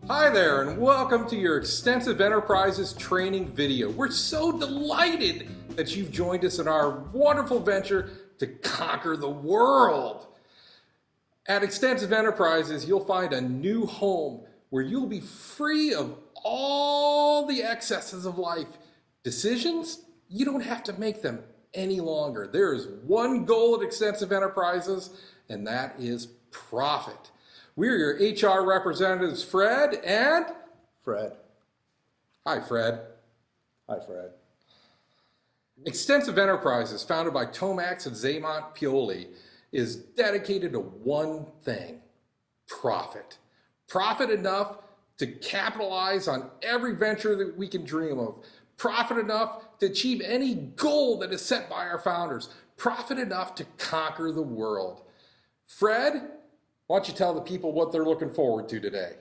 Hi there, and welcome to your Extensive Enterprises training video. We're so delighted that you've joined us in our wonderful venture to conquer the world. At Extensive Enterprises, you'll find a new home where you'll be free of all the excesses of life. Decisions, you don't have to make them any longer. There is one goal at Extensive Enterprises, and that is profit. We're your HR representatives, Fred and... Fred. Hi, Fred. Hi, Fred. Extensive Enterprises, founded by Tomax and Xamot Pioli, is dedicated to one thing: profit. Profit enough to capitalize on every venture that we can dream of. Profit enough to achieve any goal that is set by our founders. Profit enough to conquer the world. Fred, why don't you tell the people what they're looking forward to today?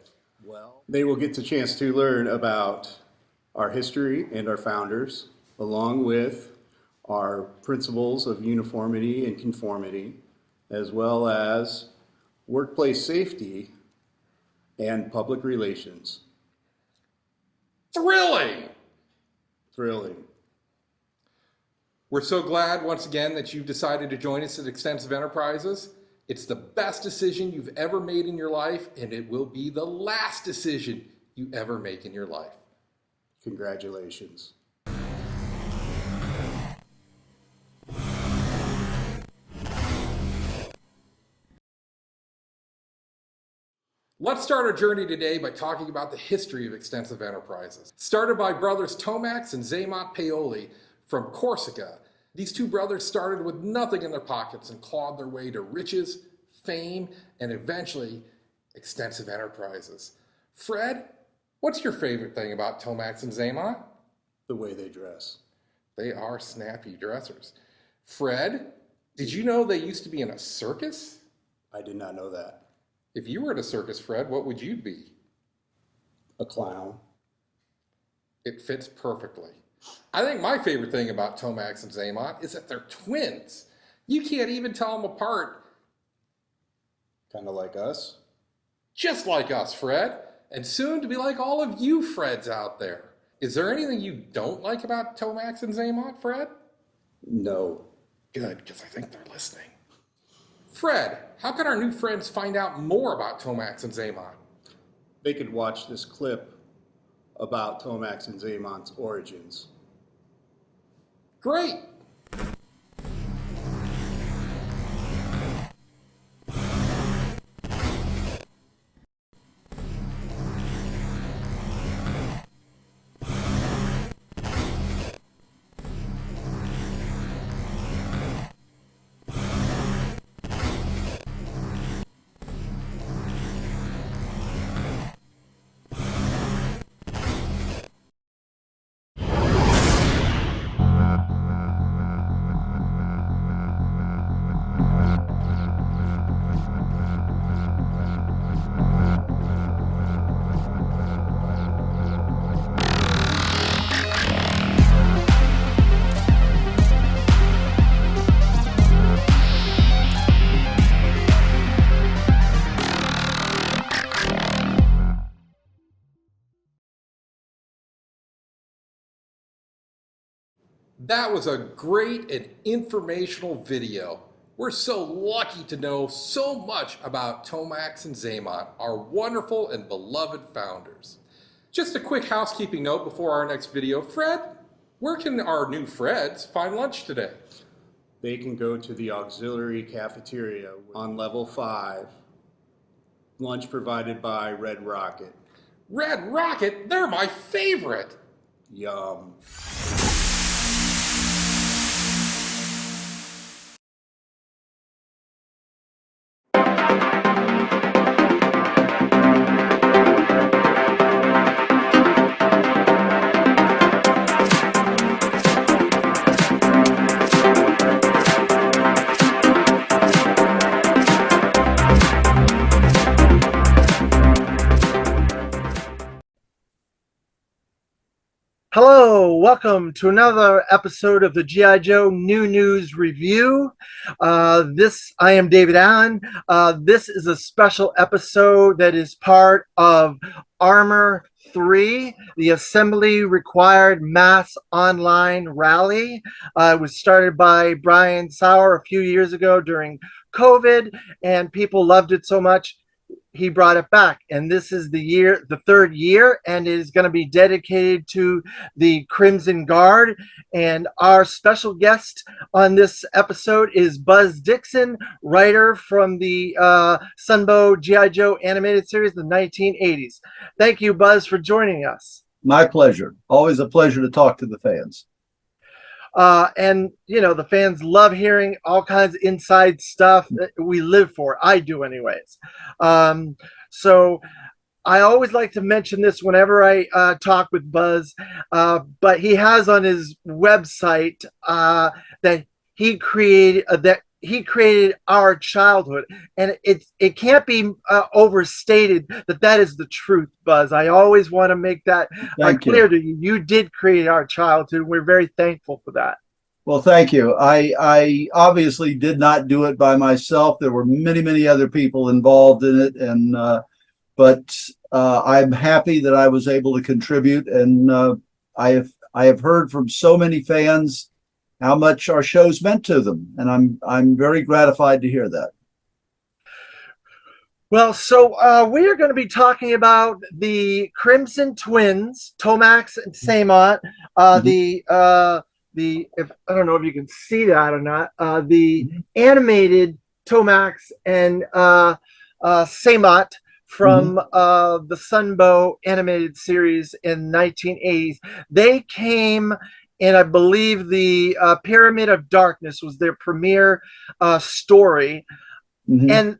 Well, they will get the chance to learn about our history and our founders, along with our principles of uniformity and conformity, as well as workplace safety and public relations. Thrilling! Thrilling. We're so glad once again that you've decided to join us at Extensive Enterprises. It's the best decision you've ever made in your life, and it will be the last decision you ever make in your life. Congratulations. Let's start our journey today by talking about the history of Extensive Enterprises. Started by brothers Tomax and Xamot Pioli from Corsica, these two brothers started with nothing in their pockets and clawed their way to riches, fame, and eventually Extensive Enterprises. Fred, what's your favorite thing about Tomax and Xamot? The way they dress. They are snappy dressers. Fred, did you know they used to be in a circus? I did not know that. If you were at a circus, Fred, what would you be? A clown. It fits perfectly. I think my favorite thing about Tomax and Xamot is that they're twins. You can't even tell them apart. Kind of like us. Just like us, Fred. And soon to be like all of you Freds out there. Is there anything you don't like about Tomax and Xamot, Fred? No. Good, because I think they're listening. Fred, how can our new friends find out more about Tomax and Xamot? They could watch this clip about Tomax and Xamot's origins. Great. That was a great and informational video. We're so lucky to know so much about Tomax and Xamot, our wonderful and beloved founders. Just a quick housekeeping note before our next video. Fred, where can our new Freds find lunch today? They can go to the auxiliary cafeteria on level 5. Lunch provided by Red Rocket. Red Rocket? They're my favorite! Yum. Hello, Hello, welcome to another episode of the G.I. Joe New News Review. I am David Allen. This is a special episode that is part of A.R.M.O.R 3, the Assembly Required Mass Online Rally. It was started by Brian Sauer a few years ago during COVID, and people loved it so much he brought it back, and this is the third year, and it is going to be dedicated to the Crimson Guard. And our special guest on this episode is Buzz Dixon, writer from the Sunbow G.I. Joe animated series in the 1980s. Thank you, Buzz, for joining us. My pleasure. Always a pleasure to talk to the fans. And the fans love hearing all kinds of inside stuff that we live for. I do anyways. So I always like to mention this whenever I talk with Buzz, but he has on his website that he created our childhood, and it can't be overstated that is the truth, Buzz. I always want to make that clear to you. You did create our childhood. We're very thankful for that. Well, thank you. I obviously did not do it by myself. There were many other people involved in it, and but I'm happy that I was able to contribute. And I have heard from so many fans how much our shows meant to them, and I'm very gratified to hear that. Well, so we are going to be talking about the Crimson Twins, Tomax and Xamot, if I don't know if you can see that or not, the animated Tomax and Xamot from the Sunbow animated series in 1980s. They came in, I believe, the Pyramid of Darkness was their premiere story, and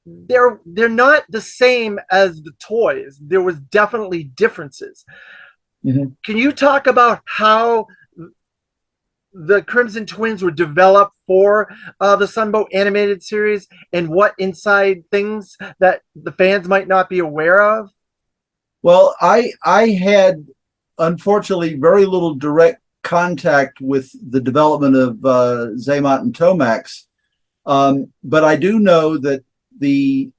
they're not the same as the toys. There was definitely differences. Can you talk about how the Crimson Twins were developed for the Sunbow animated series, and what inside things that the fans might not be aware of? Well, I had, unfortunately, very little direct contact with the development of Xamot and Tomax, but I do know that the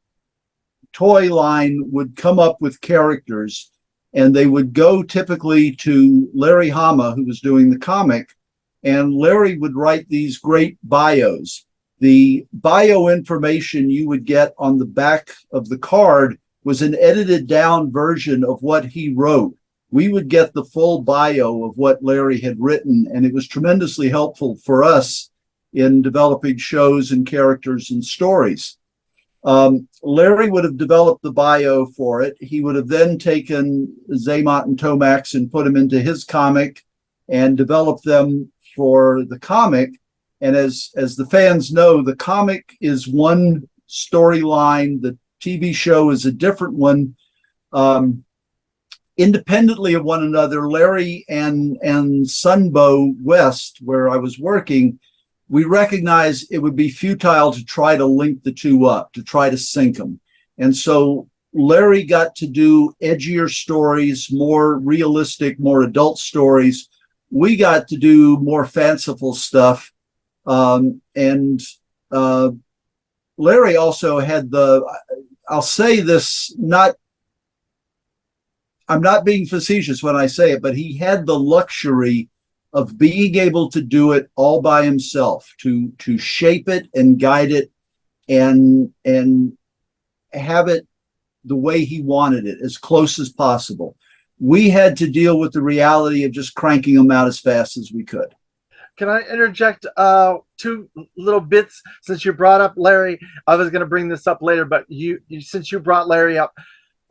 toy line would come up with characters, and they would go typically to Larry Hama, who was doing the comic, and Larry would write these great bios. The bio information you would get on the back of the card was an edited down version of what he wrote. We would get the full bio of what Larry had written, and it was tremendously helpful for us in developing shows and characters and stories. Larry would have developed the bio for it. He would have then taken Xamot and Tomax and put them into his comic and developed them for the comic. And as the fans know, the comic is one storyline, the TV show is a different one. Independently of one another, Larry and Sunbow West, where I was working, we recognized it would be futile to try to link the two up, to try to sync them. And so Larry got to do edgier stories, more realistic, more adult stories. We got to do more fanciful stuff. And Larry also had I'll say this, I'm not being facetious when I say it, but he had the luxury of being able to do it all by himself, to shape it and guide it and have it the way he wanted it, as close as possible. We had to deal with the reality of just cranking them out as fast as we could. Can I interject two little bits since you brought up Larry? I was going to bring this up later, but since you brought Larry up,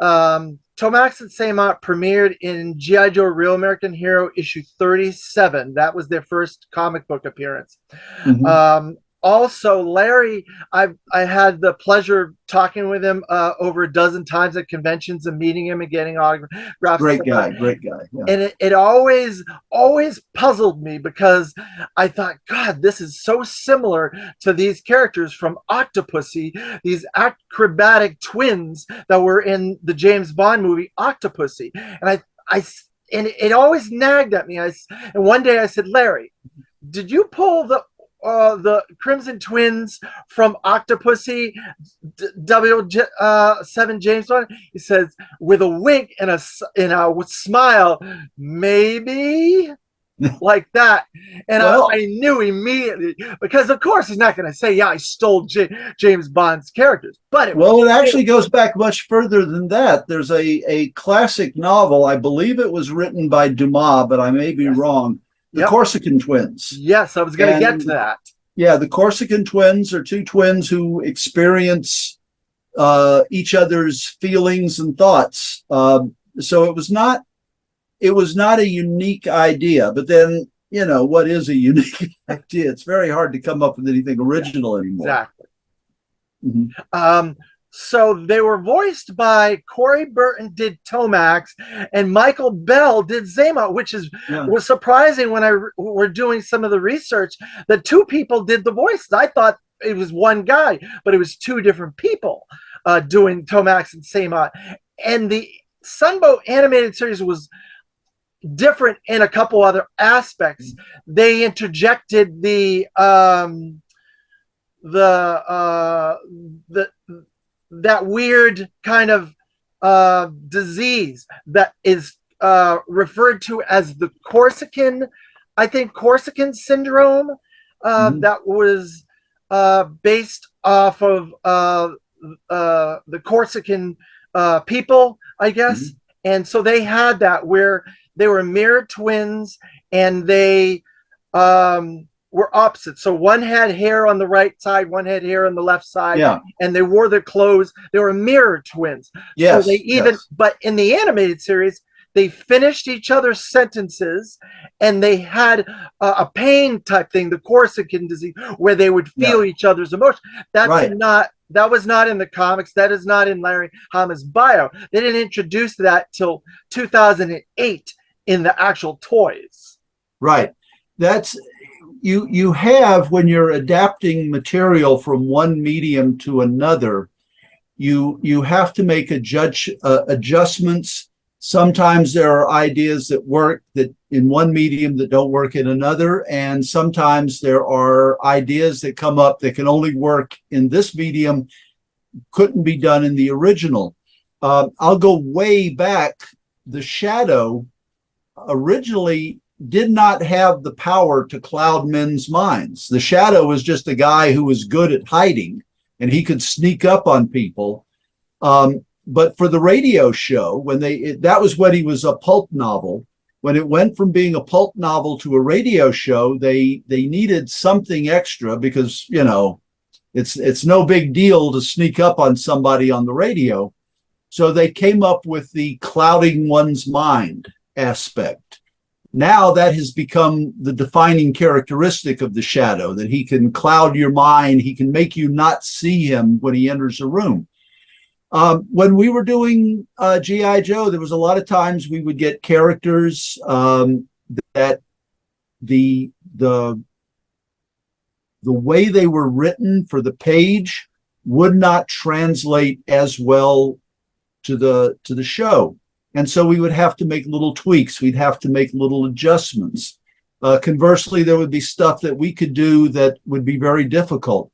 Tomax and Xamot premiered in G.I. Joe Real American Hero issue 37. That was their first comic book appearance. Also, Larry, I had the pleasure of talking with him over a dozen times at conventions and meeting him and getting autographs. Great guy. Yeah. And it always puzzled me, because I thought, God, this is so similar to these characters from Octopussy, these acrobatic twins that were in the James Bond movie Octopussy. And it always nagged at me. And one day I said, Larry, did you pull the Crimson Twins from Octopussy W7 James Bond? He says with a wink and a smile, maybe. Like that. And Well, I knew immediately, because of course he's not going to say, yeah, I stole James Bond's characters. But it actually goes back much further than that. There's a classic novel, I believe it was written by Dumas, but I may be wrong. The Corsican Twins. Yes, I was going to get to that. Yeah, the Corsican Twins are two twins who experience each other's feelings and thoughts. So it was not a unique idea. But then, what is a unique idea? It's very hard to come up with anything original anymore. Exactly. Mm-hmm. So they were voiced by Corey Burton did Tomax, and Michael Bell did Xamot, which was surprising when were doing some of the research that two people did the voices. I thought it was one guy, but it was two different people doing Tomax and Xamot. And the Sunbow animated series was different in a couple other aspects. They interjected that weird kind of disease that is referred to as the Corsican syndrome, that was based off of the Corsican people, I guess. And so they had that where they were mirror twins, and they were opposite. So one had hair on the right side, one had hair on the left side, and they wore their clothes. They were mirror twins. Yes, so they but in the animated series, they finished each other's sentences, and they had a pain type thing, the Corsican disease, where they would feel each other's emotions. That was not in the comics. That is not in Larry Hama's bio. They didn't introduce that till 2008 in the actual toys. Right. That's you have, when you're adapting material from one medium to another, you have to make adjustments. Sometimes there are ideas that work that in one medium that don't work in another, and sometimes there are ideas that come up that can only work in this medium, couldn't be done in the original. I'll go way back. The Shadow originally did not have the power to cloud men's minds. The Shadow was just a guy who was good at hiding, and he could sneak up on people. But for the radio show, that was when he was a pulp novel. When it went from being a pulp novel to a radio show, they needed something extra because, it's no big deal to sneak up on somebody on the radio. So they came up with the clouding one's mind aspect. Now that has become the defining characteristic of the Shadow, that he can cloud your mind. He can make you not see him when he enters a room. When we were doing G.I. Joe, there was a lot of times we would get characters that the way they were written for the page would not translate as well to the show. And so we would have to make little tweaks. We'd have to make little adjustments. Conversely, there would be stuff that we could do that would be very difficult.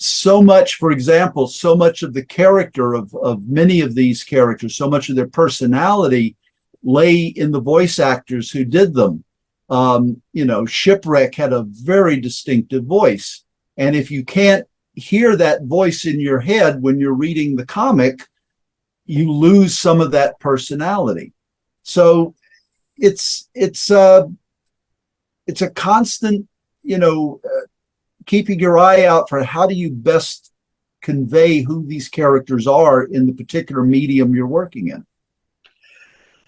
So much, for example, so much of the character of many of these characters, so much of their personality lay in the voice actors who did them. Shipwreck had a very distinctive voice. And if you can't hear that voice in your head when you're reading the comic, you lose some of that personality. So it's a constant, keeping your eye out for how do you best convey who these characters are in the particular medium you're working in.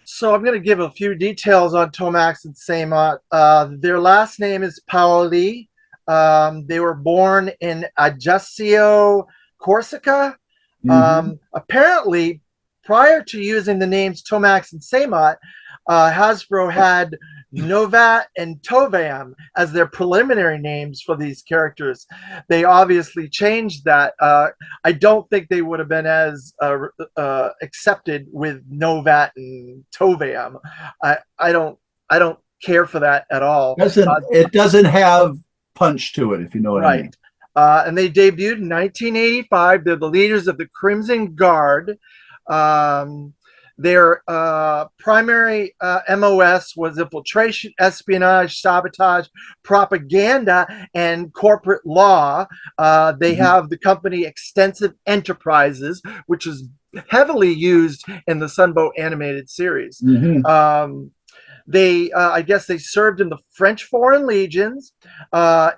So I'm going to give a few details on Tomax and Xamot. Their last name is Paoli. They were born in Ajaccio, Corsica. Apparently, prior to using the names Tomax and Xamot, Hasbro had Novat and Tovam as their preliminary names for these characters. They obviously changed that. I don't think they would have been as accepted with Novat and Tovam. I don't care for that at all. It doesn't have punch to it, if you know what I mean. And they debuted in 1985. They're the leaders of the Crimson Guard. Their primary MOS was infiltration, espionage, sabotage, propaganda, and corporate law. They have the company Extensive Enterprises, which is heavily used in the Sunbow animated series. I guess they served in the French Foreign Legions,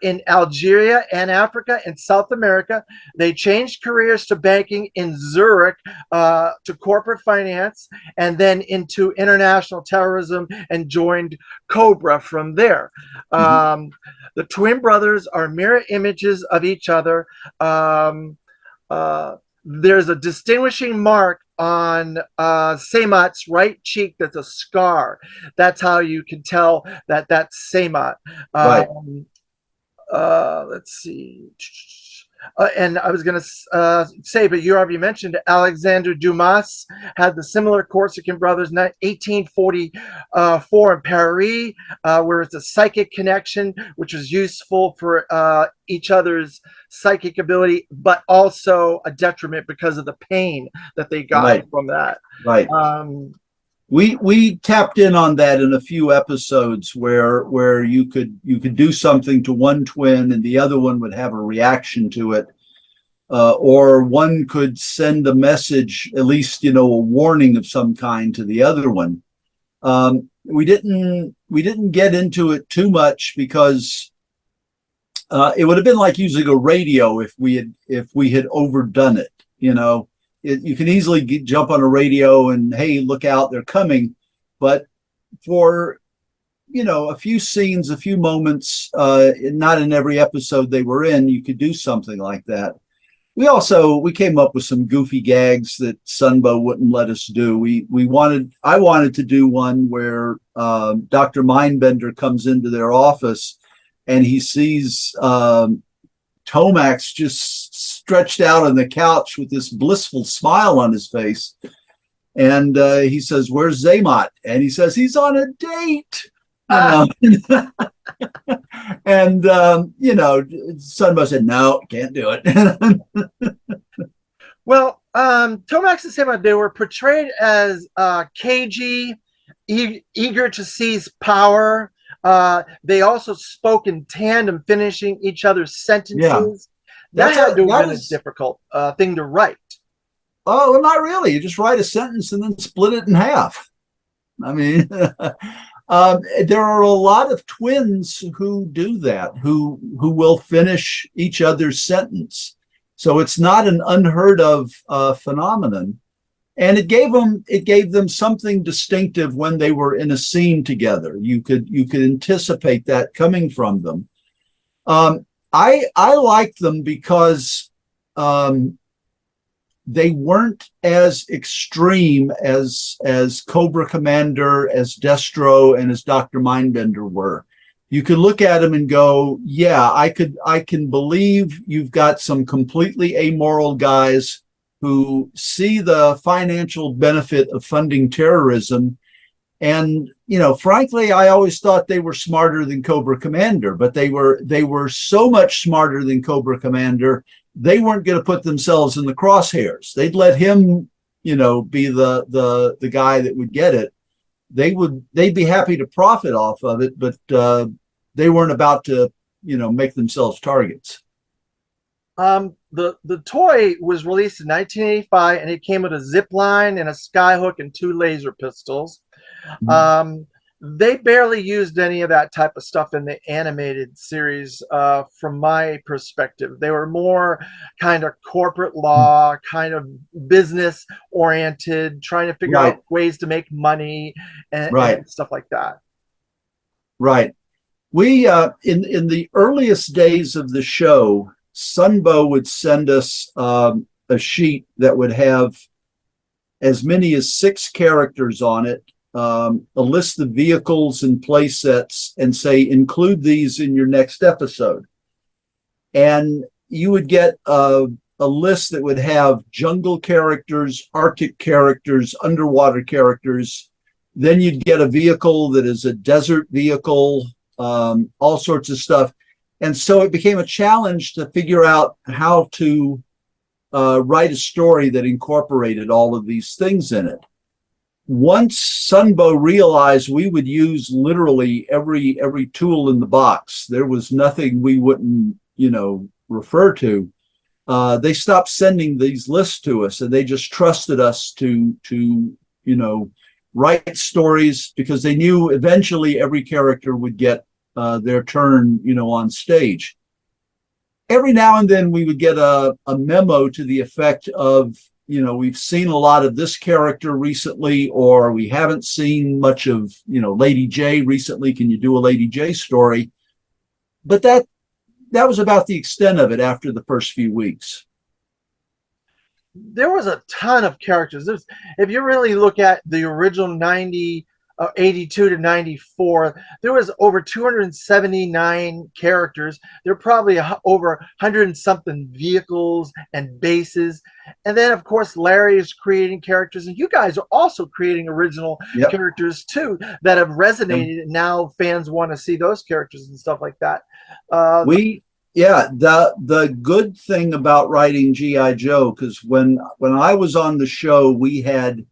in Algeria and Africa and South America. They changed careers to banking in Zurich, to corporate finance, and then into international terrorism, and joined Cobra from there. The twin brothers are mirror images of each other. There's a distinguishing mark on Xamot's right cheek that's a scar. That's how you can tell that that's Xamot. Let's see. And I was going to say, but you already mentioned Alexander Dumas had the similar Corsican brothers in 1844 in Paris, where it's a psychic connection, which was useful for each other's psychic ability, but also a detriment because of the pain that they got from that. We tapped in on that in a few episodes where you could do something to one twin and the other one would have a reaction to it, or one could send a message, at least a warning of some kind to the other one. We didn't get into it too much because it would have been like using a radio if we had overdone it. You can easily jump on a radio and, hey, look out, they're coming. But for, a few scenes, a few moments, not in every episode they were in, you could do something like that. We came up with some goofy gags that Sunbow wouldn't let us do. I wanted to do one where Dr. Mindbender comes into their office and he sees Tomax just stretched out on the couch with this blissful smile on his face. And he says, "Where's Xamot?" And he says, "He's on a date." And, Sunbow said, "No, can't do it." Well, Tomax and Xamot, they were portrayed as cagey, eager to seize power. They also spoke in tandem, finishing each other's sentences. That had to have been a difficult thing to write. Oh, well, not really. You just write a sentence and then split it in half. I mean, there are a lot of twins who do that, who will finish each other's sentence. So it's not an unheard of phenomenon. And it gave them something distinctive when they were in a scene together. You could anticipate that coming from them. I liked them because they weren't as extreme as Cobra Commander, as Destro, and as Dr. Mindbender were. You could look at them and go, yeah, I can believe you've got some completely amoral guys who see the financial benefit of funding terrorism. And, frankly, I always thought they were smarter than Cobra Commander, but they were so much smarter than Cobra Commander, they weren't going to put themselves in the crosshairs. They'd let him, be the guy that would get it. They'd be happy to profit off of it, but they weren't about to, make themselves targets. The toy was released in 1985, and it came with a zip line and a skyhook and 2 laser pistols. They barely used any of that type of stuff in the animated series, from my perspective. They were more kind of corporate law, kind of business oriented, trying to figure out ways to make money and stuff like that. Right. We in the earliest days of the show, Sunbow would send us a sheet that would have as many as 6 characters on it, a list of vehicles and play sets, and say, include these in your next episode. And you would get a list that would have jungle characters, Arctic characters, underwater characters. Then you'd get a vehicle that is a desert vehicle, all sorts of stuff. And so it became a challenge to figure out how to write a story that incorporated all of these things in it. Once Sunbow realized we would use literally every tool in the box, there was nothing we wouldn't, refer to. They stopped sending these lists to us, and they just trusted us to write stories, because they knew eventually every character would get their turn, on stage. Every now and then we would get a memo to the effect of, we've seen a lot of this character recently, or we haven't seen much of, Lady J recently. Can you do a Lady J story? But that was about the extent of it after the first few weeks. There was a ton of characters. If you really look at the original 82 to 94, there was over 279 characters. There are probably over 100 and something vehicles and bases. And then, of course, Larry is creating characters, and you guys are also creating original characters too that have resonated. And now fans want to see those characters and stuff like that. The good thing about writing G.I. Joe, because when I was on the show, we had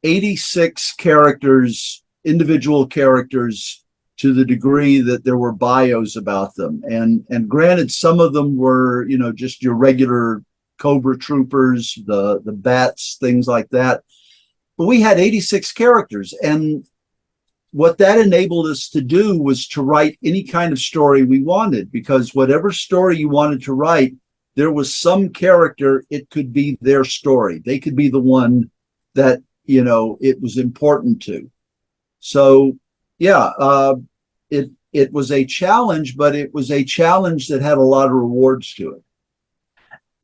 86 characters, individual characters, to the degree that there were bios about them. And granted, some of them were, just your regular Cobra troopers, the bats, things like that. But we had 86 characters. And what that enabled us to do was to write any kind of story we wanted, because whatever story you wanted to write, there was some character, it could be their story. They could be the one that, it was important to. So, it was a challenge, but it was a challenge that had a lot of rewards to it.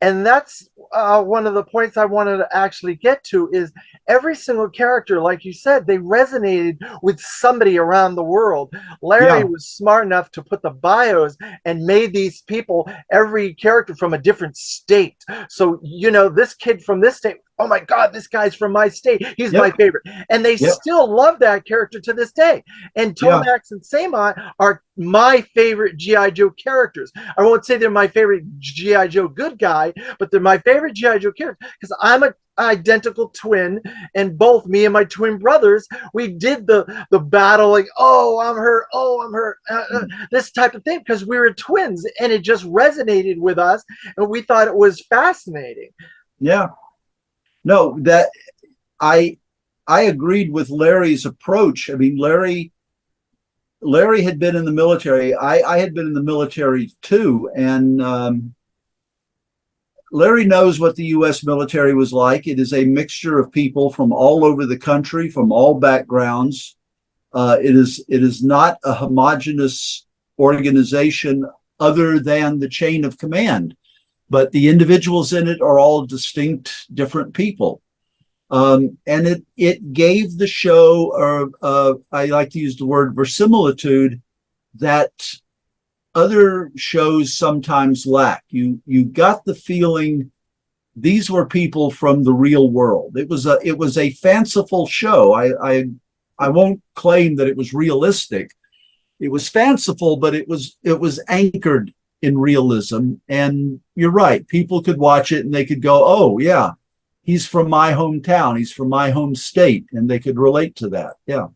And that's one of the points I wanted to actually get to, is every single character, like you said, they resonated with somebody around the world. Larry was smart enough to put the bios and made these people, every character from a different state. So, this kid from this state, oh my God, this guy's from my state. He's my favorite. And they still love that character to this day. And Tomax and Xamot are my favorite G.I. Joe characters. I won't say they're my favorite G.I. Joe good guy, but they're my favorite G.I. Joe character, because I'm an identical twin, and both me and my twin brothers, we did the battle, like, oh, I'm hurt, this type of thing, because we were twins, and it just resonated with us, and we thought it was fascinating. Yeah. No, that I agreed with Larry's approach. I mean, Larry had been in the military. I had been in the military too, and Larry knows what the U.S. military was like. It is a mixture of people from all over the country, from all backgrounds. It is not a homogeneous organization other than the chain of command, but the individuals in it are all distinct, different people. And it gave the show, I like to use the word verisimilitude, that other shows sometimes lack. You got the feeling these were people from the real world. It was a fanciful show. I won't claim that it was realistic. It was fanciful, but it was anchored in realism. And you're right, people could watch it and they could go, oh yeah, he's from my hometown, he's from my home state, and they could relate to that. Yeah.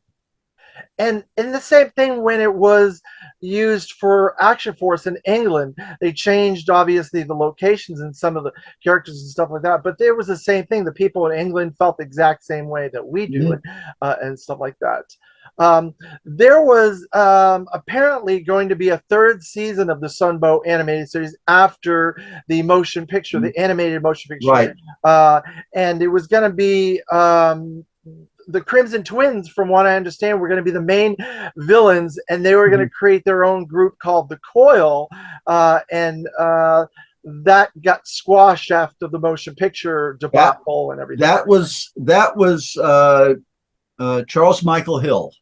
And the same thing when it was used for Action Force in England. They changed, obviously, the locations and some of the characters and stuff like that. But there was the same thing. The people in England felt the exact same way that we do, and stuff like that. There was apparently going to be a 3rd season of the Sunbow animated series after the motion picture, the animated motion picture. Right. And it was going to be the Crimson Twins, from what I understand, were going to be the main villains, and they were going to create their own group called the Coil. that got squashed after the motion picture debacle and everything. That was Charles Michael Hill,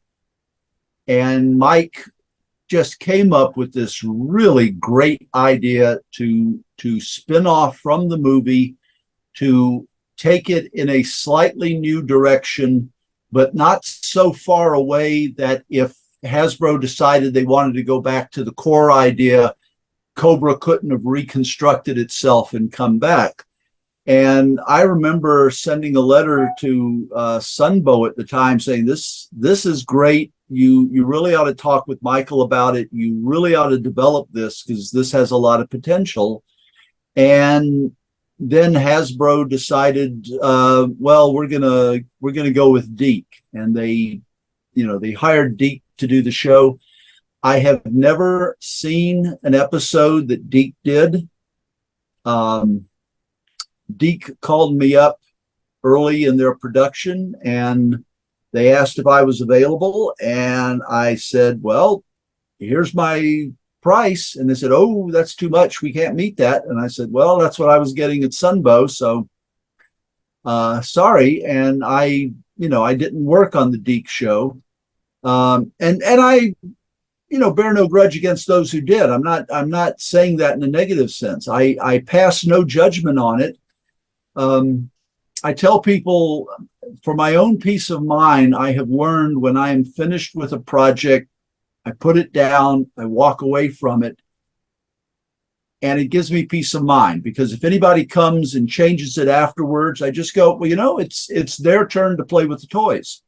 and Mike just came up with this really great idea to spin off from the movie, to take it in a slightly new direction, but not so far away that if Hasbro decided they wanted to go back to the core idea, Cobra couldn't have reconstructed itself and come back. And I remember sending a letter to Sunbow at the time saying, this is great. You really ought to talk with Michael about it. You really ought to develop this, because this has a lot of potential. And then Hasbro decided, well, we're gonna go with Deke, and they hired Deke to do the show. I have never seen an episode that Deke did. Deke called me up early in their production, and they asked if I was available, and I said, well, here's my price. And they said, oh, that's too much, we can't meet that. And I said, well, that's what I was getting at Sunbow, so sorry. And I didn't work on the Deke show, and I bear no grudge against those who did. I'm not saying that in a negative sense. I pass no judgment on it. I tell people, for my own peace of mind, I have learned when I am finished with a project, I put it down, I walk away from it, and it gives me peace of mind, because if anybody comes and changes it afterwards, I just go, well, it's their turn to play with the toys.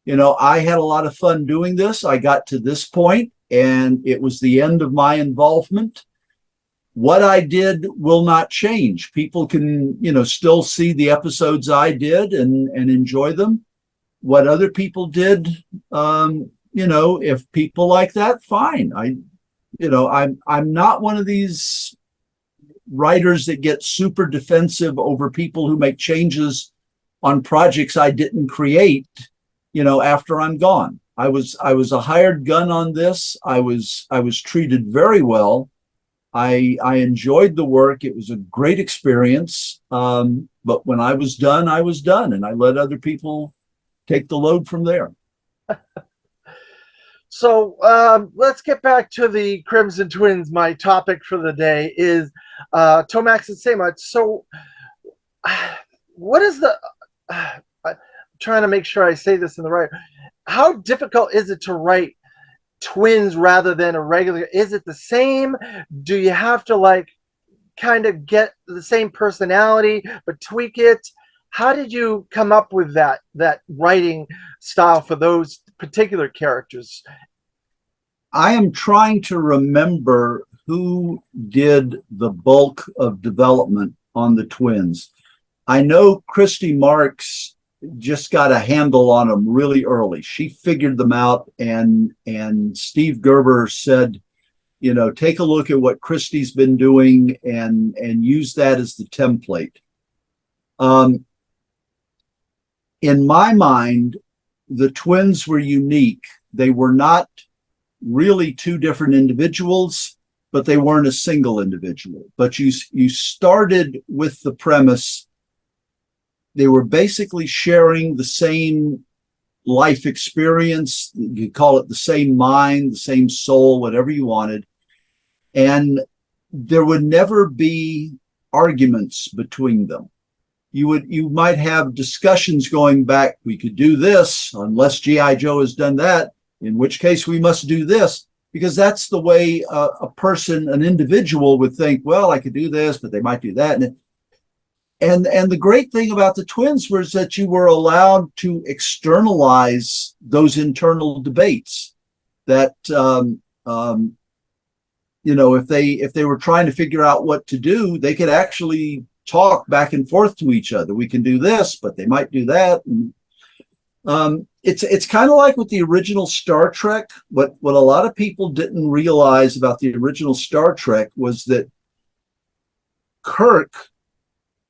I had a lot of fun doing this. I got to this point, and it was the end of my involvement. What I did will not change. People can, still see the episodes I did and enjoy them. What other people did, if people like that, fine. I'm not one of these writers that get super defensive over people who make changes on projects I didn't create, after I'm gone. I was a hired gun on this. I was treated very well. I enjoyed the work. It was a great experience. But when I was done, and I let other people take the load from there. So let's get back to the Crimson Twins. My topic for the day is Tomax and Xamot. So what is the trying to make sure I say this in the right. How difficult is it to write twins rather than a regular? Is it the same? Do you have to kind of get the same personality but tweak it? How did you come up with that writing style for those particular characters? I am trying to remember who did the bulk of development on the twins. I know Christy Marks just got a handle on them really early. She figured them out, and Steve Gerber said, take a look at what Christy's been doing and use that as the template. In my mind, the twins were unique. They were not really two different individuals, but they weren't a single individual. But you started with the premise. They were basically sharing the same life experience. You call it the same mind, the same soul, whatever you wanted. And there would never be arguments between them. You might have discussions going back. We could do this unless G.I. Joe has done that, in which case we must do this, because that's the way a person, an individual would think, well, I could do this, but they might do that. And the great thing about the twins was that you were allowed to externalize those internal debates. That if they were trying to figure out what to do, they could actually talk back and forth to each other. We can do this, but they might do that. And it's kind of like with the original Star Trek. What a lot of people didn't realize about the original Star Trek was that Kirk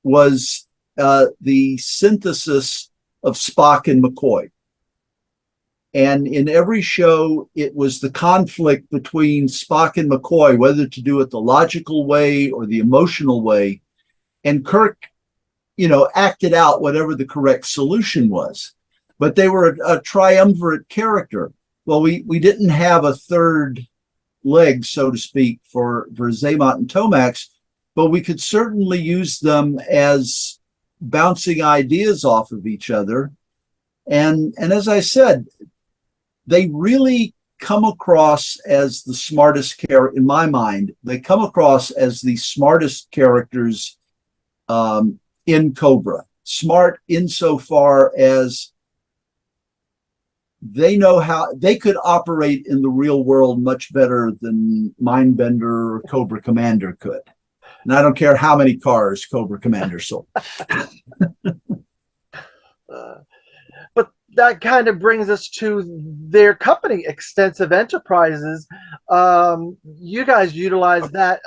was the synthesis of Spock and McCoy. And in every show, it was the conflict between Spock and McCoy, whether to do it the logical way or the emotional way. And Kirk, acted out whatever the correct solution was. But they were a triumvirate character. Well, we didn't have a third leg, so to speak, for Xamot and Tomax, but we could certainly use them as bouncing ideas off of each other. And as I said, they really come across as the smartest character, in my mind. They come across as the smartest characters in Cobra. Smart insofar as they know how they could operate in the real world much better than Mindbender or Cobra Commander could. And I don't care how many cars Cobra Commander sold. But that kind of brings us to their company, Extensive Enterprises. You guys utilize that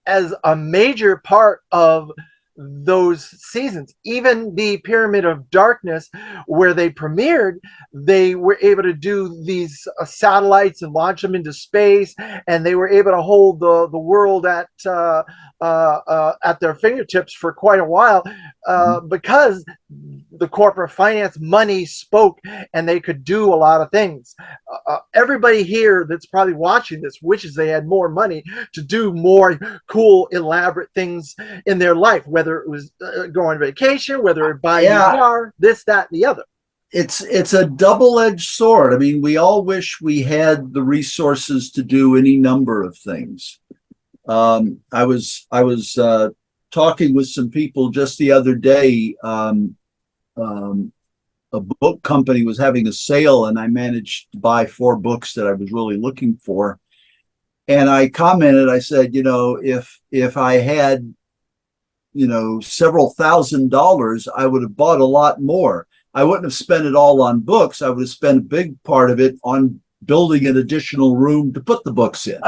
as a major part of those seasons. Even the Pyramid of Darkness, where they premiered, they were able to do these satellites and launch them into space, and they were able to hold the world at their fingertips for quite a while, because the corporate finance money spoke, and they could do a lot of things. Everybody here that's probably watching this wishes they had more money to do more cool, elaborate things in their life, whether it was going on vacation, whether it buying a car, this, that, and the other. It's a double-edged sword. I mean, we all wish we had the resources to do any number of things. I was talking with some people just the other day. A book company was having a sale, and I managed to buy 4 books that I was really looking for. And I commented, I said, if I had, several $1,000s, I would have bought a lot more. I wouldn't have spent it all on books. I would have spent a big part of it on building an additional room to put the books in.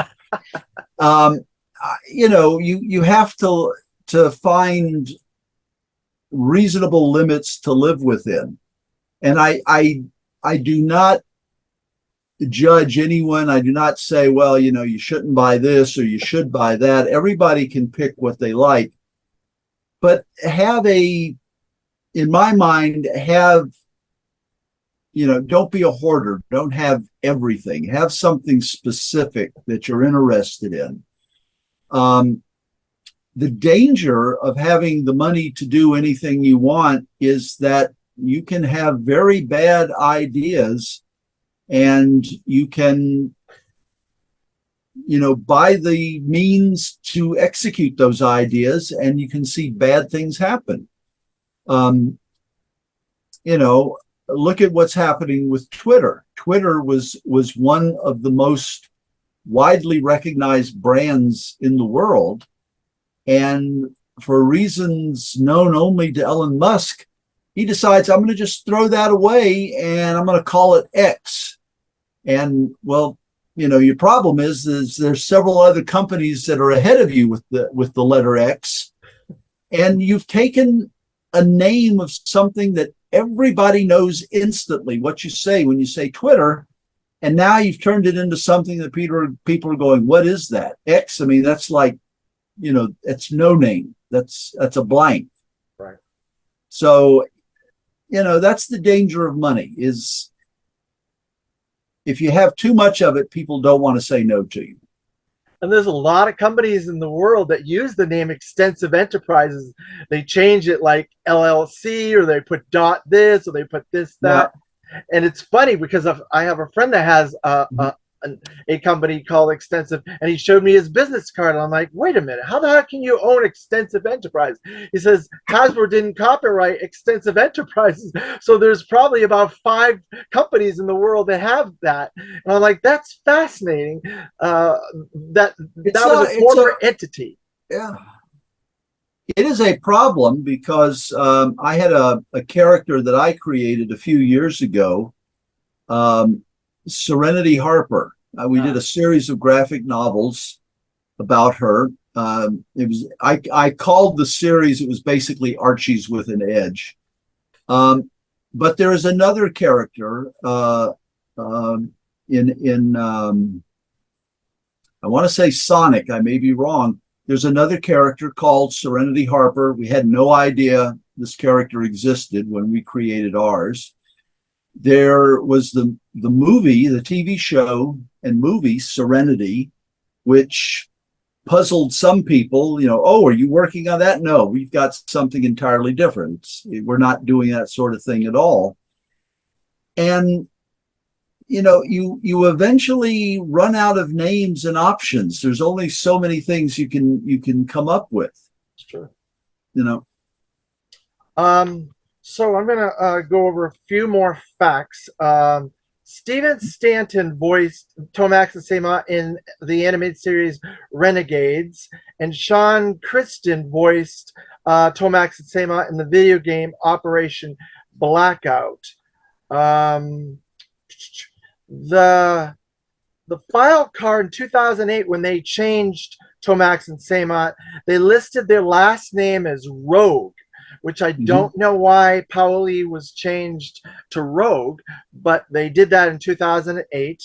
You have to find reasonable limits to live within. And I do not judge anyone. I do not say, well, you shouldn't buy this or you should buy that. Everybody can pick what they like. But in my mind, don't be a hoarder. Don't have everything. Have something specific that you're interested in. The danger of having the money to do anything you want is that you can have very bad ideas, and you can, buy the means to execute those ideas, and you can see bad things happen. Look at what's happening with Twitter. Twitter was one of the most widely recognized brands in the world. And for reasons known only to Elon Musk, he decides, I'm going to just throw that away and I'm going to call it X. And well, your problem is there's several other companies that are ahead of you with the letter X. And you've taken a name of something that everybody knows instantly what you say when you say Twitter. And now you've turned it into something that people are going, what is that? X? I mean, that's like, it's no name. That's a blank. Right. So, that's the danger of money, is if you have too much of it, people don't want to say no to you. And there's a lot of companies in the world that use the name Extensive Enterprises. They change it like LLC, or they put dot this, or they put this, that. Yeah. And it's funny because I have a friend that has a company called Extensive, and he showed me his business card, and I'm like, wait a minute, how the heck can you own Extensive Enterprise? He says Hasbro didn't copyright Extensive Enterprises, so there's probably about 5 companies in the world that have that. And I'm like, that's fascinating. That was a corporate entity. Yeah. It is a problem because I had a character that I created a few years ago, Serenity Harper. We did a series of graphic novels about her. I called the series, it was basically Archie's with an Edge. But there is another character in I want to say Sonic, I may be wrong. There's another character called Serenity Harper. We had no idea this character existed when we created ours. There was the movie, the TV show and movie Serenity, which puzzled some people. Oh, are you working on that? No, we've got something entirely different. We're not doing that sort of thing at all. And you eventually run out of names and options. There's only so many things you can come up with. Sure. So I'm gonna go over a few more facts. Steven Stanton voiced Tomax and Xamot in the animated series Renegades, and Sean Kristin voiced Tomax and Xamot in the video game Operation Blackout. The file card in 2008, when they changed Tomax and Xamot, they listed their last name as Rogue, which I don't know why Paoli was changed to Rogue, but they did that in 2008.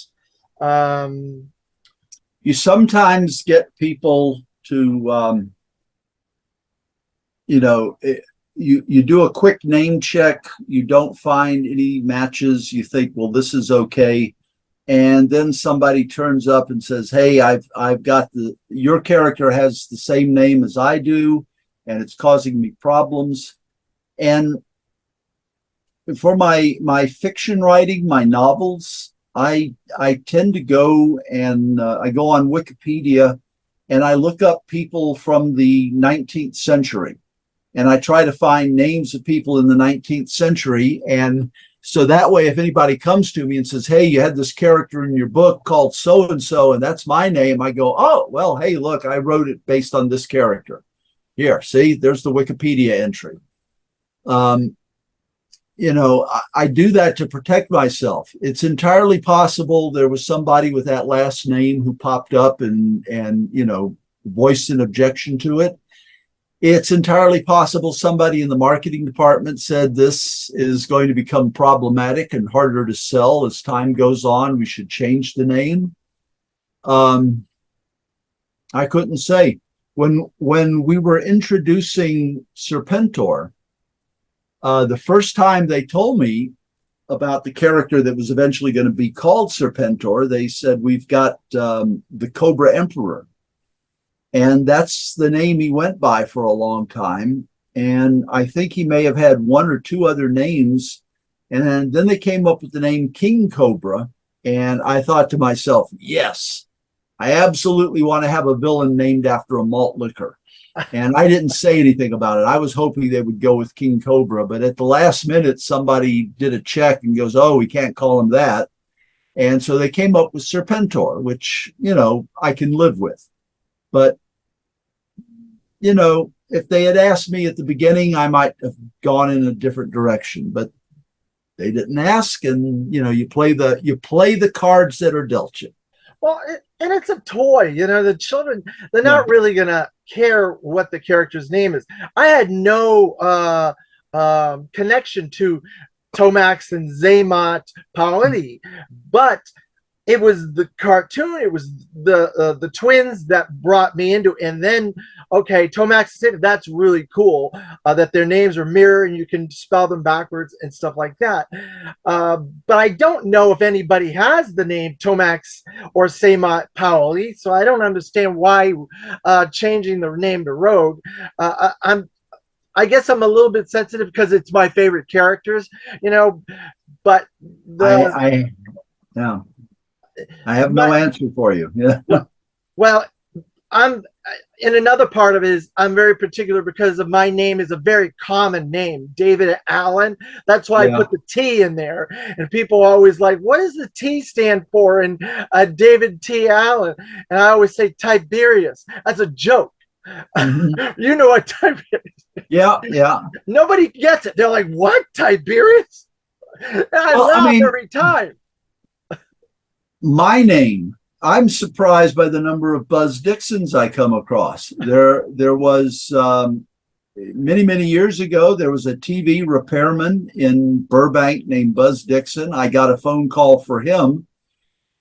You sometimes get people to, you do a quick name check, you don't find any matches, you think, well, this is okay. And then somebody turns up and says, hey, I've got your character has the same name as I do, and it's causing me problems. And for my fiction writing, my novels, I tend to go and I go on Wikipedia and I look up people from the 19th century. And I try to find names of people in the 19th century. And so that way, if anybody comes to me and says, hey, you had this character in your book called so-and-so, and that's my name, I go, oh, well, hey, look, I wrote it based on this character. Here, see, there's the Wikipedia entry. I do that to protect myself. It's entirely possible there was somebody with that last name who popped up and voiced an objection to it. It's entirely possible somebody in the marketing department said this is going to become problematic and harder to sell as time goes on. We should change the name. I couldn't say. When we were introducing Serpentor, the first time they told me about the character that was eventually going to be called Serpentor, they said, we've got the Cobra Emperor. And that's the name he went by for a long time. And I think he may have had one or two other names. And then they came up with the name King Cobra. And I thought to myself, yes, I absolutely want to have a villain named after a malt liquor. And I didn't say anything about it. I was hoping they would go with King Cobra. But at the last minute, somebody did a check and goes, oh, we can't call him that. And so they came up with Serpentor, which, I can live with. But if they had asked me at the beginning, I might have gone in a different direction, but they didn't ask. And, you play the cards that are dealt you. Well, and it's a toy, the children, they're not really going to care what the character's name is. I had no connection to Tomax and Xamot Paoli, but it was the cartoon, it was the twins that brought me into it. And then, okay, Tomax said that's really cool that their names are mirror and you can spell them backwards and stuff like that. But I don't know if anybody has the name Tomax or Xamot Paoli, so I don't understand why changing the name to Rogue. I guess I'm a little bit sensitive because it's my favorite characters, but I have no answer for you. Yeah. Well, I'm in another part of it is I'm very particular because of my name is a very common name, David Allen. That's why I put the T in there. And people are always like, what does the T stand for? And David T. Allen. And I always say Tiberius. That's a joke. Mm-hmm. You know what Tiberius is. Yeah. Nobody gets it. They're like, what? Tiberius? And I laugh every time. My name, I'm surprised by the number of Buzz Dixons I come across. There was many years ago, there was a TV repairman in Burbank named Buzz Dixon. I got a phone call for him,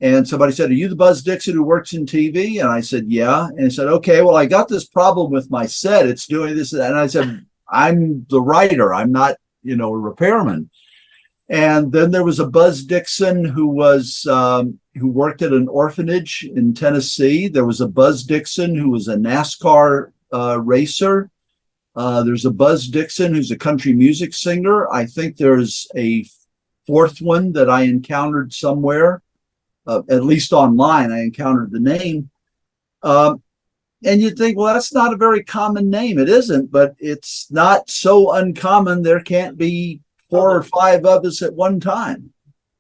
and somebody said, "Are you the Buzz Dixon who works in TV?" And I said, "Yeah." And he said, "Okay, well, I got this problem with my set. It's doing this." And I said, "I'm the writer. I'm not, a repairman." And then there was a Buzz Dixon who worked at an orphanage in Tennessee. There was a Buzz Dixon who was a NASCAR racer. There's a Buzz Dixon who's a country music singer. I think there's a fourth one that I encountered somewhere, at least online. I encountered the name. And you'd think, well, that's not a very common name. It isn't, but it's not so uncommon. There can't be 4 or 5 of us at one time.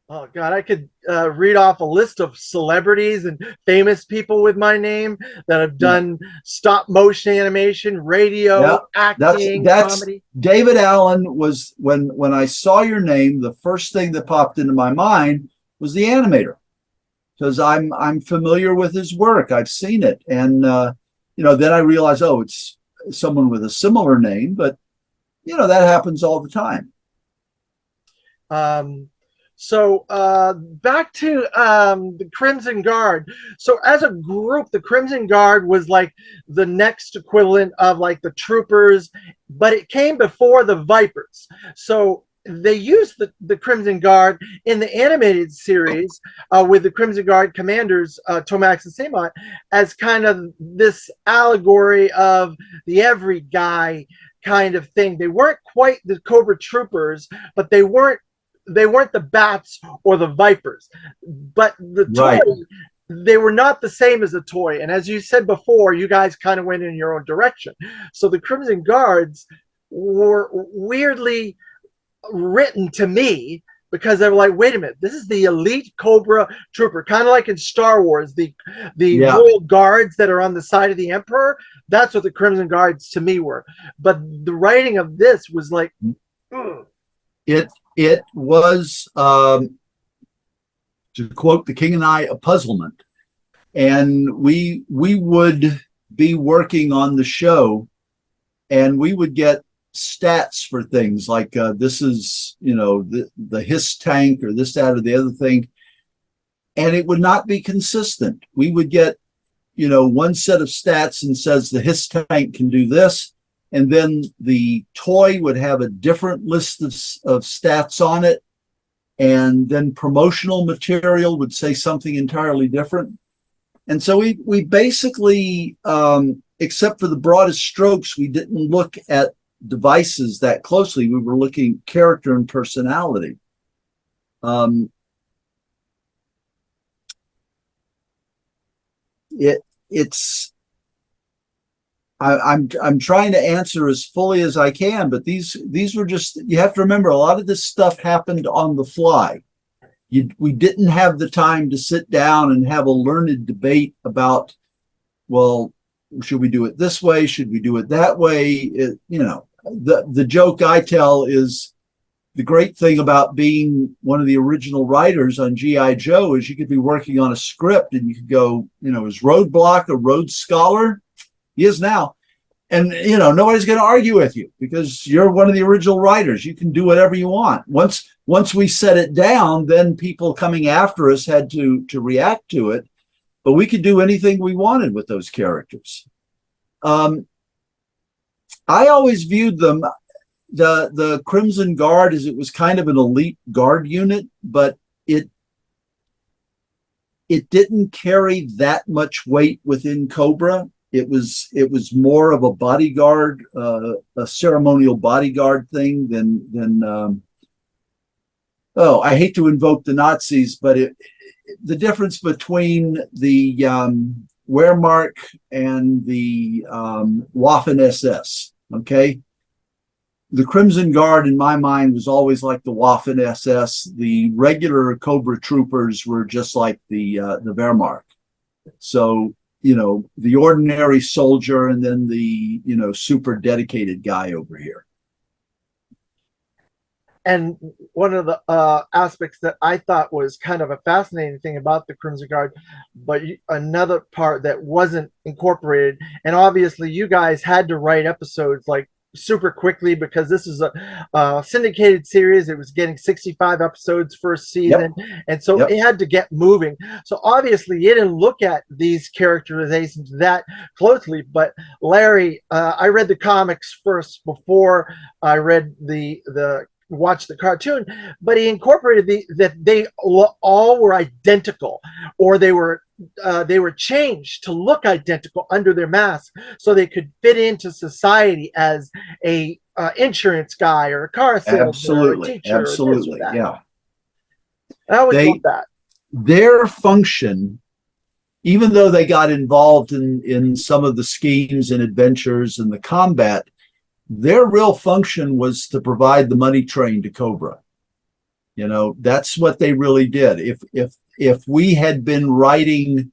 Oh God, I could read off a list of celebrities and famous people with my name that have done stop motion animation, radio, acting, that's comedy. David Allen was when I saw your name, the first thing that popped into my mind was the animator, because I'm familiar with his work. I've seen it, and then I realized, oh, it's someone with a similar name, but that happens all the time. So back to the Crimson Guard. So as a group, the Crimson Guard was like the next equivalent of like the Troopers, but it came before the Vipers. So they used the Crimson Guard in the animated series with the Crimson Guard commanders, Tomax and Xamot, as kind of this allegory of the every guy kind of thing. They weren't quite the Cobra Troopers, but they weren't the Bats or the Vipers. But the toy, they were not the same as a toy. And as you said before, you guys kind of went in your own direction. So the Crimson Guards were weirdly written to me, because they were like, wait a minute, this is the elite Cobra Trooper, kind of like in Star Wars, the royal guards that are on the side of the Emperor. That's what the Crimson Guards to me were. But the writing of this was like, It was, to quote the King and I, a puzzlement. And we would be working on the show, and we would get stats for things like this is, the HISS tank or this, that, or the other thing. And it would not be consistent. We would get, one set of stats and says the HISS tank can do this. And then the toy would have a different list of stats on it. And then promotional material would say something entirely different. And so we basically, except for the broadest strokes, we didn't look at devices that closely. We were looking at character and personality. I'm trying to answer as fully as I can, but these were just, you have to remember, a lot of this stuff happened on the fly. We didn't have the time to sit down and have a learned debate about, well, should we do it this way? Should we do it that way? The joke I tell is, the great thing about being one of the original writers on G.I. Joe is you could be working on a script and you could go, is Roadblock a Rhodes Scholar? He is now. And, nobody's going to argue with you because you're one of the original writers. You can do whatever you want. Once we set it down, then people coming after us had to react to it. But we could do anything we wanted with those characters. I always viewed them, the Crimson Guard, as it was kind of an elite guard unit, but it didn't carry that much weight within Cobra. It was more of a bodyguard, a ceremonial bodyguard thing than I hate to invoke the Nazis, but the difference between the Wehrmacht and the Waffen SS, okay? The Crimson Guard, in my mind, was always like the Waffen SS. The regular Cobra troopers were just like the Wehrmacht. So, the ordinary soldier and then the, super dedicated guy over here. And one of the aspects that I thought was kind of a fascinating thing about the Crimson Guard, but another part that wasn't incorporated, and obviously you guys had to write episodes like super quickly because this is a syndicated series. It was getting 65 episodes first season, and so it had to get moving. So obviously, you didn't look at these characterizations that closely. But Larry, I read the comics first before I read the watch the cartoon, but he incorporated that they all were identical, or they were changed to look identical under their mask, so they could fit into society as a insurance guy or a car salesman or a teacher. Absolutely, or yeah. I always love that. Their function, even though they got involved in some of the schemes and adventures and the combat, their real function was to provide the money train to Cobra. You know, that's what they really did. If we had been writing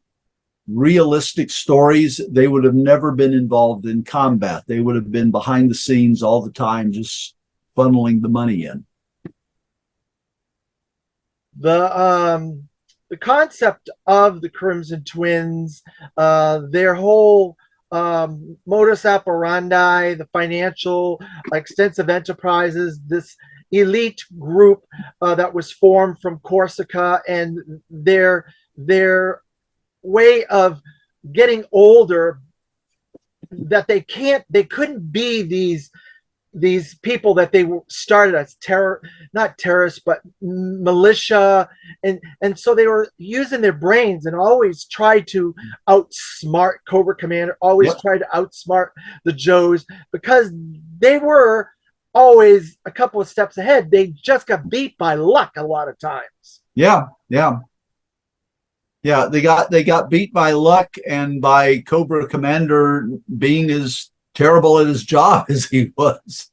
realistic stories, they would have never been involved in combat. They would have been behind the scenes all the time, just funneling the money in. The concept of the Crimson Twins, their whole modus operandi, the financial extensive enterprises, this elite group that was formed from Corsica, and their way of getting older, that they couldn't be these people that they started as not terrorists, but militia, and so they were using their brains and always tried to outsmart Cobra Commander, always tried to outsmart the Joes, because they were always a couple of steps ahead. They just got beat by luck a lot of times. Yeah. They got beat by luck and by Cobra Commander being as terrible at his job as he was.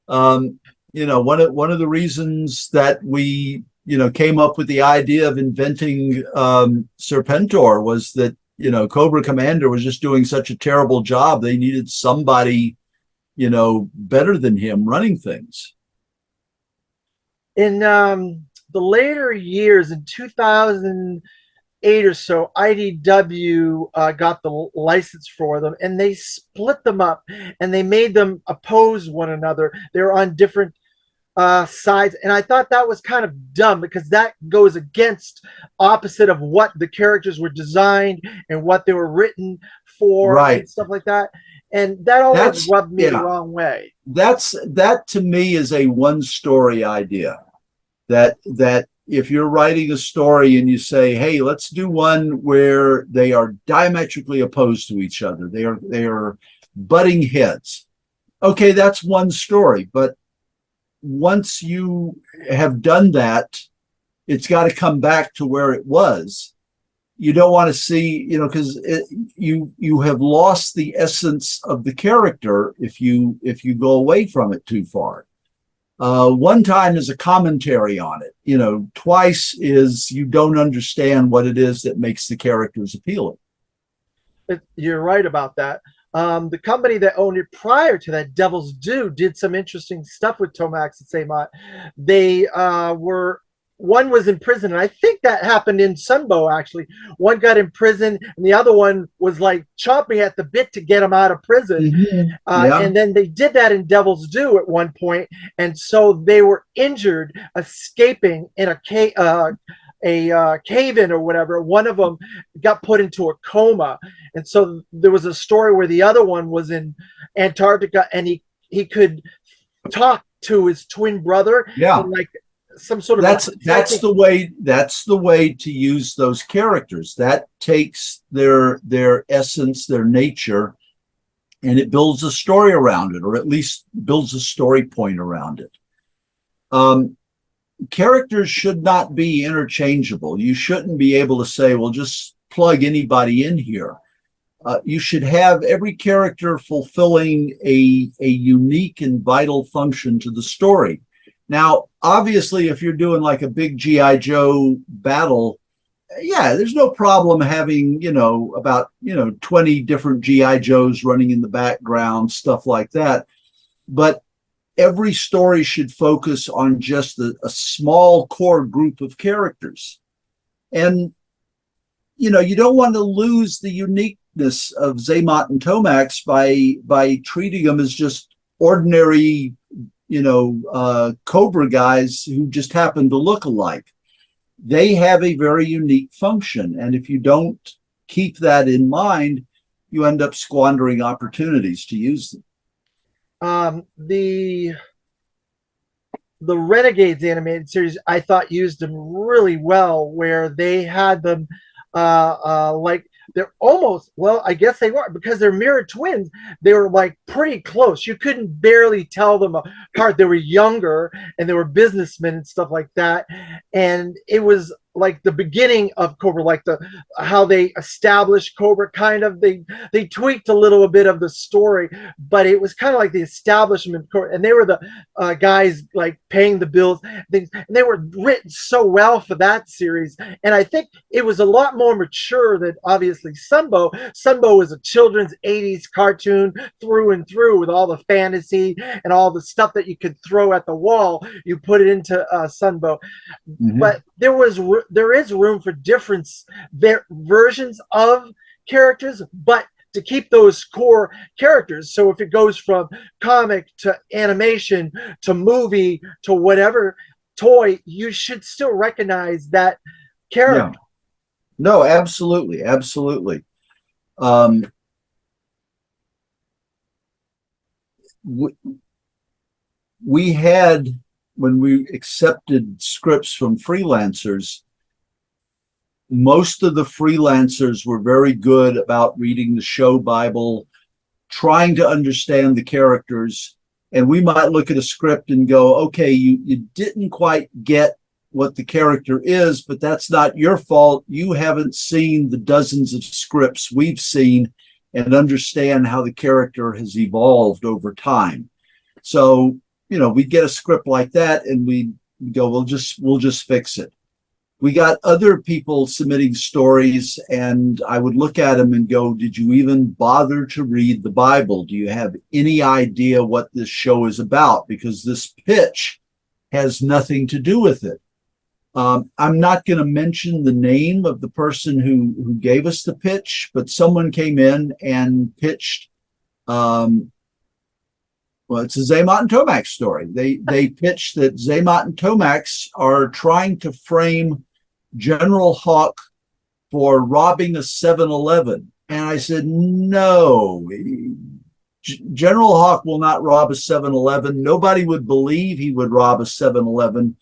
You know, one of the reasons that we, you know, came up with the idea of inventing Serpentor was that, you know, Cobra Commander was just doing such a terrible job. They needed somebody, you know, better than him running things. In the later years, in 2008 or so, IDW got the license for them, and they split them up and they made them oppose one another. They were on different sides, and I thought that was kind of dumb, because that goes against opposite of what the characters were designed and what they were written for, and stuff like that. And that always rubbed me the wrong way. That to me is a one story idea. That if you're writing a story and you say, hey, let's do one where they are diametrically opposed to each other, they are butting heads. Okay, that's one story, but once you have done that, it's got to come back to where it was. You don't want to see, you know, because you have lost the essence of the character if you go away from it too far. One time is a commentary on it. You know, twice is you don't understand what it is that makes the characters appealing. You're right about that. The company that owned it prior to that, Devil's Due, did some interesting stuff with Tomax and Xamot. They one was in prison, and I think that happened in Sunbow, actually. One got in prison, and the other one was like chomping at the bit to get him out of prison. And then they did that in Devil's Due at one point, and so they were injured escaping in a cave-in or whatever. One of them got put into a coma, and so there was a story where the other one was in Antarctica, and he could talk to his twin brother. Like some sort of that's the way to use those characters. That takes their essence, their nature, and it builds a story around it, or at least builds a story point around it. Characters should not be interchangeable. You shouldn't be able to say, well, just plug anybody in here. You should have every character fulfilling a unique and vital function to the story. Now, obviously, if you're doing like a big G.I. Joe battle, there's no problem having, about, 20 different G.I. Joes running in the background, stuff like that. But every story should focus on just a small core group of characters. And, you don't want to lose the uniqueness of Xamot and Tomax by treating them as just ordinary, Cobra guys who just happen to look alike. They have a very unique function. And if you don't keep that in mind, you end up squandering opportunities to use them. The Renegades animated series, I thought, used them really well, where they had them like they're almost, well, I guess they were, because they're mirror twins. They were like pretty close. You couldn't barely tell them apart. They were younger and they were businessmen and stuff like that. And it was like the beginning of Cobra, like how they established Cobra. Kind of they tweaked a little bit of the story, but it was kind of like the establishment. And they were the guys like paying the bills, things, and they were written so well for that series. And I think it was a lot more mature than obviously Sunbow. Sunbow was a children's 80s cartoon through and through, with all the fantasy and all the stuff that you could throw at the wall. You put it into Sunbow. Mm-hmm. But there is room for different versions of characters, but to keep those core characters. So if it goes from comic to animation to movie to whatever toy, you should still recognize that character. Yeah. No, absolutely. Absolutely. We had, when we accepted scripts from freelancers, most of the freelancers were very good about reading the show Bible, trying to understand the characters. And we might look at a script and go, okay, you didn't quite get what the character is, but that's not your fault. You haven't seen the dozens of scripts we've seen and understand how the character has evolved over time. So, we'd get a script like that and we'd go, we'll just fix it. We got other people submitting stories, and I would look at them and go, did you even bother to read the Bible? Do you have any idea what this show is about? Because this pitch has nothing to do with it. I'm not going to mention the name of the person who gave us the pitch, but someone came in and pitched, it's a Xamot and Tomax story. They pitched that Xamot and Tomax are trying to frame General Hawk for robbing a 7-Eleven. And I said, no, General Hawk will not rob a 7-Eleven. Nobody would believe he would rob a 7-Eleven.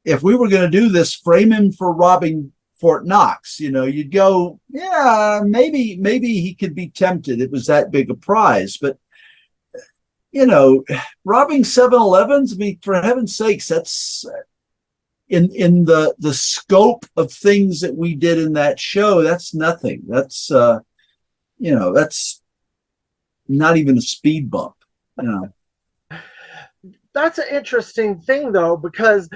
If we were going to do this, frame him for robbing Fort Knox. You'd go, yeah, maybe he could be tempted. It was that big a prize. But robbing 7-Elevens, I mean, for heaven's sakes, that's in the scope of things that we did in that show. That's nothing. That's that's not even a speed bump. That's an interesting thing, though, because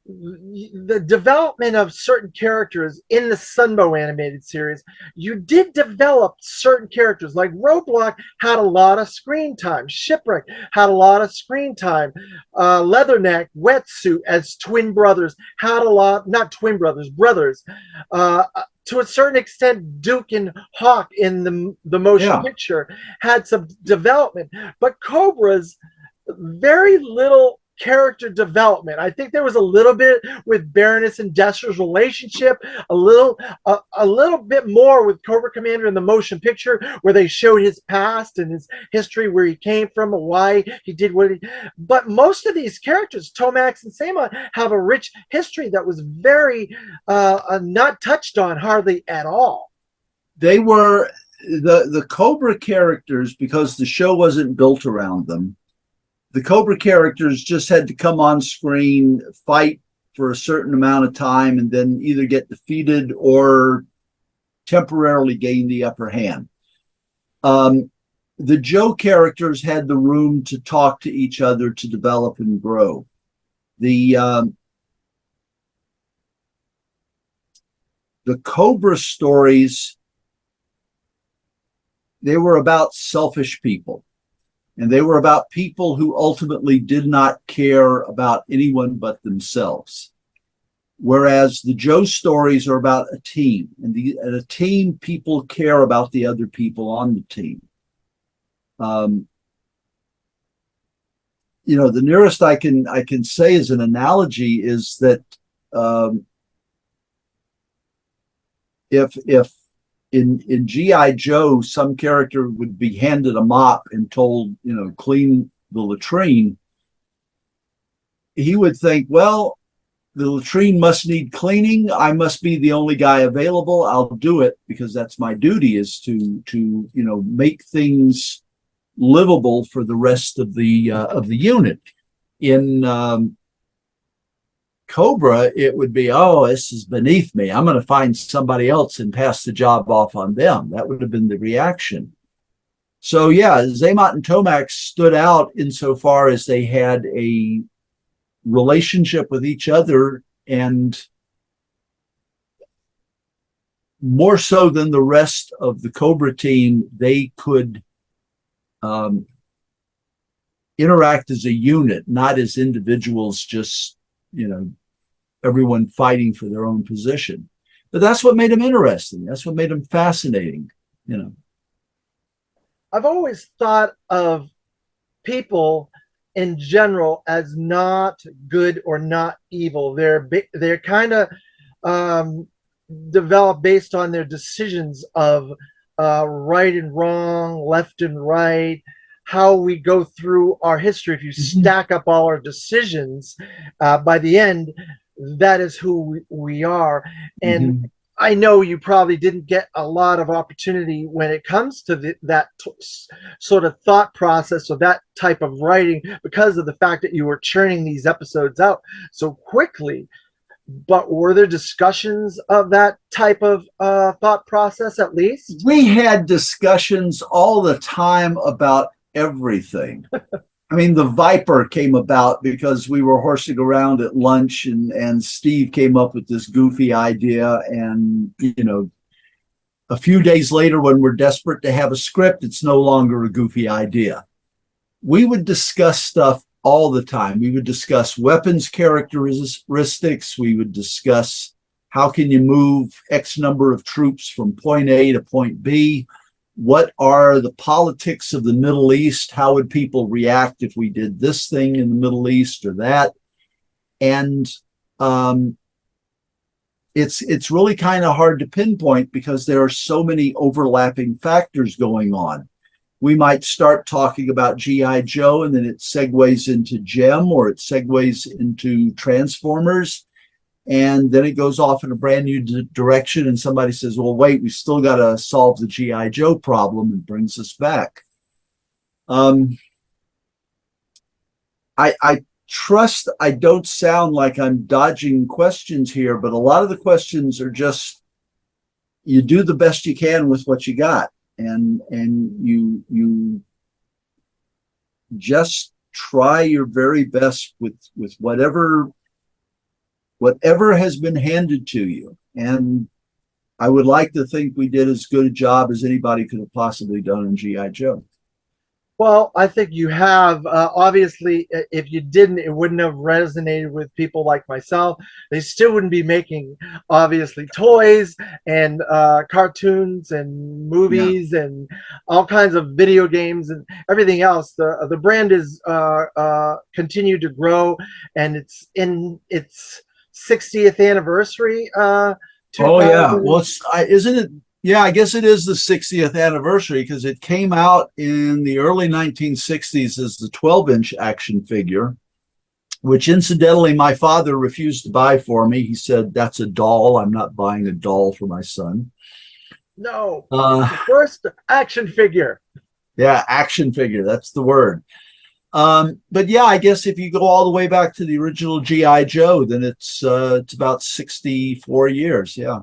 the development of certain characters in the Sunbow animated series, you did develop certain characters. Like Roadblock had a lot of screen time. Shipwreck had a lot of screen time. Leatherneck, Wetsuit as twin brothers had a lot, not twin brothers, brothers. To a certain extent, Duke and Hawk in the motion picture had some development. But Cobra's very little character development. I think there was a little bit with Baroness and Destro's relationship, a little bit more with Cobra Commander in the motion picture, where they showed his past and his history, where he came from and why he did what he. But most of these characters, Tomax and Xamot, have a rich history that was very not touched on hardly at all. They were the Cobra characters, because the show wasn't built around them. The Cobra characters just had to come on screen, fight for a certain amount of time, and then either get defeated or temporarily gain the upper hand. The Joe characters had the room to talk to each other, to develop and grow. The Cobra stories, they were about selfish people. And they were about people who ultimately did not care about anyone but themselves. Whereas the Joe stories are about a team. And a team, people care about the other people on the team. the nearest I can say as an analogy is that if in G.I. Joe some character would be handed a mop and told, clean the latrine, he would think, well, the latrine must need cleaning. I must be the only guy available. I'll do it because that's my duty, is to make things livable for the rest of the unit. In Cobra, it would be, oh, this is beneath me. I'm going to find somebody else and pass the job off on them. That would have been the reaction. So yeah, Xamot and Tomax stood out insofar as they had a relationship with each other, and more so than the rest of the Cobra team, they could interact as a unit, not as individuals, just everyone fighting for their own position. But that's what made them interesting. That's what made them fascinating. I've always thought of people in general as not good or not evil. They're kind of developed based on their decisions of right and wrong, left and right, how we go through our history. If you stack up all our decisions, by the end, that is who we are. And I know you probably didn't get a lot of opportunity when it comes to that sort of thought process or that type of writing, because of the fact that you were churning these episodes out so quickly. But were there discussions of that type of thought process, at least? We had discussions all the time about everything. I mean, the Viper came about because we were horsing around at lunch, and Steve came up with this goofy idea. And, a few days later, when we're desperate to have a script, it's no longer a goofy idea. We would discuss stuff all the time. We would discuss weapons characteristics. We would discuss how can you move X number of troops from point A to point B. What are the politics of the Middle East? How would people react if we did this thing in the Middle East or that? And it's really kind of hard to pinpoint because there are so many overlapping factors going on. We might start talking about G.I. Joe, and then it segues into Gem, or it segues into Transformers. And then it goes off in a brand new direction, and somebody says, well, wait, we still got to solve the G.I. Joe problem, and brings us back. I trust I don't sound like I'm dodging questions here, but a lot of the questions are just, you do the best you can with what you got, and you just try your very best with whatever has been handed to you. And I would like to think we did as good a job as anybody could have possibly done in G.I. Joe. Well, I think you have. Obviously, if you didn't, it wouldn't have resonated with people like myself. They still wouldn't be making, obviously, toys and cartoons and movies and all kinds of video games and everything else. The brand is continued to grow, and it's in its 60th anniversary. Oh yeah, well, isn't it? Yeah, I guess it is the 60th anniversary, because it came out in the early 1960s as the 12-inch action figure, which incidentally my father refused to buy for me. He said, that's a doll. I'm not buying a doll for my son. No, the first action figure. Yeah, action figure. That's the word. But yeah, I guess if you go all the way back to the original G.I. Joe, then it's about 64 years. Yeah.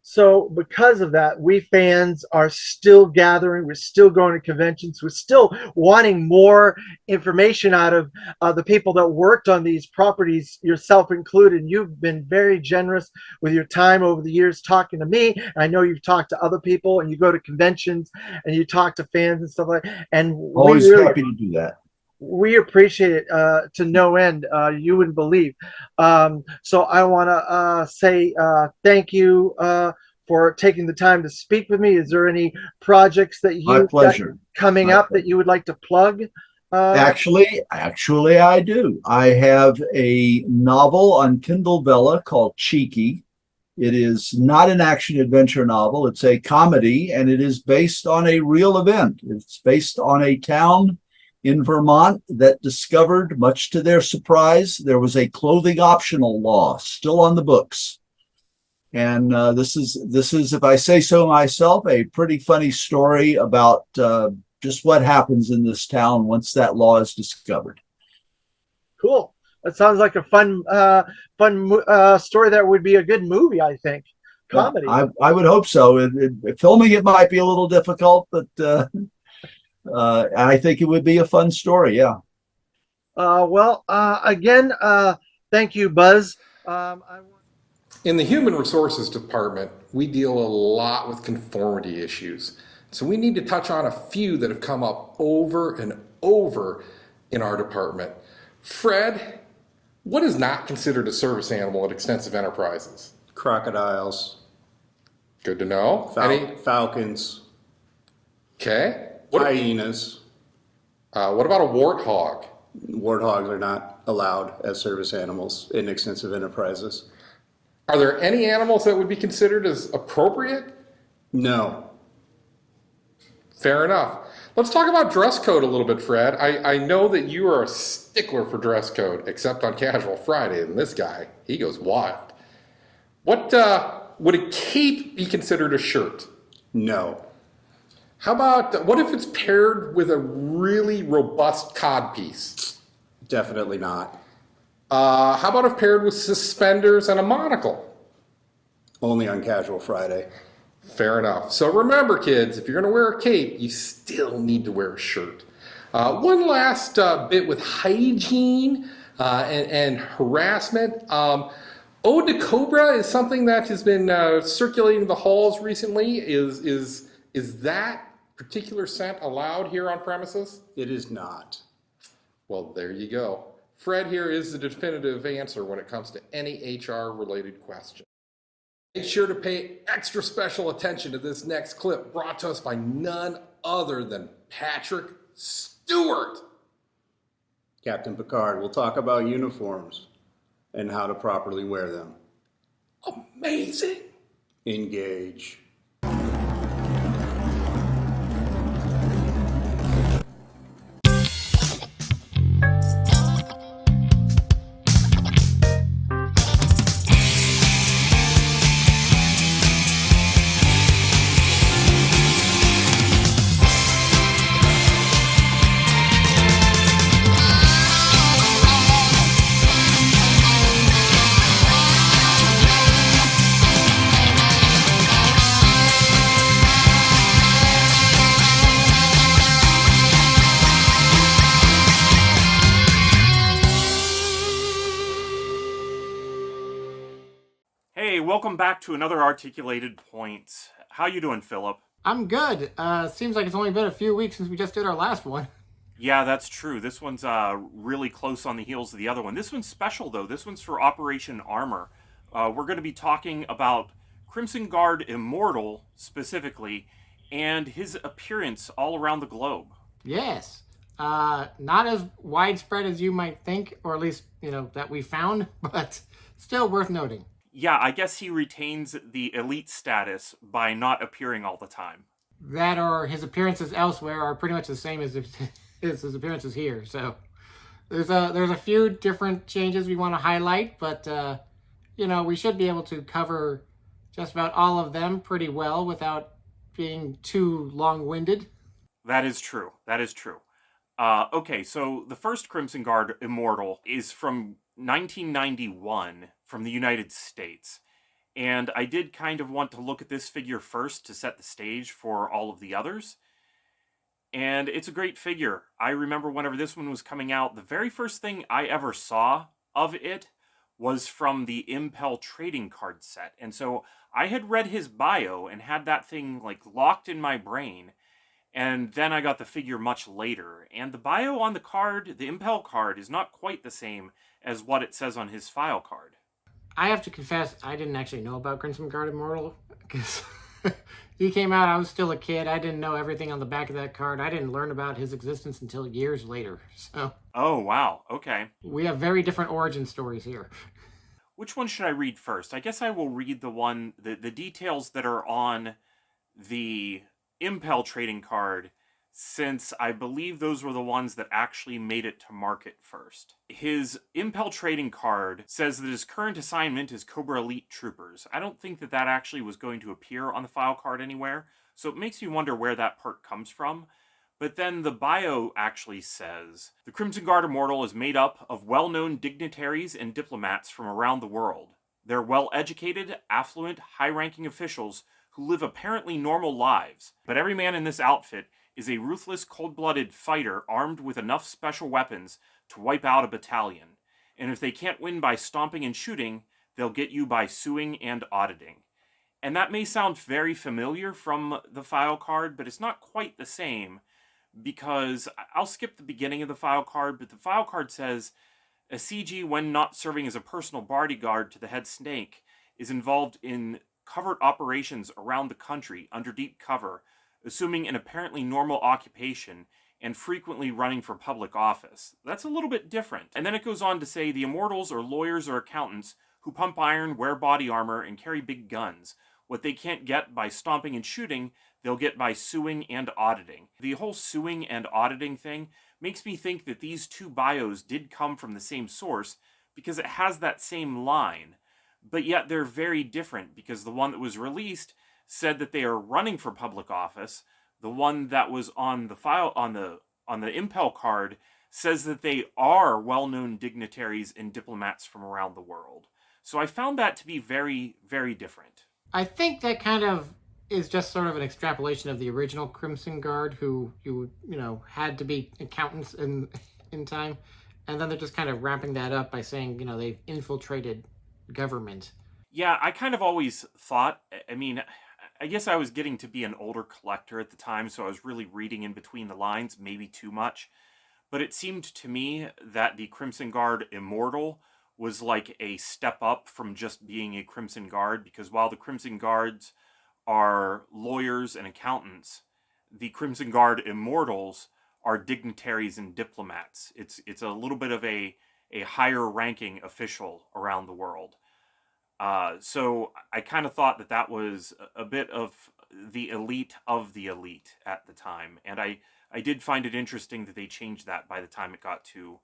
So because of that, we fans are still gathering. We're still going to conventions. We're still wanting more information out of the people that worked on these properties, yourself included. You've been very generous with your time over the years talking to me. I know you've talked to other people, and you go to conventions and you talk to fans and stuff like that. And always happy to do that. We appreciate it to no end. You wouldn't believe. So I want to say thank you for taking the time to speak with me. Is there any projects that you My pleasure. coming up that you would like to plug Actually, I do. I have a novel on Kindle Vella called Cheeky. It is not an action adventure novel. It's a comedy, and it is based on a real event. It's based on a town in Vermont that discovered, much to their surprise, there was a clothing optional law still on the books. And this is, if I say so myself, a pretty funny story about just what happens in this town once that law is discovered. Cool. That sounds like a fun story that would be a good movie, I think. Comedy. I would hope so. Filming it might be a little difficult, but I think it would be a fun story. Yeah. Again, thank you, Buzz. In the human resources department, we deal a lot with conformity issues. So we need to touch on a few that have come up over and over in our department. Fred, what is not considered a service animal at Extensive Enterprises? Crocodiles, Good to know. falcons, Okay. hyenas. What about a warthog? Warthogs are not allowed as service animals in Extensive Enterprises. Are there any animals that would be considered as appropriate? No. Fair enough. Let's talk about dress code a little bit, Fred. I know that you are a stickler for dress code, except on Casual Friday, and this guy, he goes wild. What would a cape be considered a shirt? No. How about, what if it's paired with a really robust codpiece? Definitely not. How about if paired with suspenders and a monocle? Only on Casual Friday. Fair enough. So remember, kids, if you're going to wear a cape, you still need to wear a shirt. One last bit with hygiene and harassment. Ode to Cobra is something that has been circulating the halls recently. Is that particular scent allowed here on premises? It is not. Well, there you go. Fred here is the definitive answer when it comes to any HR-related question. Make sure to pay extra special attention to this next clip brought to us by none other than Patrick Stewart. Captain Picard will talk about uniforms and how to properly wear them. Amazing. Engage. Hey, welcome back to another Articulated Point. How you doing, Philip? I'm good. Seems like it's only been a few weeks since we just did our last one. Yeah, that's true. This one's really close on the heels of the other one. This one's special, though. This one's for Operation A.R.M.O.R. We're going to be talking about Crimson Guard Immortal, specifically, and his appearance all around the globe. Yes. Not as widespread as you might think, or at least, that we found, but still worth noting. Yeah, I guess he retains the elite status by not appearing all the time. That or his appearances elsewhere are pretty much the same as his appearances here. So there's a few different changes we want to highlight, but we should be able to cover just about all of them pretty well without being too long-winded. That is true. Okay, so the first Crimson Guard Immortal is from 1991 from the United States. And I did kind of want to look at this figure first to set the stage for all of the others. And it's a great figure. I remember whenever this one was coming out, the very first thing I ever saw of it was from the Impel trading card set. And so I had read his bio and had that thing locked in my brain. And then I got the figure much later. And the bio on the card, the Impel card, is not quite the same as what it says on his file card. I have to confess, I didn't actually know about Crimson Guard Immortal, because, he came out, I was still a kid. I didn't know everything on the back of that card. I didn't learn about his existence until years later. So Oh, wow. Okay. we have very different origin stories here. Which one should I read first? I guess I will read the details that are on the Impel trading card, since I believe those were the ones that actually made it to market first. His Impel trading card says that his current assignment is Cobra Elite Troopers. I don't think that actually was going to appear on the file card anywhere, so it makes me wonder where that part comes from. But then the bio actually says, the Crimson Guard Immortal is made up of well-known dignitaries and diplomats from around the world. They're well-educated, affluent, high-ranking officials who live apparently normal lives. But every man in this outfit is a ruthless, cold-blooded fighter armed with enough special weapons to wipe out a battalion. And if they can't win by stomping and shooting, they'll get you by suing and auditing. And that may sound very familiar from the file card, but it's not quite the same, because I'll skip the beginning of the file card, but the file card says, a CG, when not serving as a personal bodyguard to the head snake, is involved in covert operations around the country under deep cover, assuming an apparently normal occupation and frequently running for public office. That's a little bit different. And then it goes on to say the Immortals are lawyers or accountants who pump iron, wear body armor, and carry big guns. What they can't get by stomping and shooting, they'll get by suing and auditing. The whole suing and auditing thing makes me think that these two bios did come from the same source, because it has that same line. But yet they're very different, because the one that was released said that they are running for public office. The one that was on the file on the Impel card says that they are well-known dignitaries and diplomats from around the world. So I found that to be very, very different. I think that kind of is just sort of an extrapolation of the original Crimson Guard, who you had to be accountants in time, and then they're just kind of ramping that up by saying they've infiltrated government. Yeah, I kind of always thought, I mean, I guess I was getting to be an older collector at the time, so I was really reading in between the lines, maybe too much. But it seemed to me that the Crimson Guard Immortal was like a step up from just being a Crimson Guard, because while the Crimson Guards are lawyers and accountants, the Crimson Guard Immortals are dignitaries and diplomats. It's a little bit of a higher ranking official around the world. So I kind of thought that was a bit of the elite at the time. And I did find it interesting that they changed that by the time it got to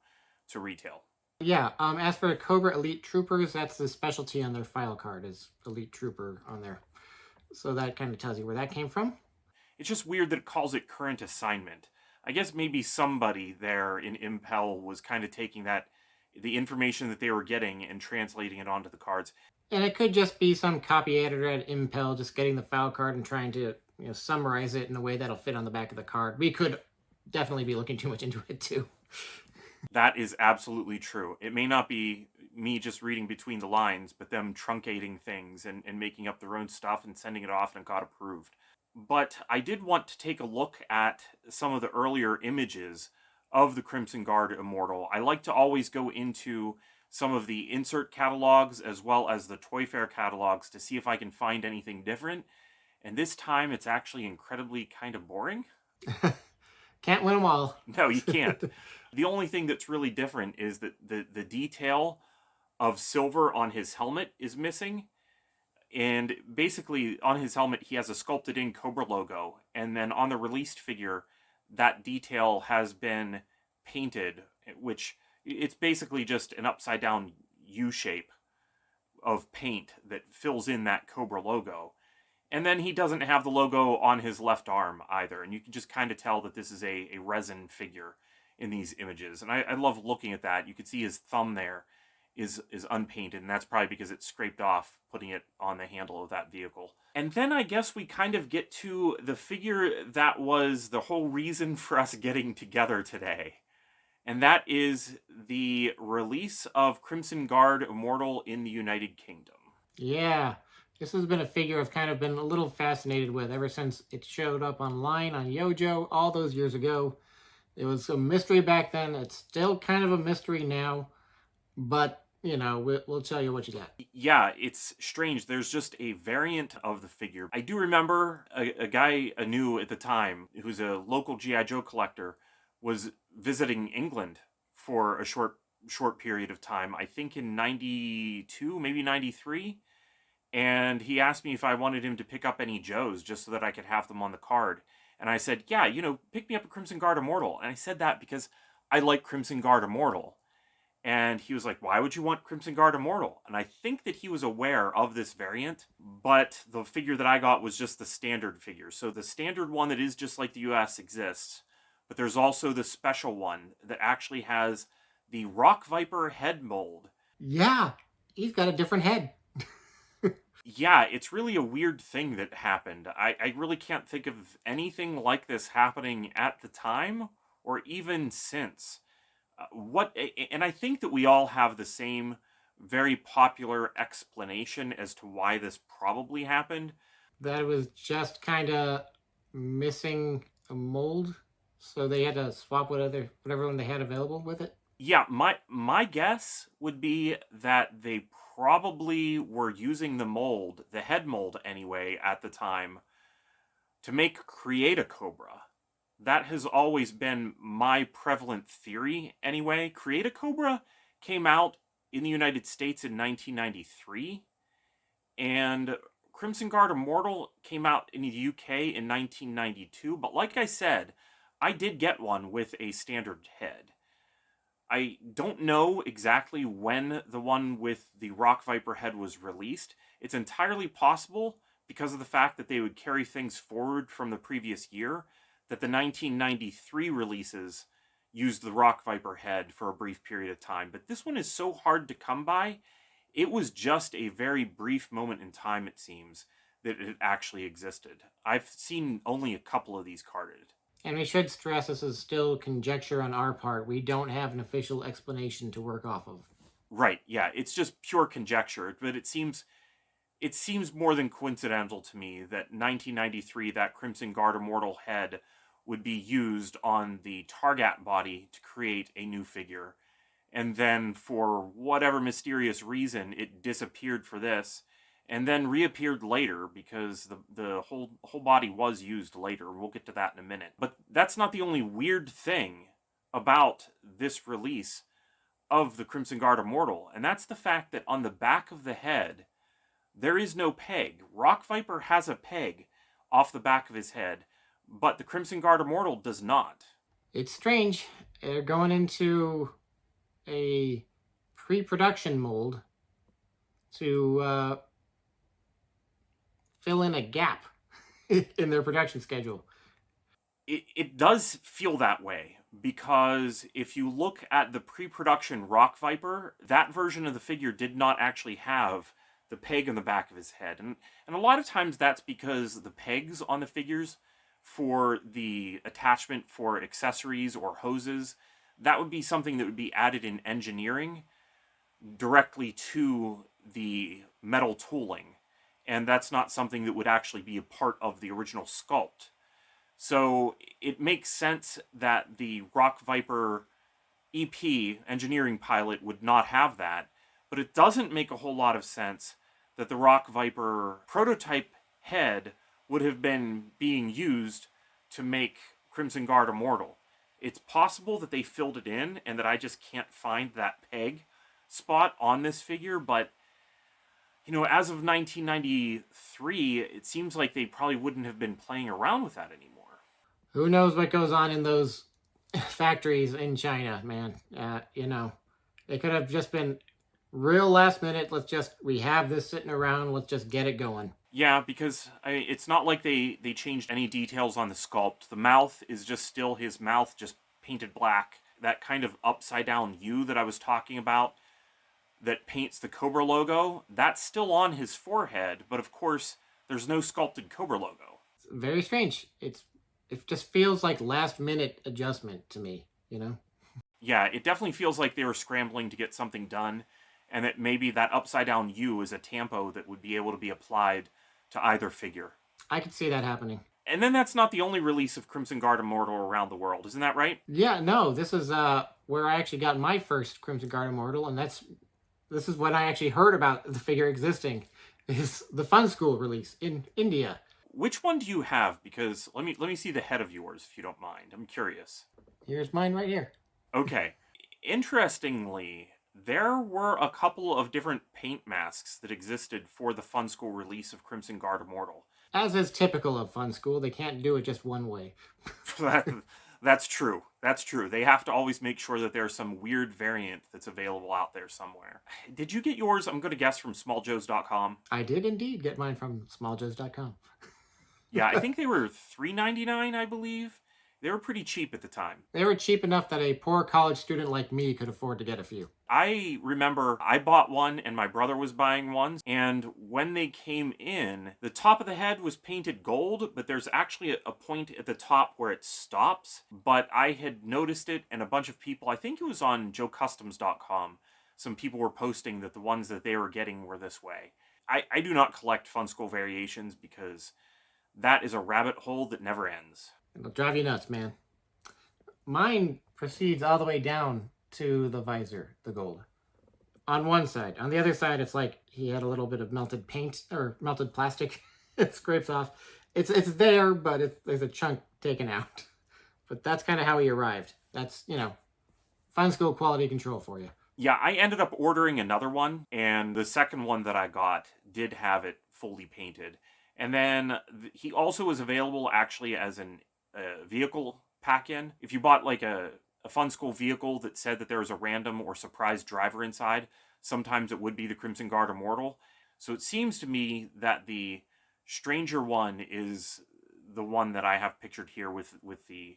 retail. Yeah, as for Cobra Elite Troopers, that's the specialty on their file card, is Elite Trooper on there. So that kind of tells you where that came from. It's just weird that it calls it current assignment. I guess maybe somebody there in Impel was kind of taking the information that they were getting and translating it onto the cards. And it could just be some copy editor at Impel just getting the file card and trying to summarize it in a way that'll fit on the back of the card. We could definitely be looking too much into it too. That is absolutely true. It may not be me just reading between the lines, but them truncating things and making up their own stuff and sending it off and it got approved. But I did want to take a look at some of the earlier images of the Crimson Guard Immortal. I like to always go into some of the insert catalogs as well as the Toy Fair catalogs to see if I can find anything different. And this time it's actually incredibly kind of boring. Can't win them all. No, you can't. The only thing that's really different is that the detail of silver on his helmet is missing. And basically on his helmet he has a sculpted in Cobra logo. And then on the released figure, that detail has been painted, which it's basically just an upside down U shape of paint that fills in that Cobra logo. And then he doesn't have the logo on his left arm either. And you can just kind of tell that this is a resin figure in these images. And I love looking at that. You can see his thumb there is unpainted. And that's probably because it's scraped off putting it on the handle of that vehicle. And then I guess we kind of get to the figure that was the whole reason for us getting together today. And that is the release of Crimson Guard Immortal in the United Kingdom. Yeah. This has been a figure I've kind of been a little fascinated with ever since it showed up online on Yojo all those years ago. It was a mystery back then. It's still kind of a mystery now. But we'll tell you what you got. Yeah, it's strange. There's just a variant of the figure. I do remember a guy I knew at the time, who's a local G.I. Joe collector, was visiting England for a short period of time. I think in 92, maybe 93. And he asked me if I wanted him to pick up any Joes just so that I could have them on the card. And I said, yeah, pick me up a Crimson Guard Immortal. And I said that because I like Crimson Guard Immortal. And he was like, why would you want Crimson Guard Immortal? And I think that he was aware of this variant, but the figure that I got was just the standard figure. So the standard one that is just like the US exists, but there's also the special one that actually has the Rock Viper head mold. Yeah, he's got a different head. Yeah, it's really a weird thing that happened. I really can't think of anything like this happening at the time or even since. And I think that we all have the same very popular explanation as to why this probably happened. That was just kind of missing a mold, so they had to swap whatever one they had available with it. Yeah, my guess would be that they probably were using the head mold anyway at the time, to create a Cobra. That has always been my prevalent theory anyway. Create a Cobra came out in the United States in 1993, and Crimson Guard Immortal came out in the UK in 1992. But like I said, I did get one with a standard head. I don't know exactly when the one with the Rock Viper head was released. It's entirely possible, because of the fact that they would carry things forward from the previous year, that the 1993 releases used the Rock Viper head for a brief period of time. But this one is so hard to come by. It was just a very brief moment in time, it seems, that it actually existed. I've seen only a couple of these carded. And we should stress this is still conjecture on our part. We don't have an official explanation to work off of. Right, yeah, it's just pure conjecture, but it seems more than coincidental to me that 1993, that Crimson Guard Immortal head would be used on the Targat body to create a new figure. And then for whatever mysterious reason, it disappeared for this, and then reappeared later because the whole body was used later. We'll get to that in a minute. But that's not the only weird thing about this release of the Crimson Guard Immortal, and that's the fact that on the back of the head, there is no peg. Rock Viper has a peg off the back of his head, but the Crimson Guard Immortal does not. It's strange. They're going into a pre-production mold to fill in a gap in their production schedule. It does feel that way, because if you look at the pre-production Rock Viper, that version of the figure did not actually have the peg in the back of his head. And a lot of times that's because the pegs on the figures for the attachment for accessories or hoses, that would be something that would be added in engineering directly to the metal tooling. And that's not something that would actually be a part of the original sculpt. So it makes sense that the Rock Viper EP engineering pilot would not have that, but it doesn't make a whole lot of sense that the Rock Viper prototype head would have been being used to make Crimson Guard Immortal. It's possible that they filled it in and that I just can't find that peg spot on this figure, but as of 1993, it seems like they probably wouldn't have been playing around with that anymore. Who knows what goes on in those factories in China, man. They could have just been real last minute. We have this sitting around. Let's just get it going. Yeah, because it's not like they changed any details on the sculpt. The mouth is just still his mouth, just painted black. That kind of upside down U that I was talking about that paints the Cobra logo, that's still on his forehead, but of course, there's no sculpted Cobra logo. It's very strange. It just feels like last minute adjustment to me, Yeah, it definitely feels like they were scrambling to get something done, and that maybe that upside down U is a tampo that would be able to be applied to either figure. I could see that happening. And then that's not the only release of Crimson Guard Immortal around the world, isn't that right? Yeah, no, this is where I actually got my first Crimson Guard Immortal, and that's this is when I actually heard about the figure existing, is the Fun School release in India. Which one do you have? Because let me see the head of yours, if you don't mind. I'm curious. Here's mine right here. Okay. Interestingly, there were a couple of different paint masks that existed for the Fun School release of Crimson Guard Immortal. As is typical of Fun School, they can't do it just one way. That's true. That's true. They have to always make sure that there's some weird variant that's available out there somewhere. Did you get yours, I'm going to guess, from smalljoes.com? I did indeed get mine from smalljoes.com. Yeah, I think they were $3.99, I believe. They were pretty cheap at the time. They were cheap enough that a poor college student like me could afford to get a few. I remember I bought one and my brother was buying one, and when they came in, the top of the head was painted gold, but there's actually a point at the top where it stops. But I had noticed it, and a bunch of people, I think it was on joecustoms.com, some people were posting that the ones that they were getting were this way. I do not collect Fun School variations because that is a rabbit hole that never ends. It'll drive you nuts, man. Mine proceeds all the way down to the visor, the gold. On one side. On the other side, it's like he had a little bit of melted paint or melted plastic. It scrapes off. It's there, but there's a chunk taken out. But that's kind of how he arrived. That's, Fun School quality control for you. Yeah, I ended up ordering another one, and the second one that I got did have it fully painted. And then he also was available actually as a vehicle pack-in. If you bought like a Fun School vehicle that said that there was a random or surprise driver inside, sometimes it would be the Crimson Guard Immortal. So it seems to me that the Stranger one is the one that I have pictured here with the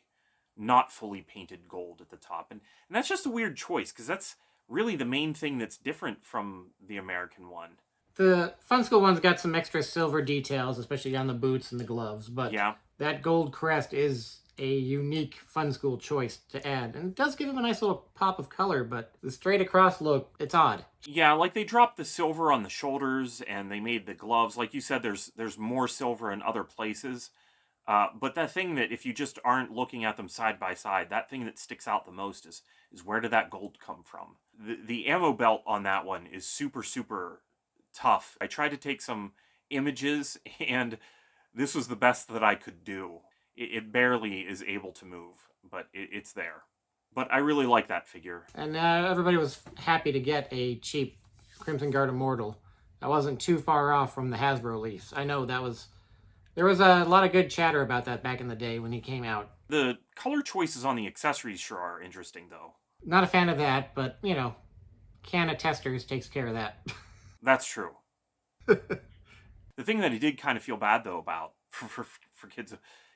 not fully painted gold at the top. And that's just a weird choice, because that's really the main thing that's different from the American one. The Fun School one's got some extra silver details, especially on the boots and the gloves, but yeah, that gold crest is a unique Fun School choice to add. And it does give him a nice little pop of color, but the straight across look, it's odd. Yeah, like they dropped the silver on the shoulders and they made the gloves. Like you said, there's more silver in other places. But that thing that if you just aren't looking at them side by side, that thing that sticks out the most is where did that gold come from? The ammo belt on that one is super, super tough. I tried to take some images and this was the best that I could do. It barely is able to move, but it's there. But I really like that figure. And everybody was happy to get a cheap Crimson Guard Immortal. I wasn't too far off from the Hasbro release. I know there was a lot of good chatter about that back in the day when he came out. The color choices on the accessories sure are interesting, though. Not a fan of that, but, Canna Testers takes care of that. That's true. The thing that I did kind of feel bad, though, about for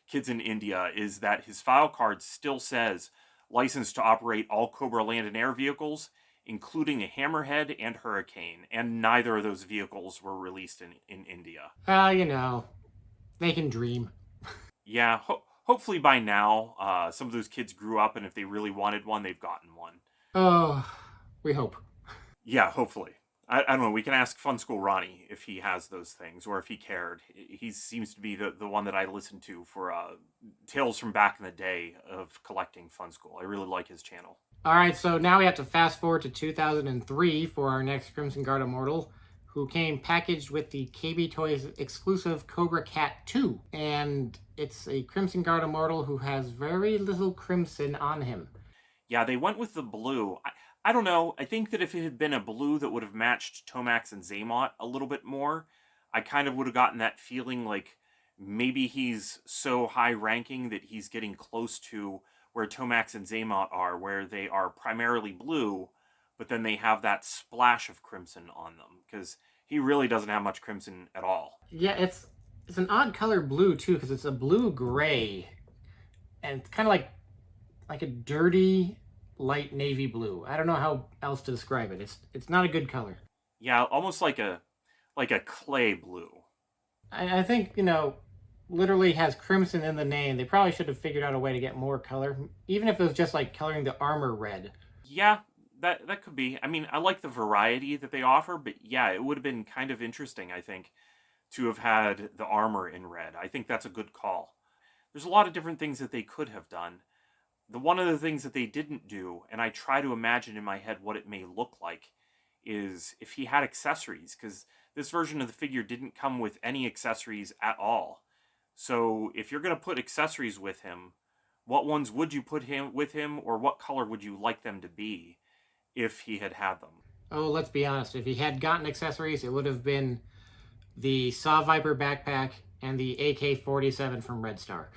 kids in India is that his file card still says licensed to operate all Cobra land and air vehicles, including a Hammerhead and Hurricane, and neither of those vehicles were released in India. They can dream. Yeah, hopefully by now, some of those kids grew up, and if they really wanted one, they've gotten one. Oh, we hope. Yeah, hopefully. I don't know, we can ask Fun School Ronnie if he has those things, or if he cared. He seems to be the one that I listened to for tales from back in the day of collecting Fun School. I really like his channel. All right, so now we have to fast forward to 2003 for our next Crimson Guard Immortal, who came packaged with the KB Toys exclusive Cobra Cat 2. And it's a Crimson Guard Immortal who has very little crimson on him. Yeah, they went with the blue. I don't know. I think that if it had been a blue that would have matched Tomax and Xamot a little bit more, I kind of would have gotten that feeling like maybe he's so high ranking that he's getting close to where Tomax and Xamot are, where they are primarily blue, but then they have that splash of crimson on them, because he really doesn't have much crimson at all. Yeah, it's an odd color blue, too, because it's a blue-gray, and it's kind of like a dirty light navy blue. I don't know how else to describe it. It's not a good color. Yeah, almost like a clay blue. I think, literally has crimson in the name. They probably should have figured out a way to get more color, even if it was just like coloring the armor red. Yeah, that could be. I mean, I like the variety that they offer, but yeah, it would have been kind of interesting, I think, to have had the armor in red. I think that's a good call. There's a lot of different things that they could have done. One of the things that they didn't do, and I try to imagine in my head what it may look like, is if he had accessories, because this version of the figure didn't come with any accessories at all. So if you're going to put accessories with him, what ones would you put him with him, or what color would you like them to be if he had them? Oh, let's be honest. If he had gotten accessories, it would have been the Saw Viper backpack and the AK-47 from Red Star.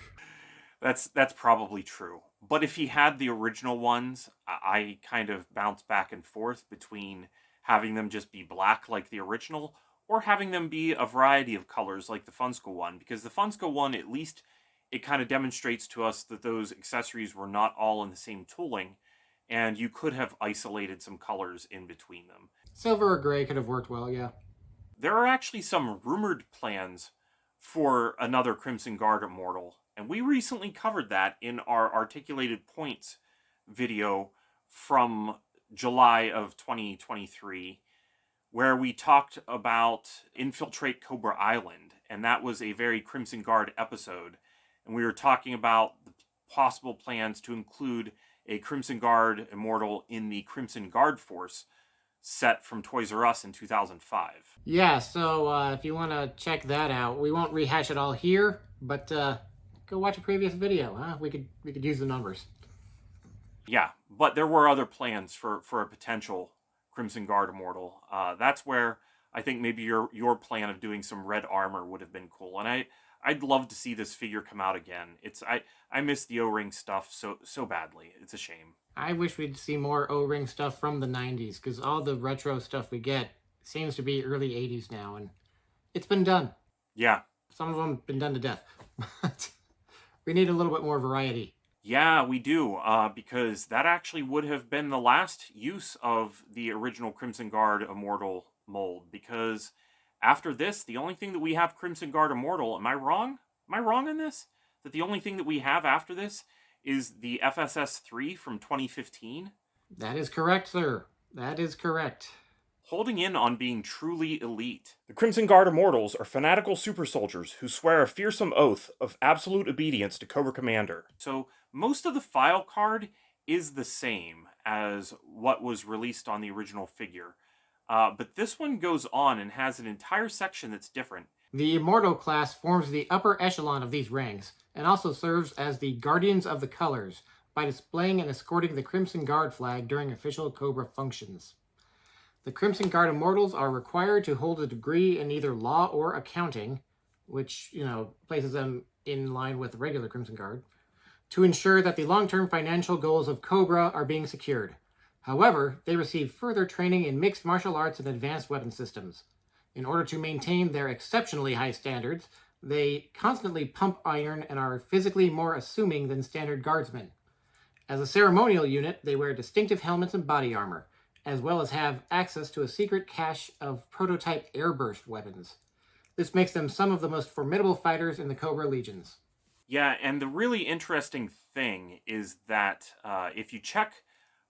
That's probably true. But if he had the original ones, I kind of bounce back and forth between having them just be black like the original, or having them be a variety of colors like the Funsko one. Because the Funsko one, at least, it kind of demonstrates to us that those accessories were not all in the same tooling, and you could have isolated some colors in between them. Silver or gray could have worked well, yeah. There are actually some rumored plans for another Crimson Guard Immortal, and we recently covered that in our Articulated Points video from July of 2023, where we talked about Infiltrate Cobra Island, and that was a very Crimson Guard episode, and we were talking about the possible plans to include a Crimson Guard Immortal in the Crimson Guard Force set from Toys R Us in 2005. Yeah, so if you want to check that out, we won't rehash it all here, but go watch a previous video, huh? We could use the numbers. Yeah, but there were other plans for a potential Crimson Guard Immortal. That's where I think maybe your plan of doing some red armor would have been cool, and I'd love to see this figure come out again. I miss the O-ring stuff so badly. It's a shame. I wish we'd see more O-ring stuff from the 90s, because all the retro stuff we get seems to be early 80s now, and it's been done. Yeah. Some of them have been done to death. But we need a little bit more variety. Yeah, we do, because that actually would have been the last use of the original Crimson Guard Immortal mold, because after this, the only thing that we have Crimson Guard Immortal, am I wrong? Am I wrong in this? That the only thing that we have after this is the FSS-3 from 2015? That is correct, sir. That is correct. Holding in on being truly elite. The Crimson Guard Immortals are fanatical super soldiers who swear a fearsome oath of absolute obedience to Cobra Commander. So most of the file card is the same as what was released on the original figure. But this one goes on and has an entire section that's different. The Immortal class forms the upper echelon of these ranks, and also serves as the Guardians of the Colors by displaying and escorting the Crimson Guard flag during official Cobra functions. The Crimson Guard Immortals are required to hold a degree in either law or accounting, which, places them in line with the regular Crimson Guard, to ensure that the long-term financial goals of Cobra are being secured. However, they receive further training in mixed martial arts and advanced weapon systems. In order to maintain their exceptionally high standards, they constantly pump iron and are physically more assuming than standard guardsmen. As a ceremonial unit, they wear distinctive helmets and body armor, as well as have access to a secret cache of prototype airburst weapons. This makes them some of the most formidable fighters in the Cobra Legions. Yeah, and the really interesting thing is that if you check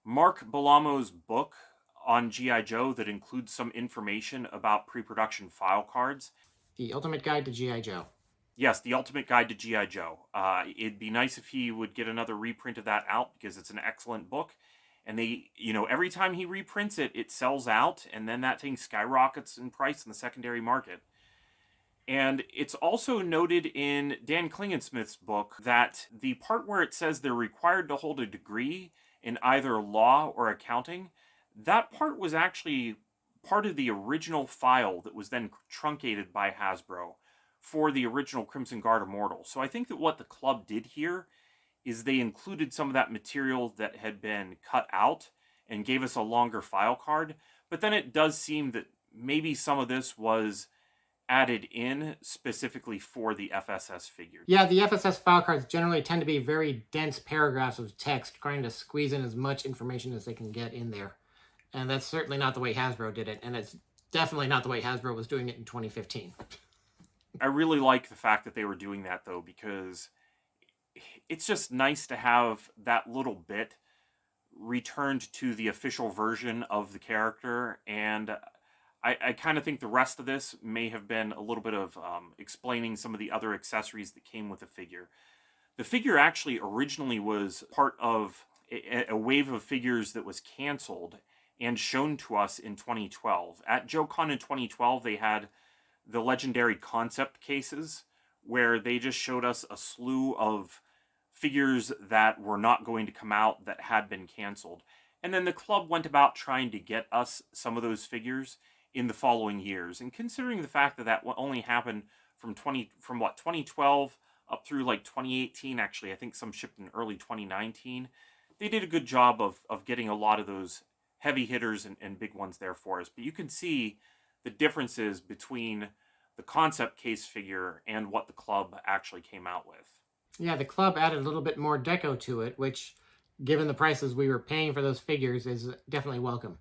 Mark Belamo's book on G.I. Joe that includes some information about pre-production file cards. The Ultimate Guide to G.I. Joe. Yes, The Ultimate Guide to G.I. Joe. It'd be nice if he would get another reprint of that out, because it's an excellent book. And they, every time he reprints it, it sells out, and then that thing skyrockets in price in the secondary market. And it's also noted in Dan Klingensmith's book that the part where it says they're required to hold a degree in either law or accounting, that part was actually part of the original file that was then truncated by Hasbro for the original Crimson Guard Immortal. So I think that what the club did here is they included some of that material that had been cut out and gave us a longer file card. But then it does seem that maybe some of this was added in specifically for the FSS figure. Yeah, the FSS file cards generally tend to be very dense paragraphs of text, trying to squeeze in as much information as they can get in there. And that's certainly not the way Hasbro did it, and it's definitely not the way Hasbro was doing it in 2015. I really like the fact that they were doing that, though, because it's just nice to have that little bit returned to the official version of the character, and I kind of think the rest of this may have been a little bit of explaining some of the other accessories that came with the figure. The figure actually originally was part of a wave of figures that was canceled, and shown to us in 2012. At JoeCon in 2012, they had the legendary concept cases where they just showed us a slew of figures that were not going to come out that had been canceled. And then the club went about trying to get us some of those figures in the following years. And considering the fact that that only happened from 2012 up through like 2018, actually, I think some shipped in early 2019, they did a good job of getting a lot of those heavy hitters and big ones there for us. But you can see the differences between the concept case figure and what the club actually came out with. Yeah, the club added a little bit more deco to it, which, given the prices we were paying for those figures, is definitely welcome.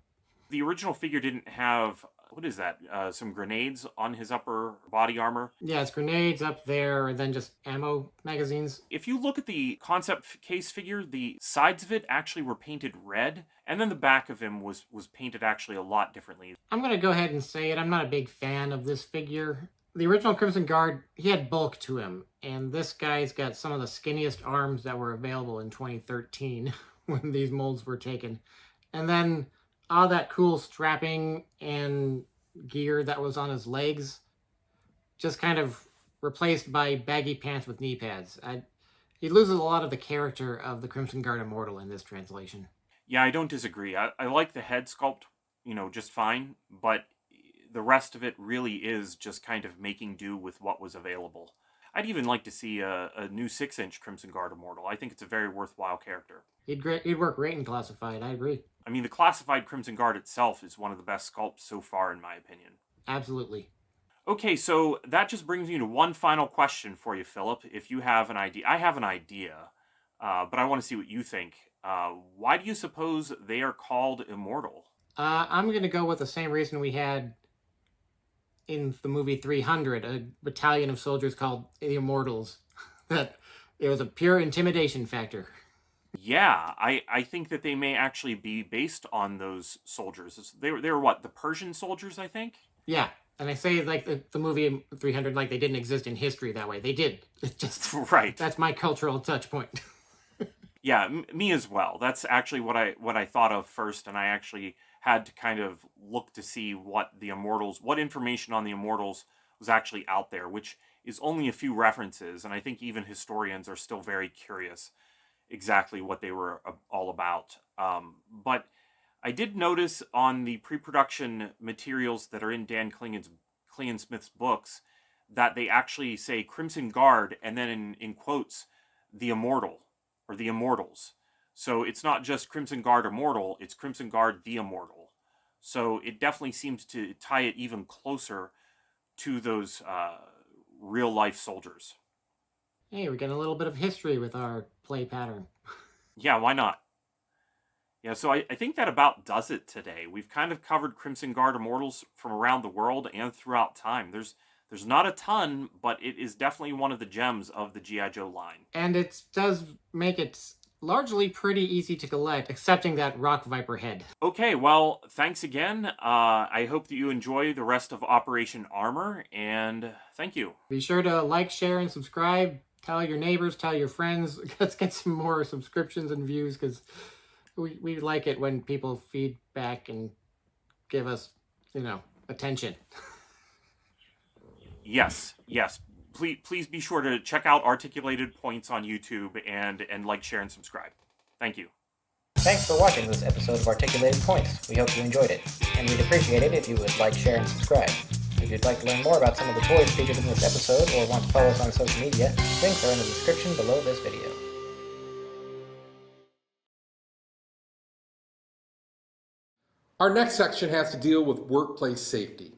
The original figure didn't have, what is that, some grenades on his upper body armor? Yeah, it's grenades up there, and then just ammo magazines. If you look at the concept case figure, the sides of it actually were painted red, and then the back of him was painted actually a lot differently. I'm going to go ahead and say it. I'm not a big fan of this figure. The original Crimson Guard, he had bulk to him, and this guy's got some of the skinniest arms that were available in 2013 when these molds were taken. And then all that cool strapping and gear that was on his legs just kind of replaced by baggy pants with knee pads. He loses a lot of the character of the Crimson Guard Immortal in this translation. Yeah, I don't disagree. I like the head sculpt, just fine, but the rest of it really is just kind of making do with what was available. I'd even like to see a new 6-inch Crimson Guard Immortal. I think it's a very worthwhile character. He'd work great in Classified, I agree. I mean, the Classified Crimson Guard itself is one of the best sculpts so far, in my opinion. Absolutely. Okay, so that just brings me to one final question for you, Philip. If you have an idea, I have an idea, but I want to see what you think. Why do you suppose they are called immortal? I'm going to go with the same reason we had in the movie 300, a battalion of soldiers called the Immortals. That it was a pure intimidation factor. Yeah, I think that they may actually be based on those soldiers. They were what, the Persian soldiers, I think? Yeah, and I say like the movie 300, like they didn't exist in history that way. They did. It's just right. That's my cultural touch point. Yeah, me as well. That's actually what I thought of first, and I actually had to kind of look to see what information on the Immortals was actually out there, which is only a few references, and I think even historians are still very curious exactly what they were all about. But I did notice on the pre-production materials that are in Dan Klingensmith's books that they actually say Crimson Guard and then in quotes, the Immortal or the Immortals. So it's not just Crimson Guard Immortal, it's Crimson Guard the Immortal. So it definitely seems to tie it even closer to those real-life soldiers. Hey, we're getting a little bit of history with our play pattern. Yeah, why not? Yeah, so I think that about does it today. We've kind of covered Crimson Guard Immortals from around the world and throughout time. There's not a ton, but it is definitely one of the gems of the G.I. Joe line. And it does make it largely pretty easy to collect, excepting that Rock Viper head. Okay, well, thanks again. I hope that you enjoy the rest of Operation A.R.M.O.R, and thank you. Be sure to like, share, and subscribe. Tell your neighbors, tell your friends. Let's get some more subscriptions and views, because we like it when people feedback and give us, attention. Yes. Please be sure to check out Articulated Points on YouTube and like, share, and subscribe. Thank you. Thanks for watching this episode of Articulated Points. We hope you enjoyed it, and we'd appreciate it if you would like, share, and subscribe. If you'd like to learn more about some of the toys featured in this episode, or want to follow us on social media, links are in the description below this video. Our next section has to deal with workplace safety.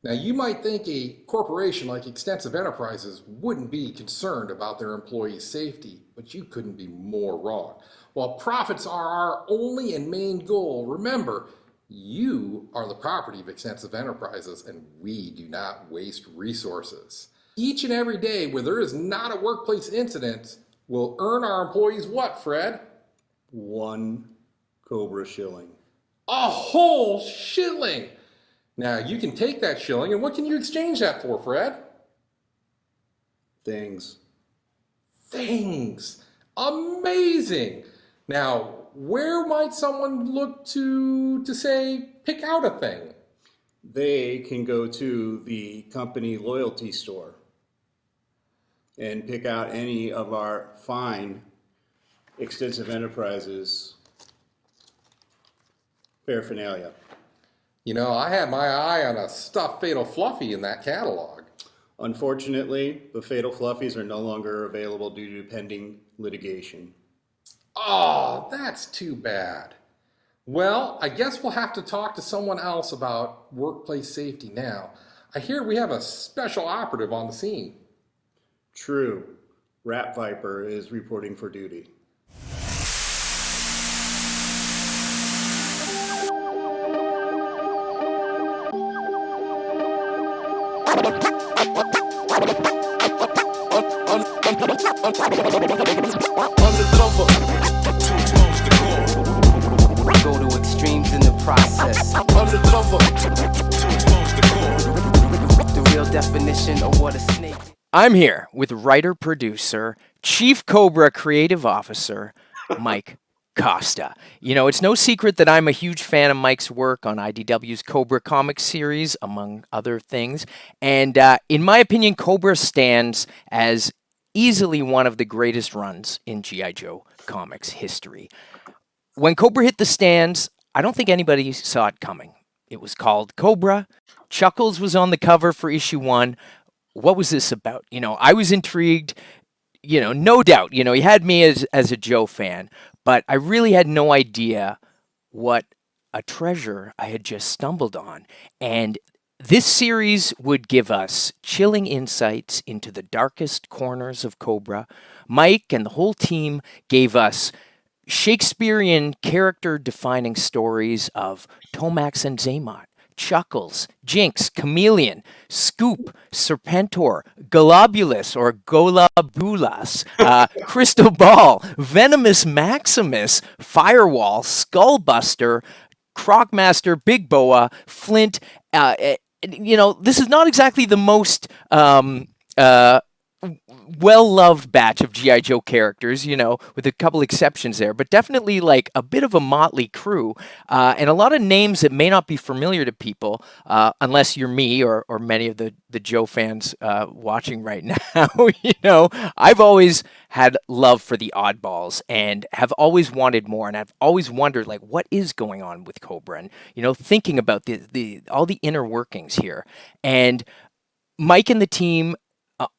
Now, you might think a corporation like Extensive Enterprises wouldn't be concerned about their employees' safety, but you couldn't be more wrong. While profits are our only and main goal, remember, you are the property of Extensive Enterprises, and we do not waste resources. Each and every day where there is not a workplace incident will earn our employees what, Fred? 1 Cobra shilling. A whole shilling! Now, you can take that shilling, and what can you exchange that for, Fred? Things. Things. Amazing! Now, where might someone look to say, pick out a thing? They can go to the company loyalty store and pick out any of our fine Extensive Enterprises paraphernalia. You know, I had my eye on a stuffed Fatal Fluffy in that catalog. Unfortunately, the Fatal Fluffies are no longer available due to pending litigation. Oh, that's too bad. Well, I guess we'll have to talk to someone else about workplace safety now. I hear we have a special operative on the scene. True. Rat Viper is reporting for duty. Undercover, to expose the core. Go to extremes in the process. Undercover, to expose the core. The real definition of what a snake is. I'm here with writer, producer, Chief Cobra creative officer, Mike Costa. You know, it's no secret that I'm a huge fan of Mike's work on IDW's Cobra comic series, among other things. And in my opinion, Cobra stands as easily one of the greatest runs in G.I. Joe comics history. When Cobra hit the stands, I don't think anybody saw it coming. It was called Cobra. Chuckles was on the cover for issue 1. What was this about? You know, I was intrigued, you know, no doubt. You know, he had me as a Joe fan, but I really had no idea what a treasure I had just stumbled on. And this series would give us chilling insights into the darkest corners of Cobra. Mike and the whole team gave us Shakespearean character-defining stories of Tomax and Xamot, Chuckles, Jinx, Chameleon, Scoop, Serpentor, Globulus or Golobulas, Crystal Ball, Venomous Maximus, Firewall, Skullbuster, Crocmaster, Big Boa, Flint. You know, this is not exactly the most well-loved batch of G.I. Joe characters, you know, with a couple exceptions there, but definitely like a bit of a motley crew, and a lot of names that may not be familiar to people, unless you're me or many of the Joe fans watching right now. You know, I've always had love for the oddballs and have always wanted more, and I've always wondered, like, what is going on with Cobra, and, you know, thinking about all the inner workings here. And Mike and the team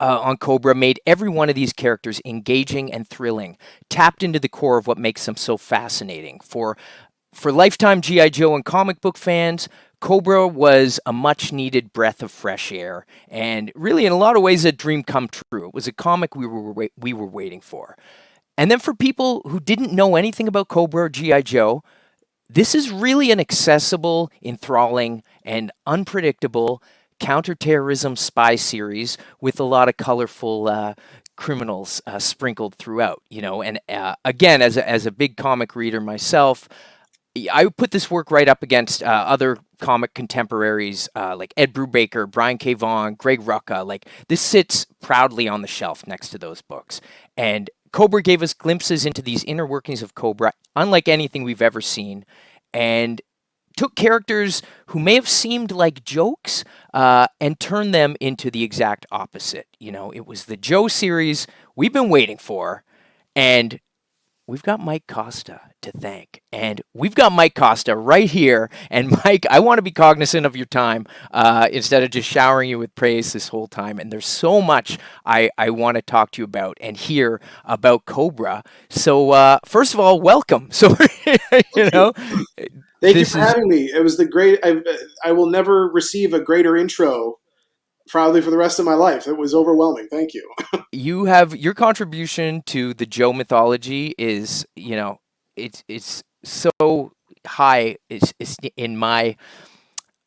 on Cobra made every one of these characters engaging and thrilling, tapped into the core of what makes them so fascinating. For lifetime G.I. Joe and comic book fans, Cobra was a much-needed breath of fresh air, and really, in a lot of ways, a dream come true. It was a comic we were waiting for. And then for people who didn't know anything about Cobra or G.I. Joe, this is really an accessible, enthralling, and unpredictable counterterrorism spy series with a lot of colorful criminals sprinkled throughout, you know. And again, as a big comic reader myself, I would put this work right up against other comic contemporaries like Ed Brubaker, Brian K. Vaughan, Greg Rucka. Like, this sits proudly on the shelf next to those books. And Cobra gave us glimpses into these inner workings of Cobra, unlike anything we've ever seen, and took characters who may have seemed like jokes and turned them into the exact opposite. You know, it was the Joe series we've been waiting for, and we've got Mike Costa to thank. And we've got Mike Costa right here. And Mike, I want to be cognizant of your time instead of just showering you with praise this whole time. And there's so much I want to talk to you about and hear about Cobra. So first of all, welcome. So, you know. Thank you for having me. It was the great. I will never receive a greater intro, probably for the rest of my life. It was overwhelming. Thank you. You have your contribution to the Joe mythology is, you know, it's so high. It's in my.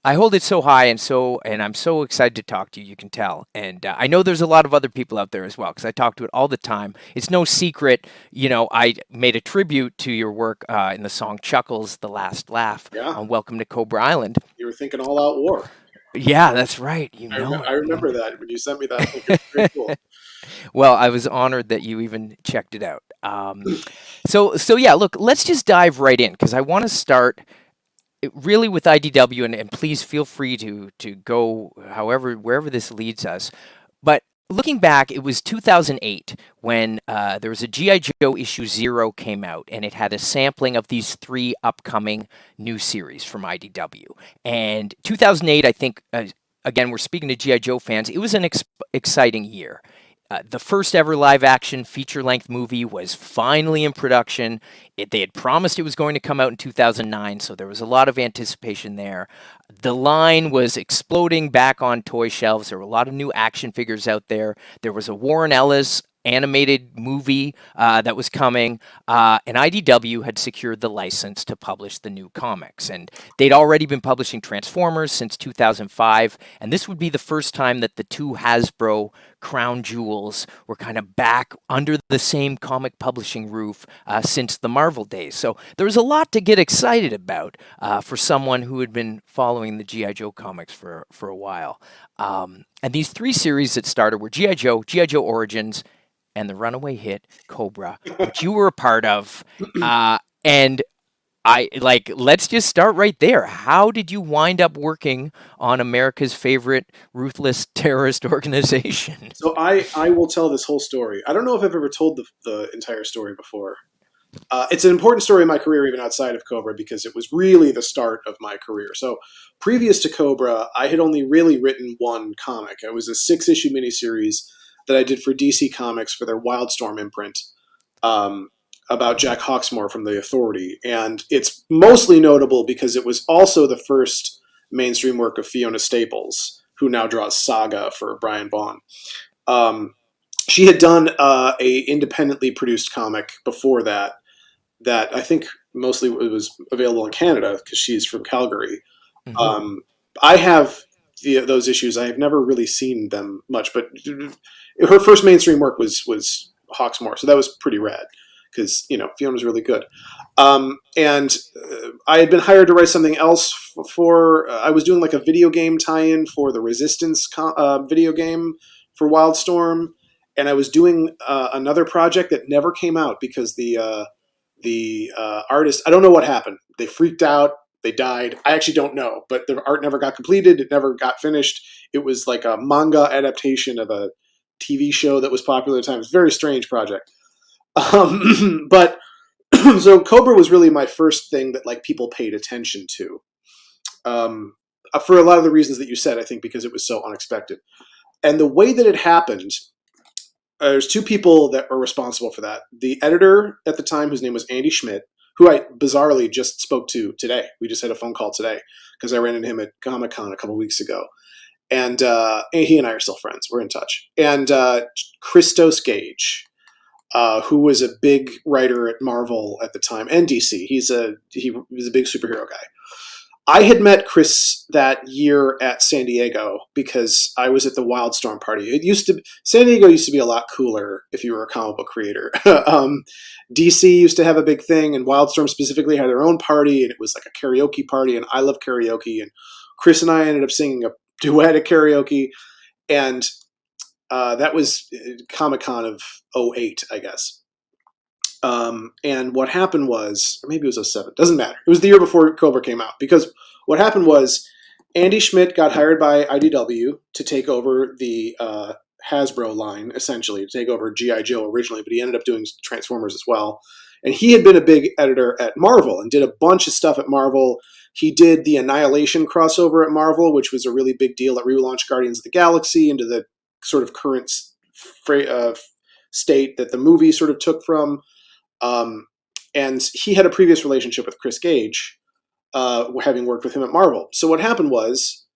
I hold it so high, and I'm so excited to talk to you. You can tell, and I know there's a lot of other people out there as well, because I talk to it all the time. It's no secret, you know. I made a tribute to your work in the song "Chuckles," "The Last Laugh" on "Welcome to Cobra Island." You were thinking all out war. Yeah, that's right. I remember that when you sent me that. It was very cool. Well, I was honored that you even checked it out. So yeah, look, let's just dive right in because I want to start really with IDW, and please feel free to go wherever this leads us. But looking back, it was 2008 when there was a G.I. Joe issue 0 came out, and it had a sampling of these 3 upcoming new series from IDW. And 2008, I think, again, we're speaking to G.I. Joe fans, it was an exciting year. The first ever live action feature length movie was finally in production. They had promised it was going to come out in 2009, so there was a lot of anticipation there. The line was exploding back on toy shelves. There were a lot of new action figures out there. There was a Warren Ellis animated movie that was coming, and IDW had secured the license to publish the new comics. And they'd already been publishing Transformers since 2005, and this would be the first time that the 2 Hasbro crown jewels were kind of back under the same comic publishing roof since the Marvel days. So there was a lot to get excited about for someone who had been following the G.I. Joe comics for a while. And these 3 series that started were G.I. Joe, G.I. Joe Origins, and the runaway hit Cobra, which you were a part of. And let's just start right there. How did you wind up working on America's favorite ruthless terrorist organization? So I will tell this whole story. I don't know if I've ever told the entire story before. It's an important story in my career, even outside of Cobra, because it was really the start of my career. So previous to Cobra, I had only really written one comic. It was a 6-issue miniseries that I did for DC Comics for their Wildstorm imprint, about Jack Hawksmoor from The Authority. And it's mostly notable because it was also the first mainstream work of Fiona Staples, who now draws Saga for Brian Vaughan. She had done a independently produced comic before that I think mostly it was available in Canada because she's from Calgary. Mm-hmm. I have those issues. I have never really seen them much, but her first mainstream work was Hawksmoor, so that was pretty rad because Fiona's really good. And I had been hired to write something else for. I was doing like a video game tie-in for the Resistance video game for Wildstorm, and I was doing another project that never came out because the artist, I don't know what happened. They freaked out. They died. I actually don't know, but the art never got completed. It never got finished. It was like a manga adaptation of a TV show that was popular at the time. It's a very strange project. But so Cobra was really my first thing that like people paid attention to. For a lot of the reasons that you said, I think because it was so unexpected. And the way that it happened, there's 2 people that were responsible for that. The editor at the time, whose name was Andy Schmidt, who I bizarrely just spoke to today. We just had a phone call today because I ran into him at Comic-Con a couple weeks ago. And he and I are still friends. We're in touch. And Christos Gage, who was a big writer at Marvel at the time and DC. He was a big superhero guy. I had met Chris that year at San Diego because I was at the Wildstorm party. San Diego used to be a lot cooler if you were a comic book creator. DC used to have a big thing, and Wildstorm specifically had their own party, and it was like a karaoke party, and I love karaoke. And Chris and I ended up singing a duet at karaoke, and that was Comic-Con of 08, I guess. And what happened was, or maybe it was 07, doesn't matter. It was the year before Cobra came out, because what happened was Andy Schmidt got hired by IDW to take over the Hasbro line, essentially, to take over G.I. Joe originally, but he ended up doing Transformers as well. And he had been a big editor at Marvel and did a bunch of stuff at Marvel. He did the Annihilation crossover at Marvel, which was a really big deal. It relaunched Guardians of the Galaxy into the sort of current state that the movie sort of took from. And he had a previous relationship with Chris Gage, having worked with him at Marvel. So what happened was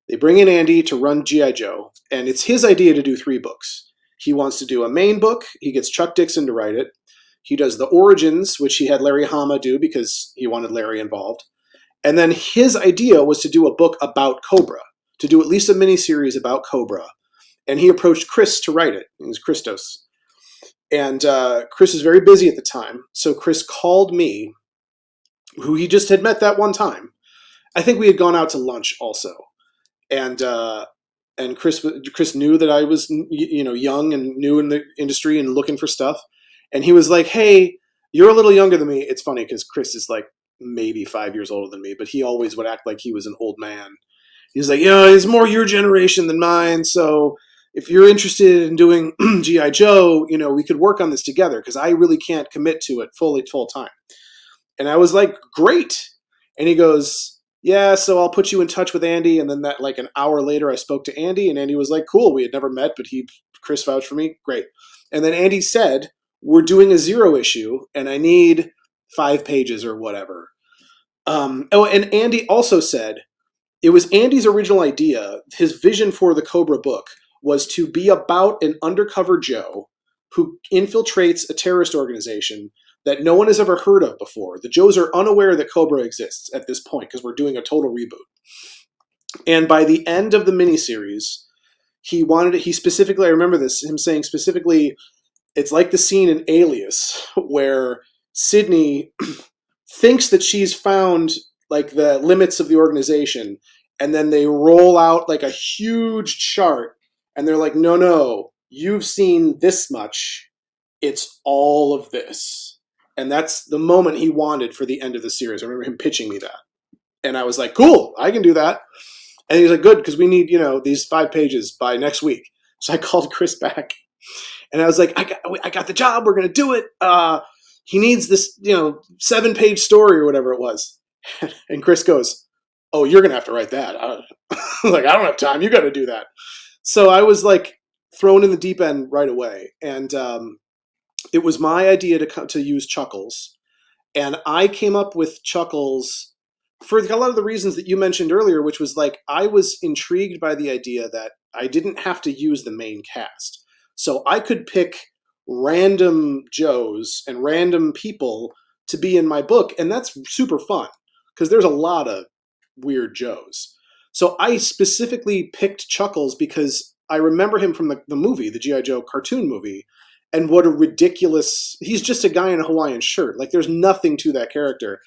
they bring in Andy to run G.I. Joe, and it's his idea to do 3 books. He wants to do a main book. He gets Chuck Dixon to write it. He does the Origins, which he had Larry Hama do because he wanted Larry involved. And then his idea was to do a book about Cobra, to do at least a miniseries about Cobra. And he approached Chris to write it. It was Christos. And Chris was very busy at the time. So Chris called me, who he just had met that one time. I think we had gone out to lunch also. And Chris knew that I was young and new in the industry and looking for stuff. And he was like, hey, you're a little younger than me. It's funny because Chris is like maybe 5 years older than me, but he always would act like he was an old man. He's like, he's more your generation than mine. So if you're interested in doing G.I. Joe, we could work on this together because I really can't commit to it full time. And I was like, great. And he goes, yeah, so I'll put you in touch with Andy. And then that like an hour later, I spoke to Andy, and Andy was like, cool. We had never met, but Chris vouched for me. Great. And then Andy said, we're doing a 0 issue and I need 5 pages or whatever. And Andy also said, it was Andy's original idea. His vision for the Cobra book was to be about an undercover Joe who infiltrates a terrorist organization that no one has ever heard of before. The Joes are unaware that Cobra exists at this point because we're doing a total reboot. And by the end of the miniseries, he specifically, I remember this, him saying specifically, it's like the scene in Alias where Sydney thinks that she's found like the limits of the organization, and then they roll out like a huge chart and they're like, no, you've seen this much. It's all of this. And that's the moment he wanted for the end of the series. I remember him pitching me that. And I was like, cool, I can do that. And he's like, good, because we need, these 5 pages by next week. So I called Chris back and I was like, I got the job. We're going to do it. He needs this, 7-page story or whatever it was. And Chris goes, oh, you're going to have to write that. Like, I don't have time. You got to do that. So I was like thrown in the deep end right away. And it was my idea to use Chuckles. And I came up with Chuckles for a lot of the reasons that you mentioned earlier, which was like, I was intrigued by the idea that I didn't have to use the main cast. So I could pick random Joes and random people to be in my book. And that's super fun because there's a lot of weird Joes. So I specifically picked Chuckles because I remember him from the movie, the G.I. Joe cartoon movie. And what a ridiculous, he's just a guy in a Hawaiian shirt. Like there's nothing to that character.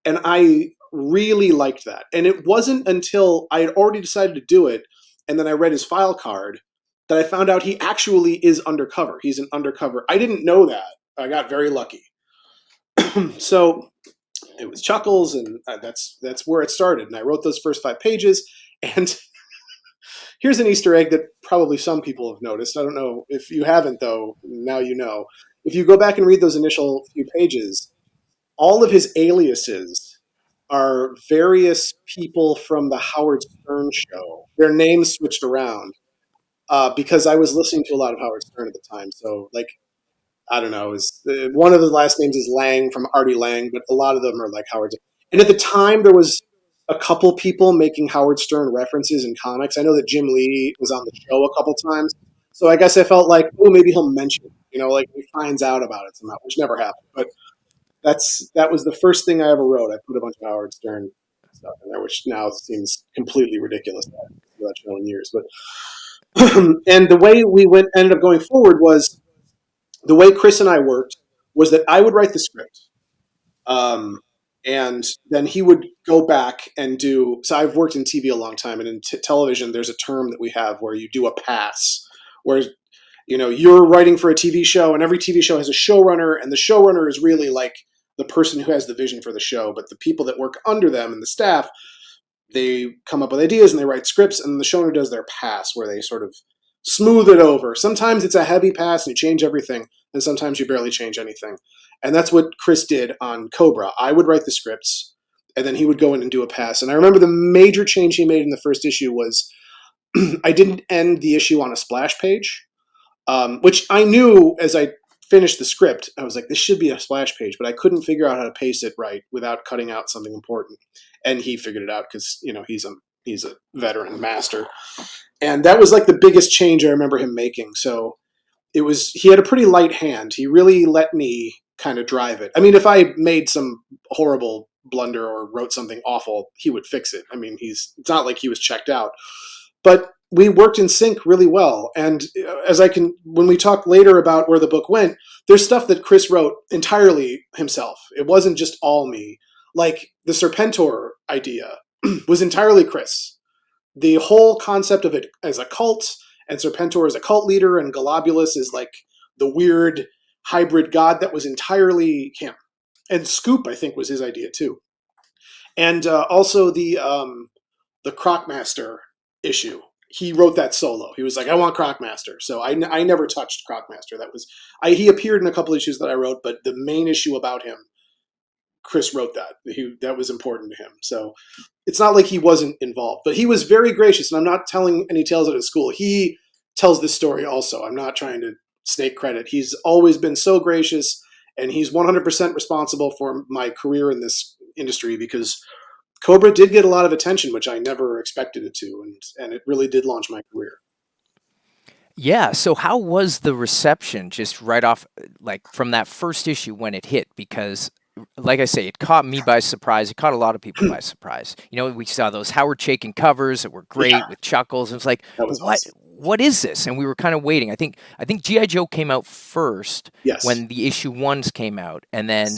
And I really liked that. And it wasn't until I had already decided to do it, and then I read his file card, that I found out he actually is undercover. He's an undercover. I didn't know that. I got very lucky. So it was Chuckles, and that's where it started. And I wrote those first 5 pages. And here's an Easter egg that probably some people have noticed. I don't know if you haven't, though. Now you know. If you go back and read those initial few pages, all of his aliases are various people from the Howard Stern show. Their names switched around because I was listening to a lot of Howard Stern at the time. So, like, I don't know. One of the last names is Lang from Artie Lang, but a lot of them are like Howard. And at the time, there was a couple people making Howard Stern references in comics. I know that Jim Lee was on the show a couple times. So I guess I felt like, oh, maybe he'll mention it, like he finds out about it somehow, which never happened. But that was the first thing I ever wrote. I put a bunch of Howard Stern stuff in there, which now seems completely ridiculous. I haven't seen that show in years. But and the way we ended up going forward was the way Chris and I worked was that I would write the script. And then he would go back and do. So I've worked in TV a long time, and in television, there's a term that we have where you do a pass, where you're writing for a TV show, and every TV show has a showrunner, and the showrunner is really like the person who has the vision for the show, but the people that work under them and the staff, they come up with ideas and they write scripts, and the showrunner does their pass where they sort of smooth it over. Sometimes it's a heavy pass and you change everything, and sometimes you barely change anything. And that's what Chris did on Cobra. I would write the scripts, and then he would go in and do a pass. And I remember the major change he made in the first issue was I didn't end the issue on a splash page, which I knew as I finished the script. I was like, this should be a splash page, but I couldn't figure out how to paste it right without cutting out something important. And he figured it out because, he's a veteran master. And that was like the biggest change I remember him making. So he had a pretty light hand. He really let me kind of drive it. I mean, if I made some horrible blunder or wrote something awful, he would fix it. I mean, it's not like he was checked out, but we worked in sync really well. And when we talk later about where the book went, there's stuff that Chris wrote entirely himself. It wasn't just all me. Like the Serpentor idea was entirely Chris. The whole concept of it as a cult, and Serpentor is a cult leader, and Globulus is like the weird hybrid god that was entirely him. And Scoop, I think, was his idea too. And also the Crocmaster issue. He wrote that solo. He was like, I want Crocmaster. So I never touched Crocmaster. He appeared in a couple issues that I wrote, but the main issue about him, Chris wrote that. That was important to him. So it's not like he wasn't involved, but he was very gracious. And I'm not telling any tales out of school. He tells this story also. I'm not trying to snake credit. He's always been so gracious, and he's 100% responsible for my career in this industry, because Cobra did get a lot of attention, which I never expected it to, and it really did launch my career. Yeah. So how was the reception just right off, like from that first issue when it hit? Because, like I say, it caught me by surprise. It caught a lot of people by surprise. You know, we saw those Howard Chaykin covers that were great with Chuckles. And it's like, awesome. What is this? And we were kind of waiting. I think G.I. Joe came out first when the issue 1s came out, and then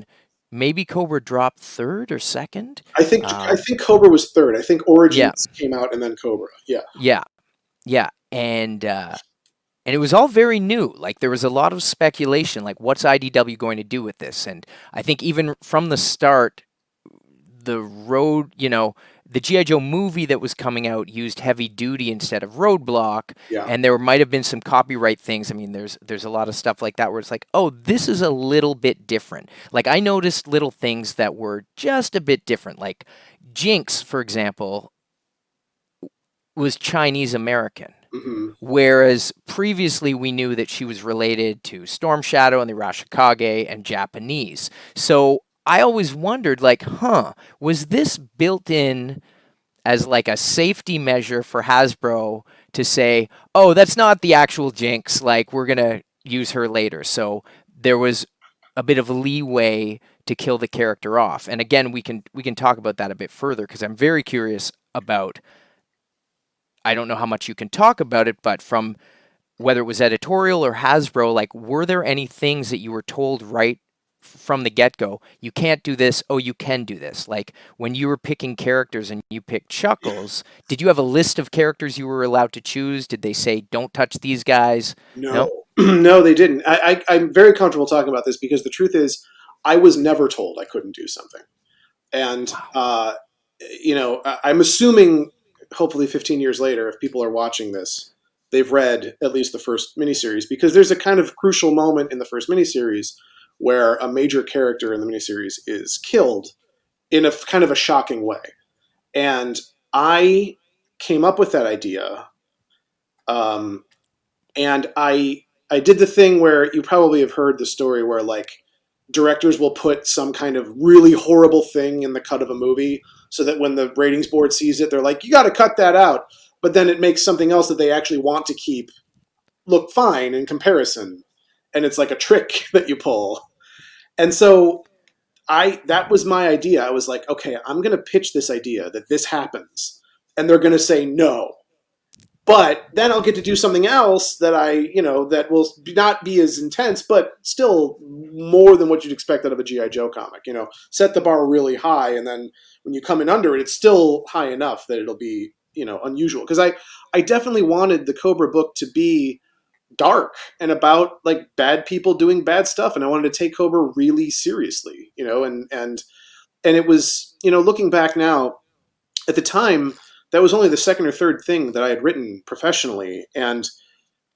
maybe Cobra dropped third or second. I think Cobra was third. I think Origins came out and then Cobra. Yeah. And it was all very new. Like, there was a lot of speculation, like, what's IDW going to do with this? And I think even from the start, the G.I. Joe movie that was coming out used Heavy Duty instead of Roadblock, and there might have been some copyright things. I mean, there's a lot of stuff like that where it's like, oh, this is a little bit different. Like, I noticed little things that were just a bit different. Like, Jinx, for example, was Chinese American. Mm-hmm. Whereas previously we knew that she was related to Storm Shadow and the Arashikage and Japanese. So I always wondered, like, was this built in as like a safety measure for Hasbro to say, oh, that's not the actual Jinx, like, we're going to use her later. So there was a bit of leeway to kill the character off. And again, we can talk about that a bit further, because I'm very curious about, I don't know how much you can talk about it, but from whether it was editorial or Hasbro, like, were there any things that you were told right from the get-go, you can't do this, oh, you can do this? Like, when you were picking characters and you picked Chuckles, did you have a list of characters you were allowed to choose? Did they say, don't touch these guys? No, no, they didn't. I'm very comfortable talking about this, because the truth is, I was never told I couldn't do something. And, I'm assuming, hopefully 15 years later, if people are watching this, they've read at least the first miniseries, because there's a kind of crucial moment in the first miniseries where a major character in the miniseries is killed in a kind of a shocking way. And I came up with that idea. And I did the thing where you probably have heard the story where, like, directors will put some kind of really horrible thing in the cut of a movie so that when the ratings board sees it, they're like, you got to cut that out. But then it makes something else that they actually want to keep look fine in comparison. And it's like a trick that you pull. And so that was my idea. I was like, okay, I'm going to pitch this idea that this happens, and they're going to say no. But then I'll get to do something else that that will not be as intense, but still more than what you'd expect out of a G.I. Joe comic. Set the bar really high, and then when you come in under it, it's still high enough that it'll be, unusual. Because I definitely wanted the Cobra book to be dark and about, like, bad people doing bad stuff, and I wanted to take Cobra really seriously, and it was, looking back now, at the time, that was only the second or third thing that I had written professionally, and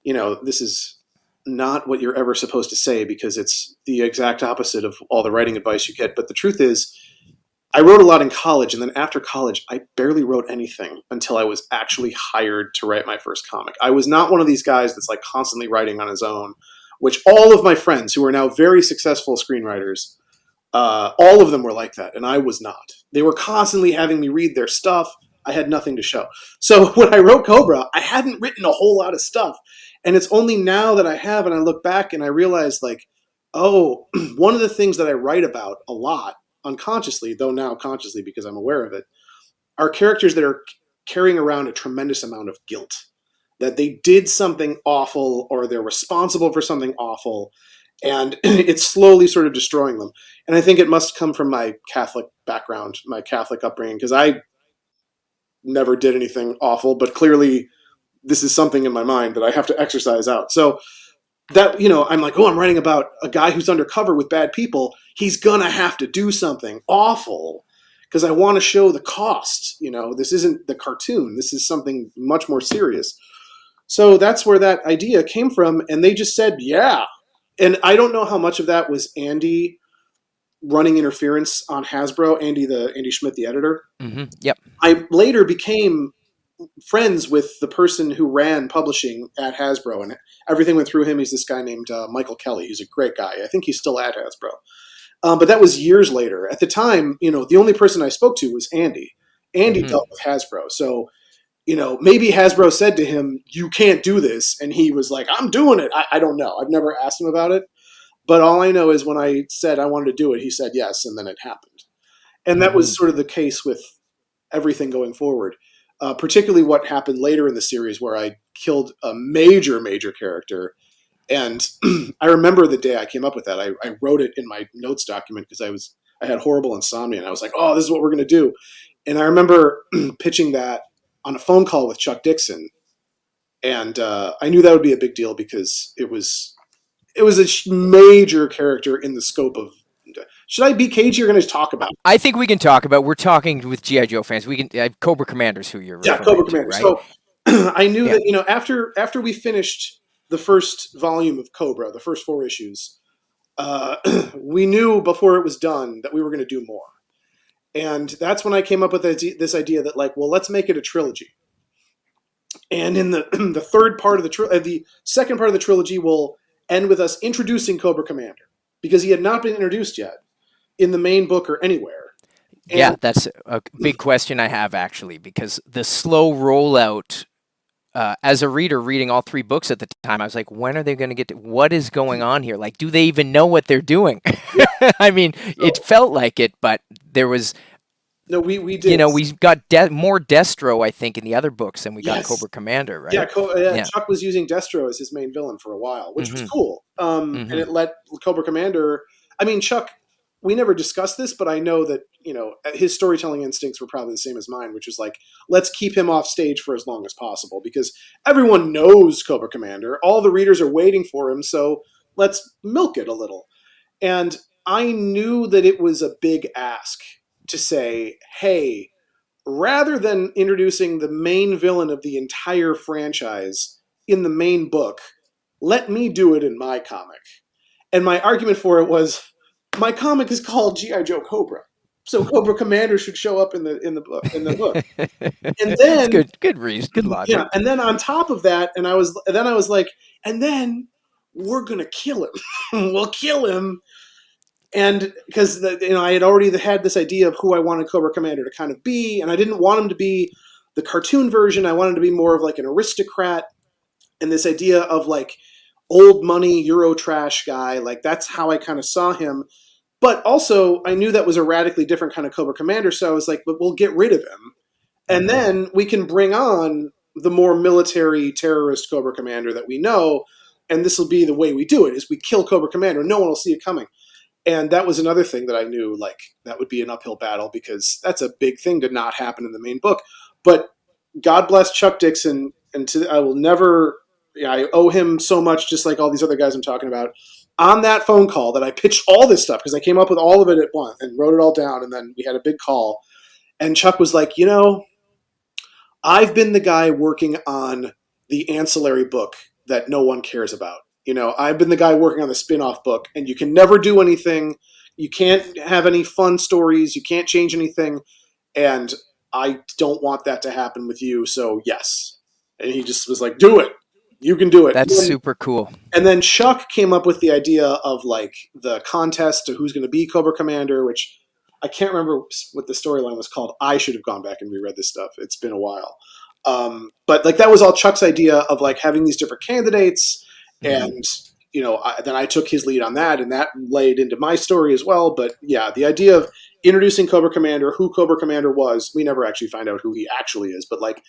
this is not what you're ever supposed to say, because it's the exact opposite of all the writing advice you get. But the truth is, I wrote a lot in college, and then after college, I barely wrote anything until I was actually hired to write my first comic. I was not one of these guys that's, like, constantly writing on his own, which all of my friends who are now very successful screenwriters, all of them were like that, and I was not. They were constantly having me read their stuff. I had nothing to show. So when I wrote Cobra, I hadn't written a whole lot of stuff. And it's only now that I have, and I look back and I realize, like, oh, one of the things that I write about a lot, unconsciously, though now consciously because I'm aware of it, are characters that are carrying around a tremendous amount of guilt, that they did something awful or they're responsible for something awful, and it's slowly sort of destroying them. And I think it must come from my Catholic background, my Catholic upbringing, because I never did anything awful, but clearly this is something in my mind that I have to exercise out. So that, I'm like, oh, I'm writing about a guy who's undercover with bad people. He's gonna have to do something awful because I want to show the cost. This isn't the cartoon. This is something much more serious. So that's where that idea came from, and they just said, yeah. And I don't know how much of that was Andy running interference on Hasbro, Andy Schmidt, the editor. Yep. I later became friends with the person who ran publishing at Hasbro, and everything went through him. He's this guy named Michael Kelly. He's a great guy. I think he's still at Hasbro. But that was years later. At the time, the only person I spoke to was Andy. Andy dealt with Hasbro. So, maybe Hasbro said to him, you can't do this. And he was like, I'm doing it. I don't know. I've never asked him about it. But all I know is when I said I wanted to do it, he said yes, and then it happened. And that was sort of the case with everything going forward. Particularly what happened later in the series where I killed a major character. And I remember the day I came up with that. I wrote it in my notes document because I had horrible insomnia, and I was like, oh, this is what we're going to do. And I remember pitching that on a phone call with Chuck Dixon. And I knew that would be a big deal because it was a major character in the scope of. Should I be cagey or going to talk about? I think we can talk about. We're talking with GI Joe fans. We can Cobra Commanders, who you're referring Cobra to, Commander. right? So I knew that after we finished the first volume of Cobra, the first 4 issues, we knew before it was done that we were going to do more, and that's when I came up with this idea that let's make it a trilogy. And in the third part of the second part of the trilogy will end with us introducing Cobra Commander because he had not been introduced yet in the main book or anywhere. Yeah, that's a big question I have, actually, because the slow rollout, as a reader reading all 3 books at the time, I was like, when are they going to get to what is going on here? Like, do they even know what they're doing? I mean, it felt like it, but there was... No, we did. We got more Destro, I think, in the other books than we got Cobra Commander, right? Yeah, Chuck was using Destro as his main villain for a while, which was cool. And it let Cobra Commander... I mean, Chuck, we never discussed this, but I know that, his storytelling instincts were probably the same as mine, which was like, let's keep him off stage for as long as possible because everyone knows Cobra Commander. All the readers are waiting for him, so let's milk it a little. And I knew that it was a big ask to say, hey, rather than introducing the main villain of the entire franchise in the main book, let me do it in my comic. And my argument for it was, my comic is called G.I. Joe Cobra, so Cobra Commander should show up in the book. And then good reason, good logic. Yeah, and then on top of that, I was like, and then we're gonna kill him. We'll kill him. And because I had already had this idea of who I wanted Cobra Commander to kind of be, and I didn't want him to be the cartoon version. I wanted him to be more of like an aristocrat, and this idea of like old money Eurotrash guy. Like that's how I kind of saw him. But also, I knew that was a radically different kind of Cobra Commander, so I was like, but we'll get rid of him, and then we can bring on the more military terrorist Cobra Commander that we know, and this will be the way we do it: is we kill Cobra Commander, no one will see it coming. And that was another thing that I knew, like, that would be an uphill battle because that's a big thing to not happen in the main book. But God bless Chuck Dixon, and I will never, I owe him so much, just like all these other guys I'm talking about, on that phone call that I pitched all this stuff because I came up with all of it at once and wrote it all down, and then we had a big call. And Chuck was like, I've been the guy working on the ancillary book that no one cares about. I've been the guy working on the spin-off book, and you can never do anything. You can't have any fun stories. You can't change anything. And I don't want that to happen with you. So yes. And he just was like, do it. You can do it. That's super cool. And then Chuck came up with the idea of like the contest to who's going to be Cobra Commander, which I can't remember what the storyline was called. I should have gone back and reread this stuff. It's been a while. But like that was all Chuck's idea of like having these different candidates. And, then I took his lead on that, and that laid into my story as well. But yeah, the idea of introducing Cobra Commander, who Cobra Commander was, we never actually find out who he actually is, but like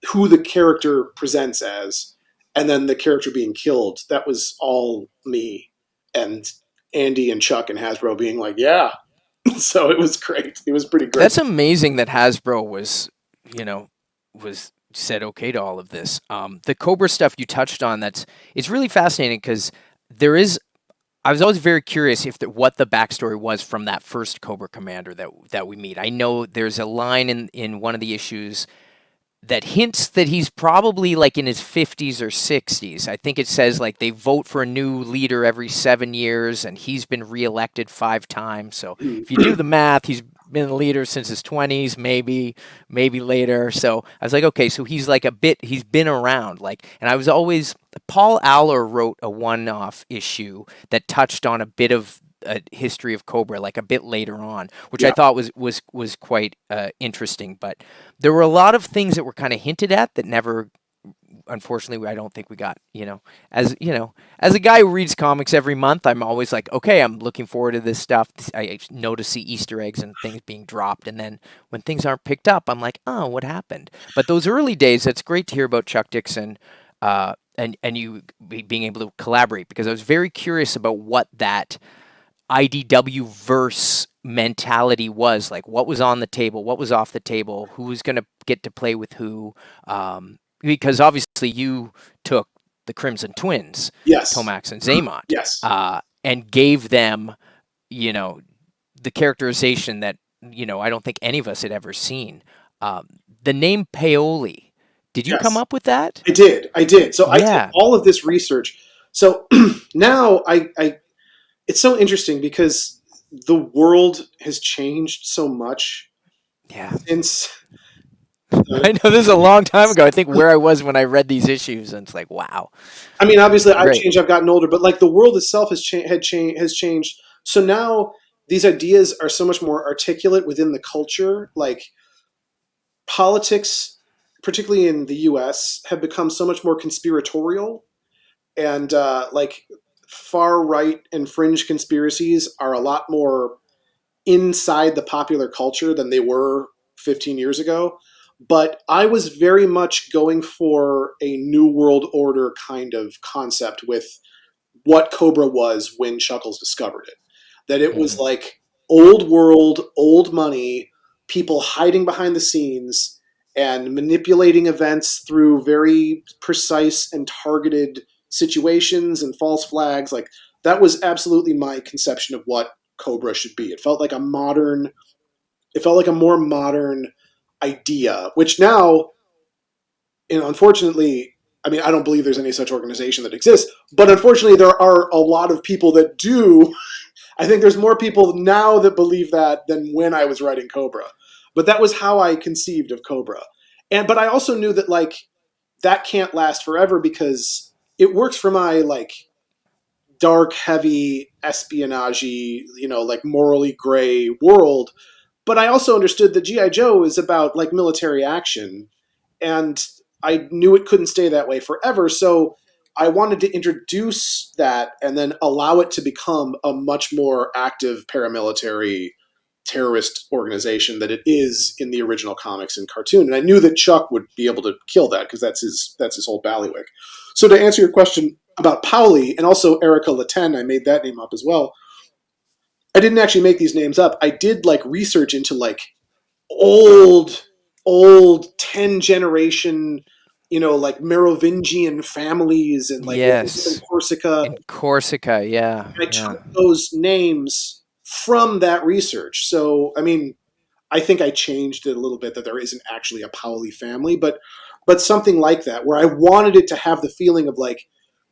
who the character presents as, and then the character being killed, that was all me and Andy and Chuck and Hasbro being like, yeah. So it was great. It was pretty great. That's amazing that Hasbro was said okay to all of this. The Cobra stuff you touched on, it's really fascinating because I was always very curious what the backstory was from that first Cobra commander that we meet. I know there's a line in one of the issues that hints that he's probably like in his 50s or 60s. I think it says like they vote for a new leader every 7 years, and he's been reelected 5 times. So if you do the math, he's been a leader since his 20s, maybe later. So I was like, okay, so he's been around. And I was always, Paul Aller wrote a one-off issue that touched on a bit of a history of Cobra, like a bit later on, which I thought was quite interesting. But there were a lot of things that were kind of hinted at that never, unfortunately, I don't think we got. As a guy who reads comics every month, I'm always like, okay, I'm looking forward to this stuff. I know to see Easter eggs and things being dropped, and then when things aren't picked up, I'm like, oh, what happened? But those early days, it's great to hear about Chuck Dixon. And you being able to collaborate, because I was very curious about what that IDW verse mentality was, like what was on the table, what was off the table, who was going to get to play with who, because obviously you took the Crimson Twins, Yes. Tomax and Xamot, Yes. and gave them, the characterization that, I don't think any of us had ever seen. The name Paoli, did you Yes. come up with that? I did. So I Yeah. did all of this research. So now it's so interesting because the world has changed so much Yeah. since. I know this is a long time ago. I think where I was when I read these issues, and it's like, wow. I mean, obviously, I've Great. changed. I've gotten older, but like the world itself has changed. So now these ideas are so much more articulate within the culture. Like politics, particularly in the U.S., have become so much more conspiratorial, and like far right and fringe conspiracies are a lot more inside the popular culture than they were 15 years ago. But I was very much going for a New World Order kind of concept with what Cobra was when Chuckles discovered it. That it was like old world, old money, people hiding behind the scenes and manipulating events through very precise and targeted situations and false flags. Like that was absolutely my conception of what Cobra should be. It felt like a more modern idea, which now, unfortunately, I mean, I don't believe there's any such organization that exists, but unfortunately, there are a lot of people that do. I think there's more people now that believe that than when I was writing Cobra. But that was how I conceived of Cobra. But I also knew that like that can't last forever because it works for my like dark, heavy, espionage, like morally gray world. But I also understood that G.I. Joe is about like military action, and I knew it couldn't stay that way forever. So I wanted to introduce that and then allow it to become a much more active paramilitary terrorist organization that it is in the original comics and cartoon. And I knew that Chuck would be able to kill that because that's his whole bailiwick. So to answer your question about Pauli and also Erica Laten, I made that name up as well. I didn't actually make these names up. I did like research into like old 10 generation, like Merovingian families and like Yes. Corsica. In Corsica, yeah. And I took those names from that research. So, I mean, I think I changed it a little bit that there isn't actually a Pauli family, but something like that, where I wanted it to have the feeling of like,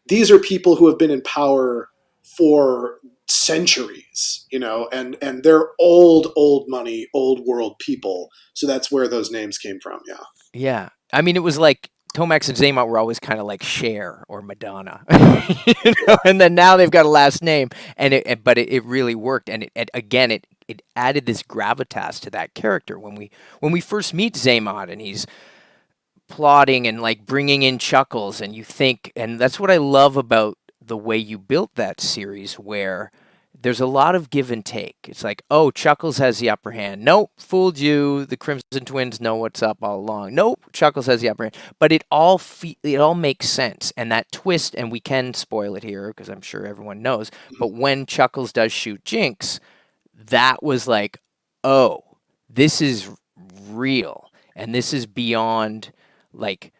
these are people who have been in power for centuries, and they're old money, old world people. So that's where those names came from. Yeah. Yeah. I mean, it was like Tomax and Xamot were always kind of like Cher or Madonna, and then now they've got a last name, and it really worked, and it added this gravitas to that character when we first meet Xamot, and he's plotting and like bringing in Chuckles, and you think, and that's what I love about the way you built that series, where there's a lot of give and take. It's like, oh, Chuckles has the upper hand. Nope, fooled you. The Crimson Twins know what's up all along. Nope, Chuckles has the upper hand. But it all makes sense. And that twist, and we can spoil it here because I'm sure everyone knows, but when Chuckles does shoot Jinx, that was like, oh, this is real. And this is beyond like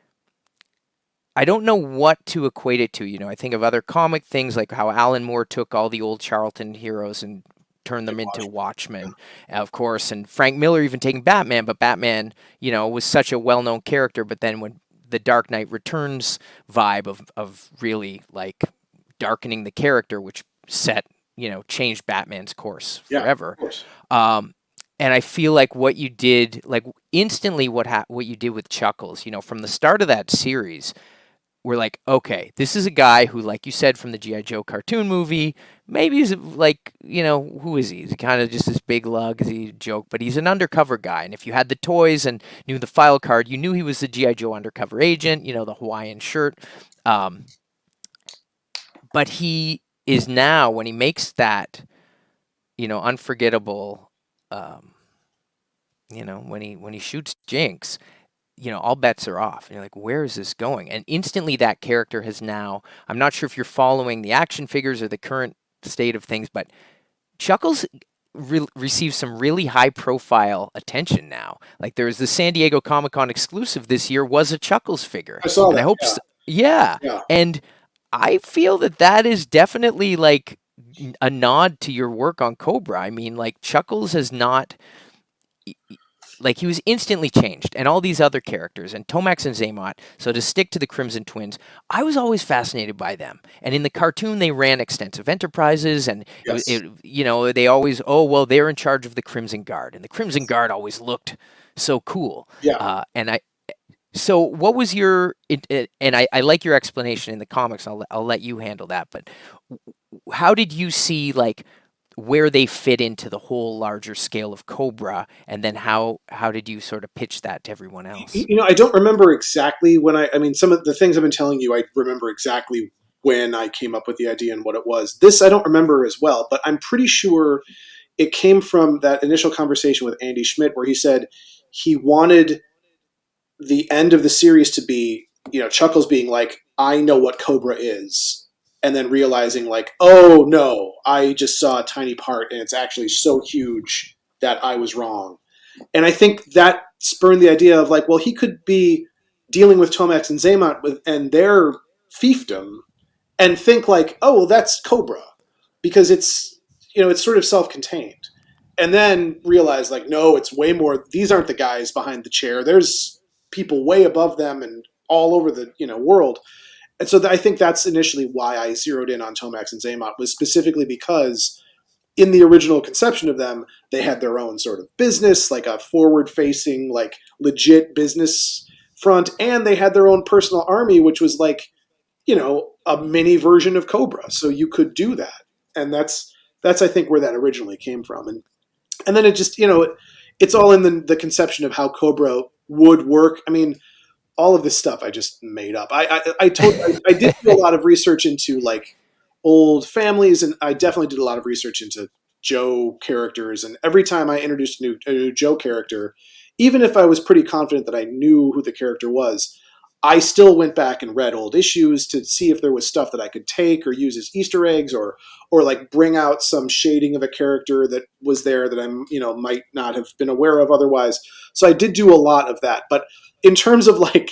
I don't know what to equate it to. I think of other comic things like how Alan Moore took all the old Charlton heroes and turned them into Watchmen, of course, and Frank Miller even taking Batman, but Batman, was such a well-known character, but then when the Dark Knight Returns vibe of really like darkening the character, which changed Batman's course forever. And I feel like what you did, like instantly what you did with Chuckles, from the start of that series, we're like, okay, this is a guy who, like you said, from the G.I. Joe cartoon movie, maybe he's like, who is he? He's kind of just this big lug, is he a joke? But he's an undercover guy. And if you had the toys and knew the file card, you knew he was the G.I. Joe undercover agent, the Hawaiian shirt. But he is now, when he makes that, unforgettable, when he shoots Jinx, all bets are off. And you're like, where is this going? And instantly that character has now, I'm not sure if you're following the action figures or the current state of things, but Chuckles receives some really high profile attention now. Like there was the San Diego Comic-Con exclusive this year was a Chuckles figure. I saw that. And I hope yeah. And I feel that is definitely like a nod to your work on Cobra. I mean, like Chuckles has not, like he was instantly changed, and all these other characters, and Tomax and Xamot. So to stick to the Crimson Twins, I was always fascinated by them. And in the cartoon, they ran extensive enterprises, and they always, they're in charge of the Crimson Guard, and the Crimson Guard always looked so cool. So what was your, and I like your explanation in the comics. I'll let you handle that. But how did you see like where they fit into the whole larger scale of Cobra, and then how did you sort of pitch that to everyone else? I don't remember exactly when I mean, some of the things I've been telling you, I remember exactly when I came up with the idea and what it was. This I don't remember as well, but I'm pretty sure it came from that initial conversation with Andy Schmidt where he said he wanted the end of the series to be, Chuckles being like, I know what Cobra is. And then realizing like, oh no, I just saw a tiny part and it's actually so huge that I was wrong. And I think that spurned the idea of like, well, he could be dealing with Tomax and Xamot and their fiefdom and think like, oh, well, that's Cobra because it's sort of self-contained. And then realize like, no, it's way more. These aren't the guys behind the chair. There's people way above them and all over the world. And so I think that's initially why I zeroed in on Tomax and Xamot, was specifically because in the original conception of them, they had their own sort of business, like a forward-facing, like legit business front, and they had their own personal army, which was like, a mini version of Cobra. So you could do that, and that's I think where that originally came from, and then it just it's all in the conception of how Cobra would work. I mean, all of this stuff I just made up. I did do a lot of research into like old families, and I definitely did a lot of research into Joe characters. And every time I introduced a new Joe character, even if I was pretty confident that I knew who the character was, I still went back and read old issues to see if there was stuff that I could take or use as Easter eggs, or like bring out some shading of a character that was there that I'm might not have been aware of otherwise. So I did do a lot of that. But in terms of like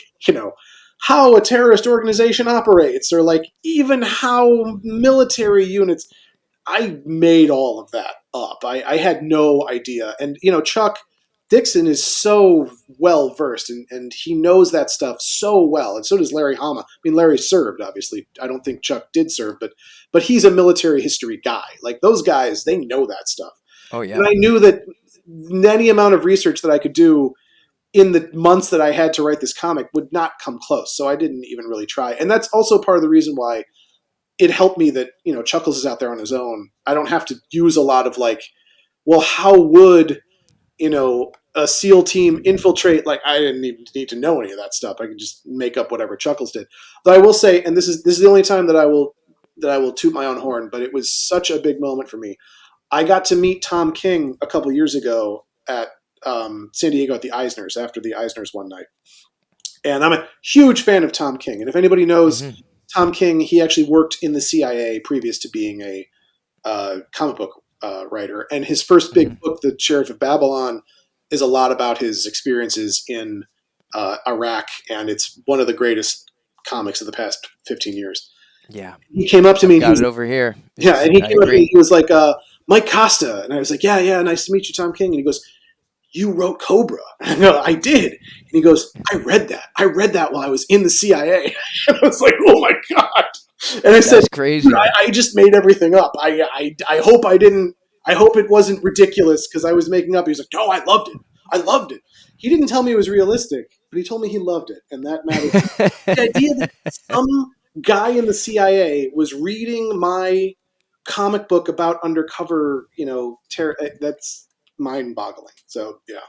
how a terrorist organization operates, or like even how military units, I made all of that up. I had no idea. And Chuck Dixon is so well versed, and he knows that stuff so well, and so does Larry Hama. I mean, Larry served, obviously. I don't think Chuck did serve, but he's a military history guy. Like those guys, they know that stuff. Oh yeah. And I knew that any amount of research that I could do in the months that I had to write this comic would not come close. So I didn't even really try. And that's also part of the reason why it helped me that Chuckles is out there on his own. I don't have to use a lot of like, well, how would a SEAL team infiltrate? Like, I didn't even need to know any of that stuff. I could just make up whatever Chuckles did. Though I will say, and this is the only time that I will toot my own horn, but it was such a big moment for me. I got to meet Tom King a couple years ago at San Diego at the Eisners, after the Eisners one night. And I'm a huge fan of Tom King. And if anybody knows Tom King, he actually worked in the CIA previous to being a comic book writer. And his first big book, The Sheriff of Babylon, is a lot about his experiences in Iraq, and it's one of the greatest comics of the past 15 years. Yeah. He came up to me. Got it over here. Yeah, and he I came up to me. agree. He was like, Mike Costa. And I was like, yeah, nice to meet you, Tom King. And he goes, you wrote Cobra. And I go, I did. And he goes, I read that while I was in the CIA. And I was like, oh my God. And I said, That's crazy. I just made everything up. I hope it wasn't ridiculous because I was making up. He was like, no, I loved it. He didn't tell me it was realistic, but he told me he loved it. And that matters. The idea that some guy in the CIA was reading my comic book about undercover, that's mind-boggling. So, yeah.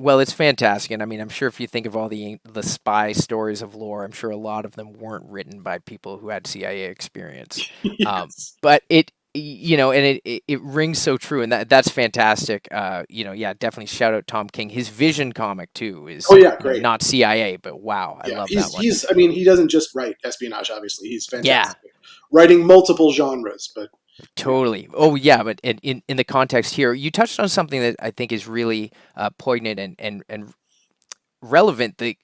Well, it's fantastic, and I mean, I'm sure if you think of all the spy stories of lore, I'm sure a lot of them weren't written by people who had CIA experience. Yes. But and it rings so true, and that's fantastic. Yeah, definitely shout out Tom King. His Vision comic too is Great. Not CIA, but wow, I love that one. He doesn't just write espionage. Obviously, he's fantastic. Yeah. Writing multiple genres, but. Totally. Oh, yeah. But in the context here, you touched on something that I think is really poignant and relevant. And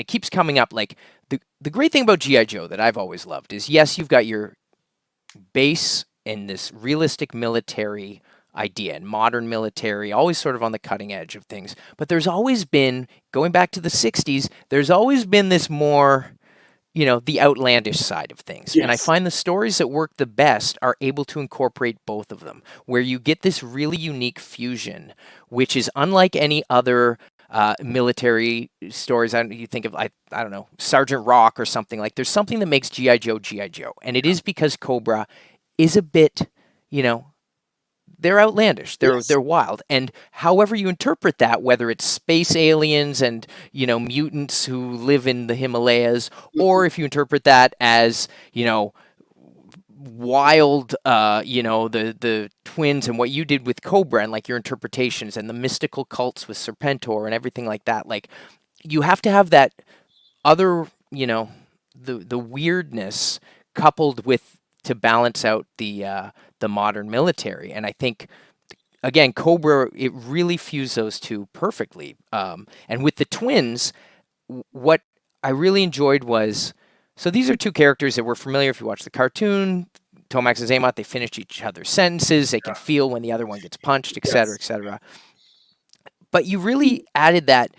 it keeps coming up. Like the great thing about G.I. Joe that I've always loved is, yes, you've got your base in this realistic military idea and modern military, always sort of on the cutting edge of things. But there's always been, going back to the 60s, there's always been this more, the outlandish side of things. Yes. And I find the stories that work the best are able to incorporate both of them, where you get this really unique fusion, which is unlike any other military stories. You think of, I don't know, Sergeant Rock or something. Like, there's something that makes G.I. Joe G.I. Joe. And it is because Cobra is a bit, they're outlandish. They're wild. And however you interpret that, whether it's space aliens and, mutants who live in the Himalayas, or if you interpret that as, wild, the twins and what you did with Cobra and like your interpretations and the mystical cults with Serpentor and everything like that. Like, you have to have that other, the weirdness coupled with to balance out the modern military. And I think, again, Cobra, it really fused those two perfectly. And with the twins, what I really enjoyed was, so these are two characters that were familiar if you watch the cartoon. Tomax and Xamot, they finish each other's sentences. They can feel when the other one gets punched, et cetera, et cetera. But you really added that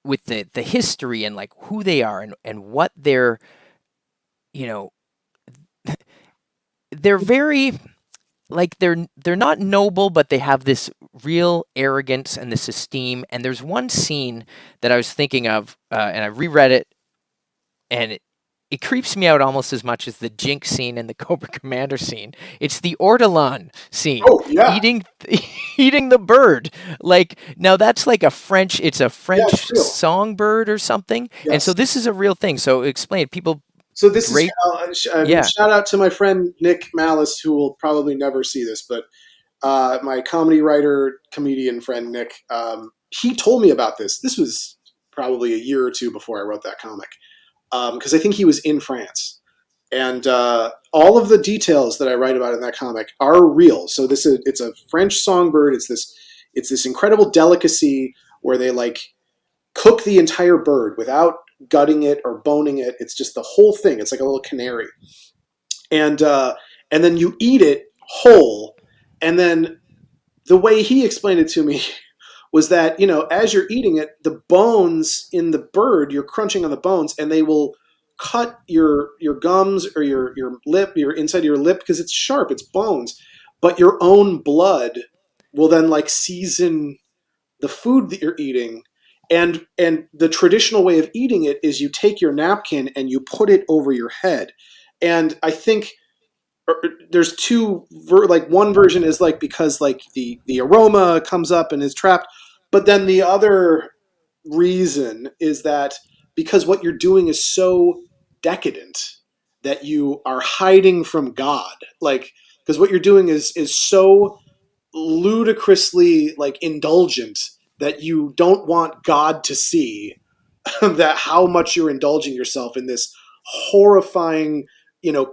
with the history and like who they are and what they're, they're very, like, they're not noble, but they have this real arrogance and this esteem. And there's one scene that I was thinking of, and I reread it, and it creeps me out almost as much as the Jinx scene and the Cobra Commander scene. It's the ortolan scene, eating the bird. Like, now that's like it's a French songbird or something. Yes. And so this is a real thing. So explain, people. So this is shout out to my friend Nick Malice, who will probably never see this, but my comedy writer, comedian friend Nick, he told me about this. This was probably a year or two before I wrote that comic, because I think he was in France, and all of the details that I write about in that comic are real. So it's a French songbird. It's this incredible delicacy where they like cook the entire bird without gutting it or boning it. It's just the whole thing. It's like a little canary. And then you eat it whole. And then the way he explained it to me was that, as you're eating it, the bones in the bird, you're crunching on the bones, and they will cut your gums or your lip, your inside of your lip, because it's sharp, it's bones. But your own blood will then like season the food that you're eating. And the traditional way of eating it is you take your napkin and you put it over your head. And I think there's two, like one version is like because like the aroma comes up and is trapped. But then the other reason is that because what you're doing is so decadent that you are hiding from God. Like, because what you're doing is so ludicrously like indulgent that you don't want God to see that how much you're indulging yourself in this horrifying,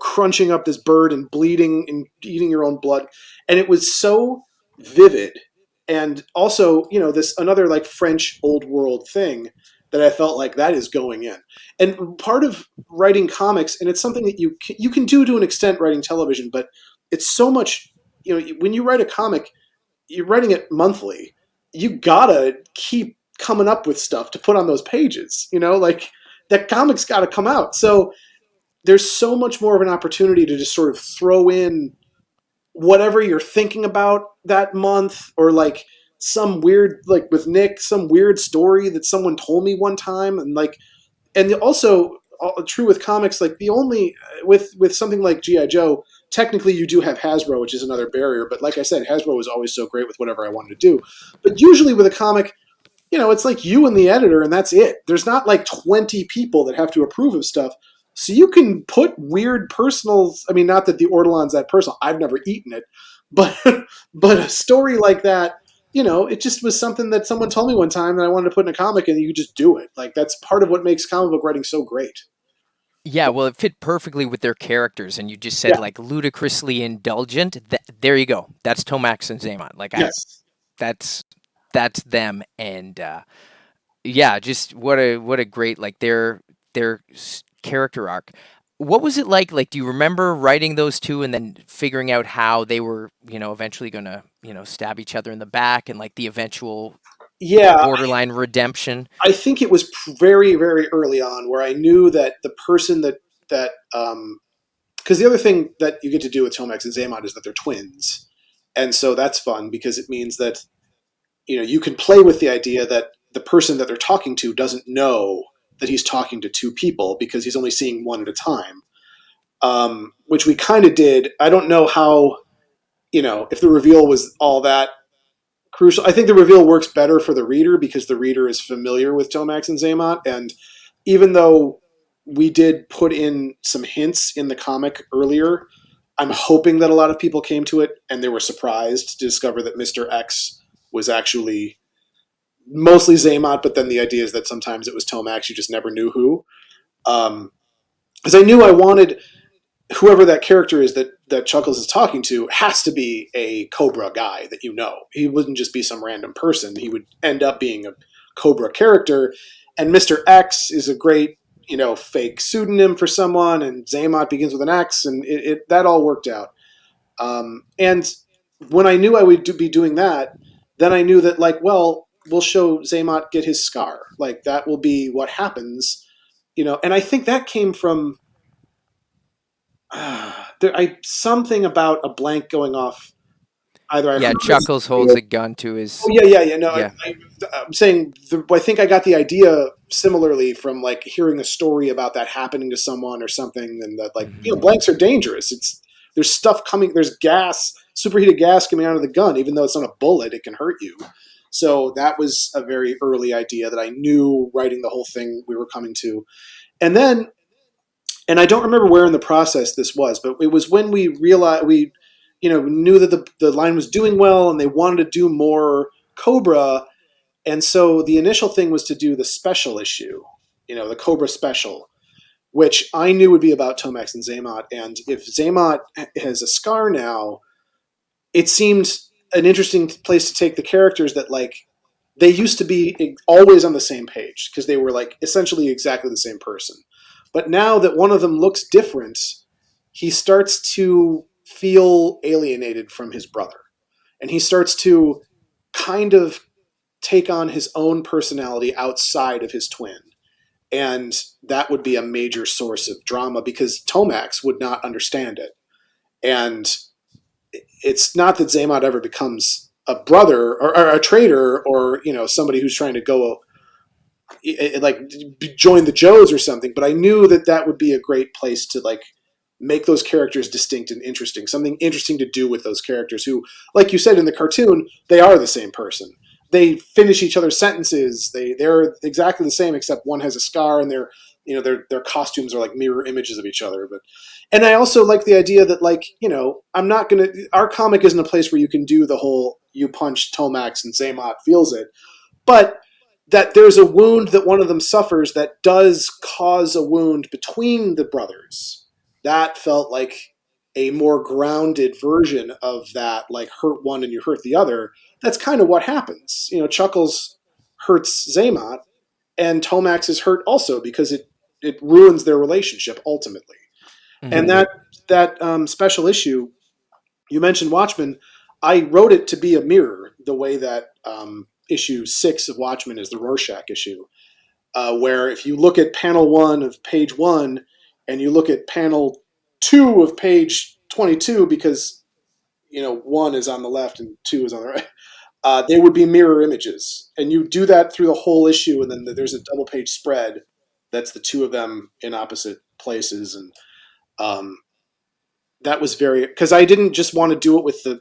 crunching up this bird and bleeding and eating your own blood. And it was so vivid. And also, this another like French old world thing that I felt like that is going in. And part of writing comics, and it's something that you can do to an extent writing television, but it's so much, when you write a comic, you're writing it monthly. You gotta keep coming up with stuff to put on those pages, like that comic's gotta come out. So there's so much more of an opportunity to just sort of throw in whatever you're thinking about that month, or like some weird, like with Nick, some weird story that someone told me one time. And also true with comics, like the only, with something like G.I. Joe, technically you do have Hasbro, which is another barrier. But like I said, Hasbro was always so great with whatever I wanted to do. But usually with a comic, it's like you and the editor, and that's it. There's not like 20 people that have to approve of stuff. So you can put weird personal, I mean, not that the ortolan's that personal. I've never eaten it. But but a story like that, it just was something that someone told me one time that I wanted to put in a comic, and you just do it. Like, that's part of what makes comic book writing so great. Yeah, well, it fit perfectly with their characters, and you just said Yeah. like ludicrously indulgent. There you go. That's Tomax and Xamot. Like, Yes. that's them, and yeah, just what a great, like, their character arc. What was it like? Like, do you remember writing those two and then figuring out how they were, eventually gonna, stab each other in the back, and like the eventual Yeah. borderline redemption? I think it was very, very early on where I knew that the person because the other thing that you get to do with Tomax and Xamot is that they're twins. And so that's fun because it means that, you can play with the idea that the person that they're talking to doesn't know that he's talking to two people because he's only seeing one at a time. Which we kind of did. I don't know how, if the reveal was all that crucial. I think the reveal works better for the reader because the reader is familiar with Tomax and Xamot. And even though we did put in some hints in the comic earlier, I'm hoping that a lot of people came to it and they were surprised to discover that Mr. X was actually mostly Xamot, but then the idea is that sometimes it was Tomax, you just never knew who. Because I knew I wanted whoever that character is that Chuckles is talking to has to be a Cobra guy that He wouldn't just be some random person. He would end up being a Cobra character. And Mr. X is a great, fake pseudonym for someone, and Xamot begins with an X, and that all worked out. And when I knew I would be doing that, then I knew that, like, well, we'll show Xamot get his scar. Like, that will be what happens, And I think that came from something about a blank going off. Either Yeah, Chuckles holds a gun to his. Oh yeah. No, Yeah. I'm saying I think I got the idea similarly from like hearing a story about that happening to someone or something, and that blanks are dangerous. There's stuff coming. There's gas, superheated gas coming out of the gun, even though it's not a bullet, it can hurt you. So that was a very early idea that I knew writing the whole thing we were coming to, and then. And I don't remember where in the process this was, but it was when we realized we knew that the line was doing well and they wanted to do more Cobra. And so the initial thing was to do the special issue, the Cobra special, which I knew would be about Tomax and Xamot. And if Xamot has a scar now, it seemed an interesting place to take the characters that, like, they used to be always on the same page because they were like essentially exactly the same person. But now that one of them looks different, he starts to feel alienated from his brother. And he starts to kind of take on his own personality outside of his twin. And that would be a major source of drama because Tomax would not understand it. And it's not that Xamot ever becomes a brother or a traitor or, somebody who's trying to go like join the Joes or something, but I knew that would be a great place to like make those characters distinct and interesting, something interesting to do with those characters who, like you said in the cartoon, they are the same person. They finish each other's sentences. They're exactly the same, except one has a scar and their costumes are like mirror images of each other. And I also like the idea that, like, our comic isn't a place where you can do the whole you punch Tomax and Xamot feels it, but that there's a wound that one of them suffers that does cause a wound between the brothers. That felt like a more grounded version of that, like, hurt one and you hurt the other. That's kind of what happens. Chuckles hurts Xamot, and Tomax is hurt also because it ruins their relationship ultimately. Mm-hmm. And that special issue, you mentioned Watchmen. I wrote it to be a mirror, the way that issue 6 of Watchmen is the Rorschach issue, where if you look at panel 1 of page 1 and you look at panel 2 of page 22, because 1 is on the left and 2 is on the right, they would be mirror images. And you do that through the whole issue, and then there's a double page spread that's the two of them in opposite places. And that was because I didn't just want to do it with the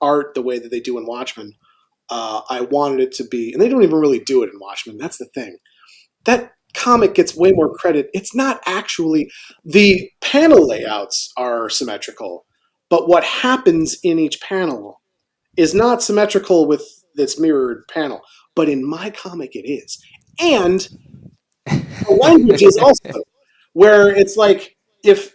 art the way that they do in Watchmen. I wanted it to be, and they don't even really do it in Watchmen. That's the thing. That comic gets way more credit. It's not actually, the panel layouts are symmetrical, but what happens in each panel is not symmetrical with this mirrored panel. But in my comic, it is. And the language is also, where it's like, if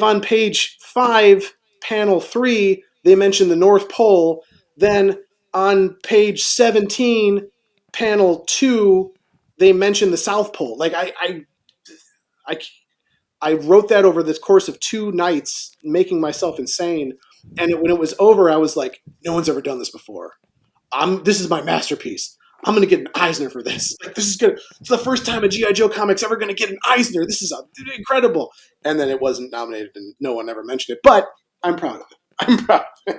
on page 5, panel 3, they mention the North Pole, then on page 17, panel 2, they mention the South Pole. Like I wrote that over the course of 2 nights, making myself insane. And when it was over, I was like, no one's ever done this before. This is my masterpiece. I'm going to get an Eisner for this. Like, this is good. It's the first time a G.I. Joe comic's ever going to get an Eisner. This is incredible. And then it wasn't nominated, and no one ever mentioned it. But I'm proud of it. I'm proud of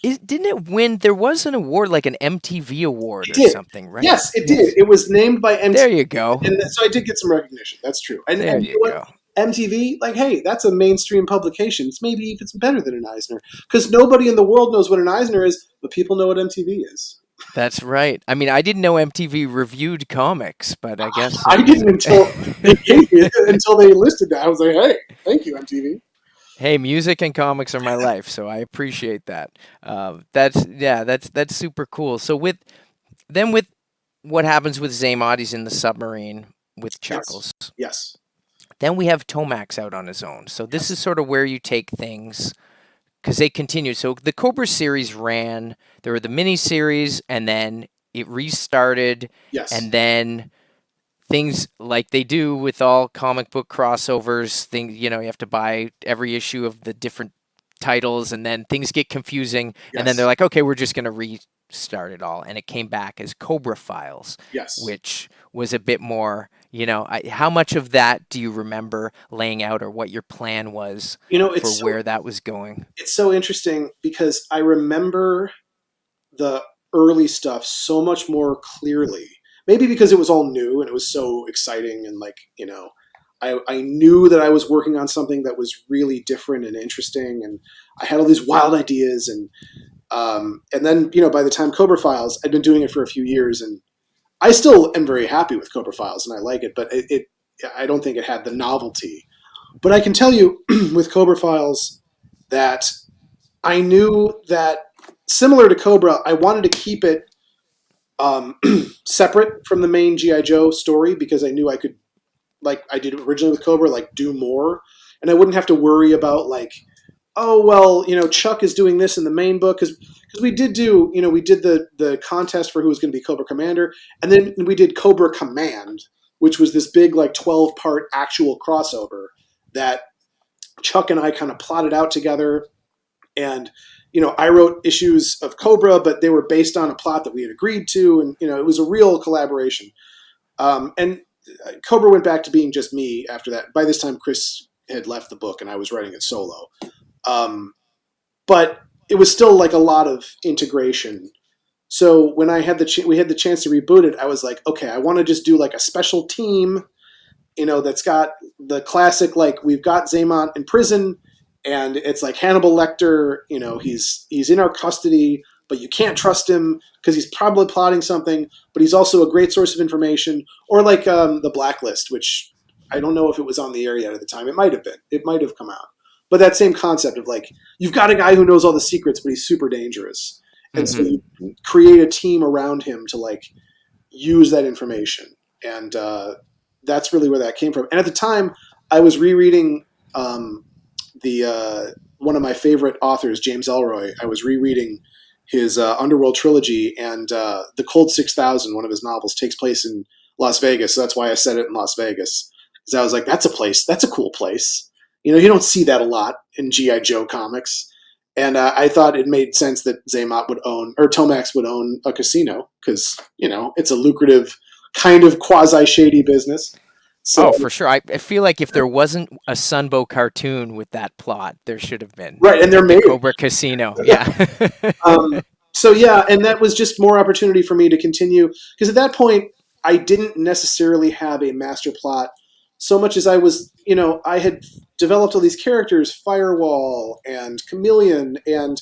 it. Didn't it win? There was an award, like an MTV award or something, right? Yes, it did. It was named by MTV. There you go. And so I did get some recognition. That's true. And there you know go. MTV, like, hey, that's a mainstream publication. It's maybe even better than an Eisner, because nobody in the world knows what an Eisner is, but people know what MTV is. That's right. I mean, I didn't know MTV reviewed comics, but I guess I didn't until they listed that. I was like, hey, thank you, MTV. Hey, music and comics are my life, so I appreciate that. That's super cool. So with what happens with Xamot, he's in the submarine with Chuckles. Yes. Then we have Tomax out on his own. So this is sort of where you take things, because they continue. So the Cobra series ran. There were the mini-series, and then it restarted. Yes. And then things like they do with all comic book crossovers, you have to buy every issue of the different titles, and then things get confusing. Yes. And then they're like, okay, we're just going to restart it all. And it came back as Cobra Files. Yes. Which was a bit more, how much of that do you remember laying out, or what your plan was for where that was going? It's so interesting, because I remember the early stuff so much more clearly. Maybe because it was all new and it was so exciting, and I knew that I was working on something that was really different and interesting, and I had all these wild ideas, and then by the time Cobra Files, I'd been doing it for a few years, and I still am very happy with Cobra Files and I like it, but I don't think it had the novelty. But I can tell you with Cobra Files that I knew that, similar to Cobra, I wanted to keep it separate from the main G.I. Joe story, because I knew I could, like I did originally with Cobra, do more, and I wouldn't have to worry about Chuck is doing this in the main book, because we did the contest for who was going to be Cobra Commander, and then we did Cobra Command, which was this big 12-part actual crossover that Chuck and I kind of plotted out together. And I wrote issues of Cobra, but they were based on a plot that we had agreed to, and it was a real collaboration. And Cobra went back to being just me after that. By this time, Chris had left the book, and I was writing it solo. But it was still a lot of integration. So when I had we had the chance to reboot it, I was like, okay, I want to just do a special team, that's got the classic, we've got Xamot in prison, and it's Hannibal Lecter, he's in our custody, but you can't trust him because he's probably plotting something, but he's also a great source of information. Or the Blacklist, which I don't know if it was on the air yet at the time. It might have been. It might have come out. But that same concept of you've got a guy who knows all the secrets, but he's super dangerous. And so you create a team around him to use that information. And that's really where that came from. And at the time, I was rereading one of my favorite authors, James Ellroy. I was rereading his Underworld trilogy, and The Cold 6000, one of his novels, takes place in Las Vegas. So that's why I said it in Las Vegas. Because I was like, that's a place. That's a cool place. You know, you don't see that a lot in G.I. Joe comics. And I thought it made sense that Xamot would own, or Tomax would own a casino because, you know, it's a lucrative kind of quasi-shady business. So, Oh, for sure. I feel like if there wasn't a Sunbow cartoon with that plot, there should have been. right, and they're Like the made. Cobra Casino. Yeah. So yeah, and that was just more opportunity for me to continue because at that point I didn't necessarily have a master plot so much as I was, you know, I had developed all these characters, Firewall and Chameleon, and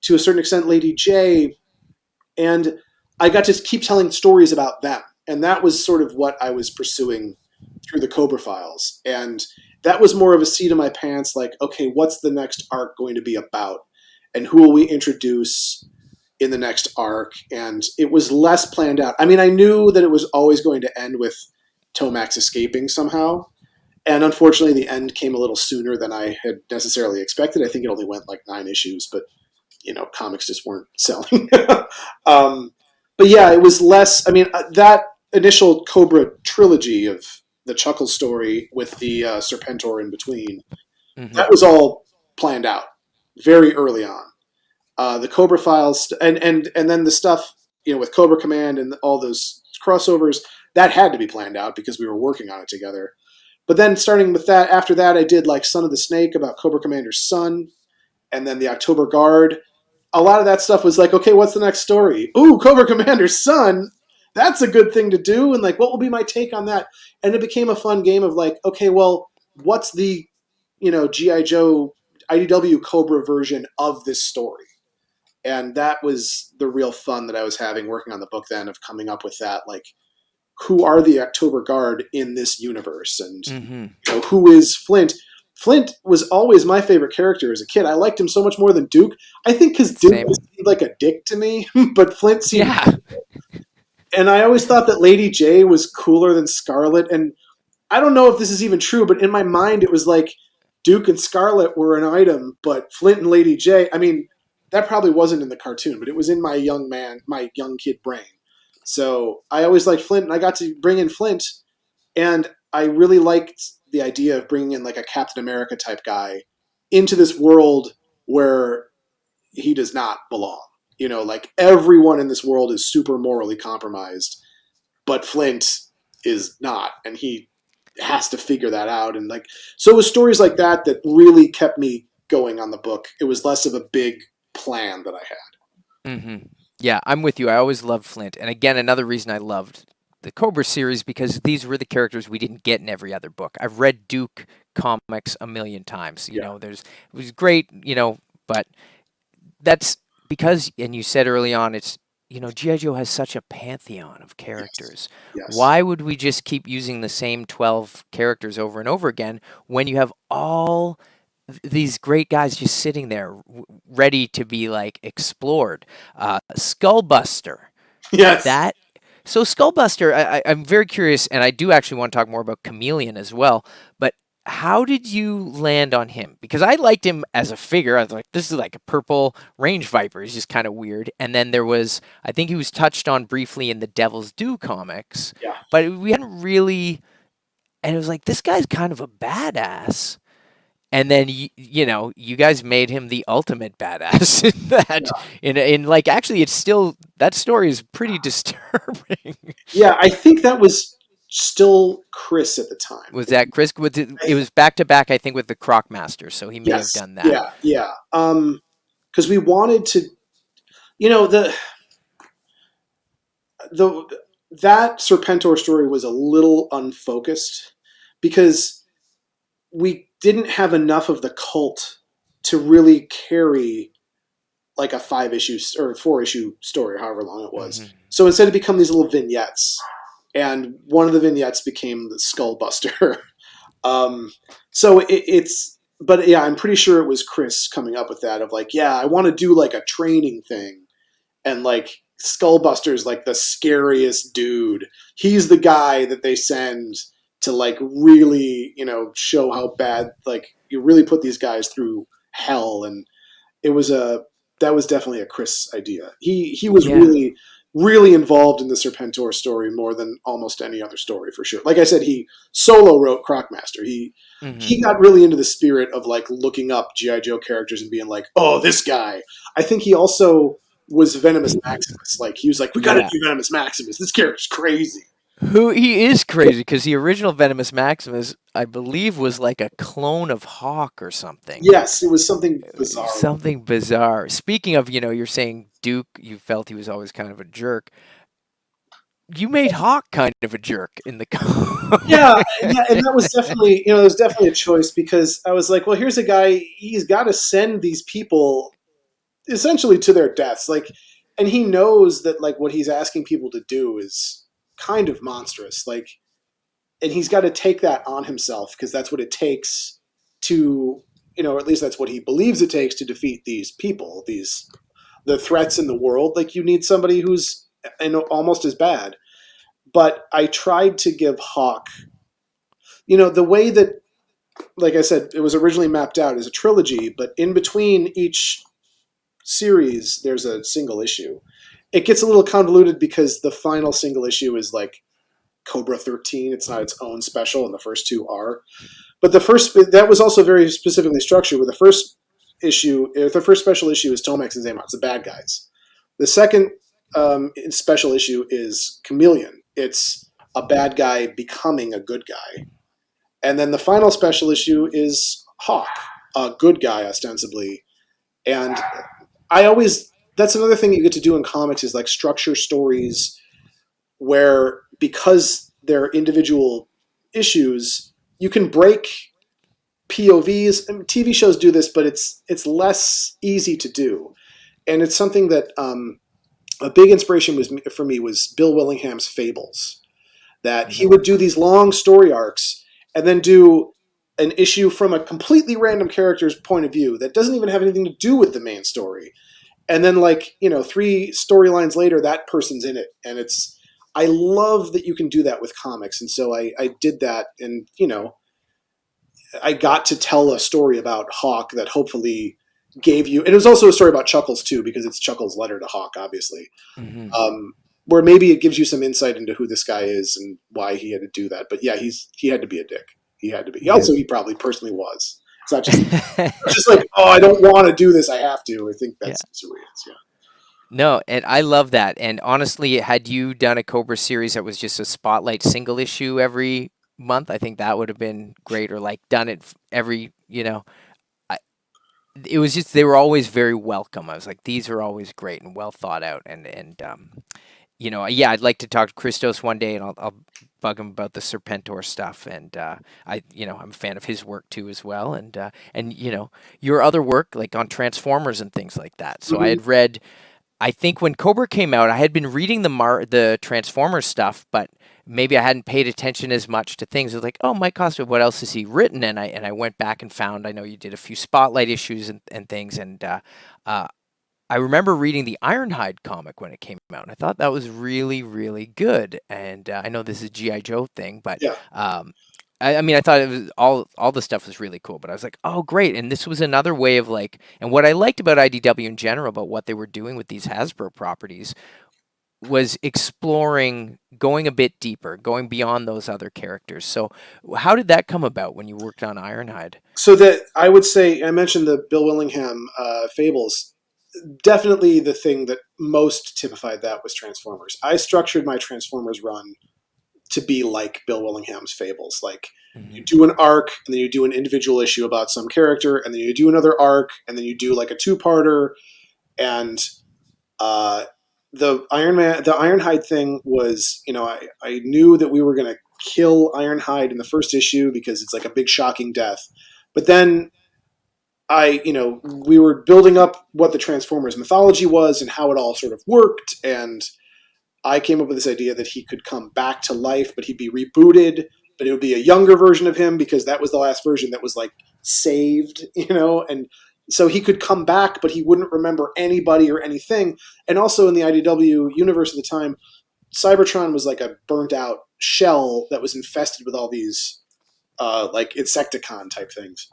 to a certain extent Lady J, and I got to keep telling stories about them, and that was sort of what I was pursuing through the Cobra Files, and that was more of a seat in my pants, like, okay, what's the next arc going to be about, and who will we introduce in the next arc, and it was less planned out. I mean, I knew that it was always going to end with Tomax escaping somehow, and unfortunately, the end came a little sooner than I had necessarily expected. I think it only went like 9 issues, but you know, comics just weren't selling. But yeah, it was less. I mean, that initial Cobra trilogy of the Chuckle story with the Serpentor in between, that was all planned out very early on. The Cobra Files and then the stuff, you know, with Cobra Command and all those crossovers, that had to be planned out because we were working on it together. But then starting with that, after that, I did like Son of the Snake about Cobra Commander's son, and then the October Guard. A lot of that stuff was like, okay, what's the next story? Ooh, Cobra Commander's son. That's a good thing to do. And like, what will be my take on that? And it became a fun game of like, okay, well, what's the, you know, G.I. Joe IDW Cobra version of this story? And that was the real fun that I was having working on the book then, of coming up with that, like, who are the October Guard in this universe, and you know, who is Flint. Flint was always my favorite character as a kid. I liked him so much more than Duke. I think because Duke seemed like a dick to me, but Flint seemed. Yeah. And I always thought that Lady J was cooler than Scarlet. And I don't know if this is even true, but in my mind it was like Duke and Scarlet were an item, but Flint and Lady J. I mean, that probably wasn't in the cartoon, but it was in my young kid brain. So I always liked Flint, and I got to bring in Flint, and I really liked the idea of bringing in like a Captain America type guy into this world where he does not belong. You know, like everyone in this world is super morally compromised, but Flint is not, and he has to figure that out. And like, so it was stories like that that really kept me going on the book. It was less of a big plan that I had. Yeah, I'm with you. I always loved Flint. And again, another reason I loved the Cobra series, because these were the characters we didn't get in every other book. I've read Duke comics a million times. You know, it was great, you know, but that's because, and you said early on, it's, you know, G.I. Joe has such a pantheon of characters. Yes. Why would we just keep using the same 12 characters over and over again when you have all these great guys just sitting there ready to be like explored? Skullbuster. Yes. So Skullbuster, I'm very curious, and I do actually want to talk more about Chameleon as well, but how did you land on him? Because I liked him as a figure. I was like, this is like a purple range viper. He's just kind of weird. And then there was, I think he was touched on briefly in the Devil's Due comics. Yeah. But we hadn't really, and it was like, this guy's kind of a badass. And then you know, you guys made him the ultimate badass in that. Yeah. In like, actually, it's still, that story is pretty disturbing. Yeah, I think that was still Chris at the time. Was that Chris? It was back to back, I think, with the Croc Master, so he may have done that. Yeah. Because we wanted to, you know, that Serpentor story was a little unfocused because we didn't have enough of the cult to really carry like a 5-issue or 4-issue story, however long it was. So instead it became these little vignettes. And one of the vignettes became the Skullbuster. So but yeah, I'm pretty sure it was Chris coming up with that of like, yeah, I want to do like a training thing. And like Skullbuster's like the scariest dude. He's the guy that they send to like really, you know, show how bad, like you really put these guys through hell. And that was definitely a Chris idea. He was really really involved in the Serpentor story more than almost any other story, for sure. Like I said, he solo wrote Crocmaster. He got really into the spirit of like looking up G.I. Joe characters and being like, oh, this guy. I think he also was Venomous Maximus. Like, he was like, we got to Yeah. do Venomous Maximus. This character's crazy. Who he is crazy because the original Venomous Maximus, I believe, was like a clone of Hawk or something. Yes, it was something bizarre. Something bizarre. Speaking of, you're saying Duke, you felt he was always kind of a jerk. You made Hawk kind of a jerk in the Yeah, and that was definitely, there was definitely a choice, because I was like, well, here's a guy, he's got to send these people essentially to their deaths, like, and he knows that like what he's asking people to do is kind of monstrous, like, and he's got to take that on himself because that's what it takes to, or at least that's what he believes it takes to defeat these people, the threats in the world. Like, you need somebody who's almost as bad. But I tried to give Hawk, the way that, like I said, it was originally mapped out as a trilogy, but in between each series, there's a single issue. It gets a little convoluted because the final single issue is like Cobra 13. It's not its own special, and the first two are. But that was also very specifically structured, where the first special issue is Tomax and Xamot, it's the bad guys. The second special issue is Chameleon. It's a bad guy becoming a good guy. And then the final special issue is Hawk, a good guy ostensibly. And that's another thing you get to do in comics, is like structure stories where, because they're individual issues, you can break POVs. TV shows do this, but it's less easy to do. And it's something that a big inspiration for me was Bill Willingham's Fables. That he would do these long story arcs and then do an issue from a completely random character's point of view that doesn't even have anything to do with the main story. And then, like, 3 storylines later, that person's in it. And I love that you can do that with comics. And so I did that, and, I got to tell a story about Hawk that hopefully gave you, and it was also a story about Chuckles too, because it's Chuckles' letter to Hawk, obviously. Where maybe it gives you some insight into who this guy is and why he had to do that. But yeah, he had to be a dick. He had to be. Also, he probably personally was. It's not just like, oh, I don't want to do this, I have to. I think that's who he is. Yeah. No, and I love that. And honestly, had you done a Cobra series that was just a spotlight single issue every month, I think that would have been great. Or like done it every, it was just, they were always very welcome. I was like, these are always great and well thought out. And I'd like to talk to Christos one day, and I'll bug him about the Serpentor stuff. And I'm a fan of his work too as well. And your other work, like on Transformers and things like that. So I had read, I think when Cobra came out, I had been reading the Transformers stuff, but maybe I hadn't paid attention as much to things. I was like, oh, Mike Costa, what else has he written? And I went back and found, I know you did a few spotlight issues and things. And I remember reading the Ironhide comic when it came out, and I thought that was really, really good. And I know this is a G.I. Joe thing, but I thought it was all the stuff was really cool. But I was like, oh, great. And this was another way of like, and what I liked about IDW in general, about what they were doing with these Hasbro properties, was exploring, going a bit deeper, going beyond those other characters. So how did that come about when you worked on Ironhide? So that, I would say, I mentioned the Bill Willingham Fables. Definitely the thing that most typified that was Transformers. I structured my Transformers run to be like Bill Willingham's Fables. Like, you do an arc, and then you do an individual issue about some character, and then you do another arc, and then you do like a 2-parter. And the Ironhide thing was, I knew that we were going to kill Ironhide in the first issue because it's like a big shocking death. But then we were building up what the Transformers mythology was and how it all sort of worked. And I came up with this idea that he could come back to life, but he'd be rebooted, but it would be a younger version of him because that was the last version that was like saved, and so he could come back, but he wouldn't remember anybody or anything. And also in the IDW universe at the time, Cybertron was like a burnt out shell that was infested with all these like Insecticon type things.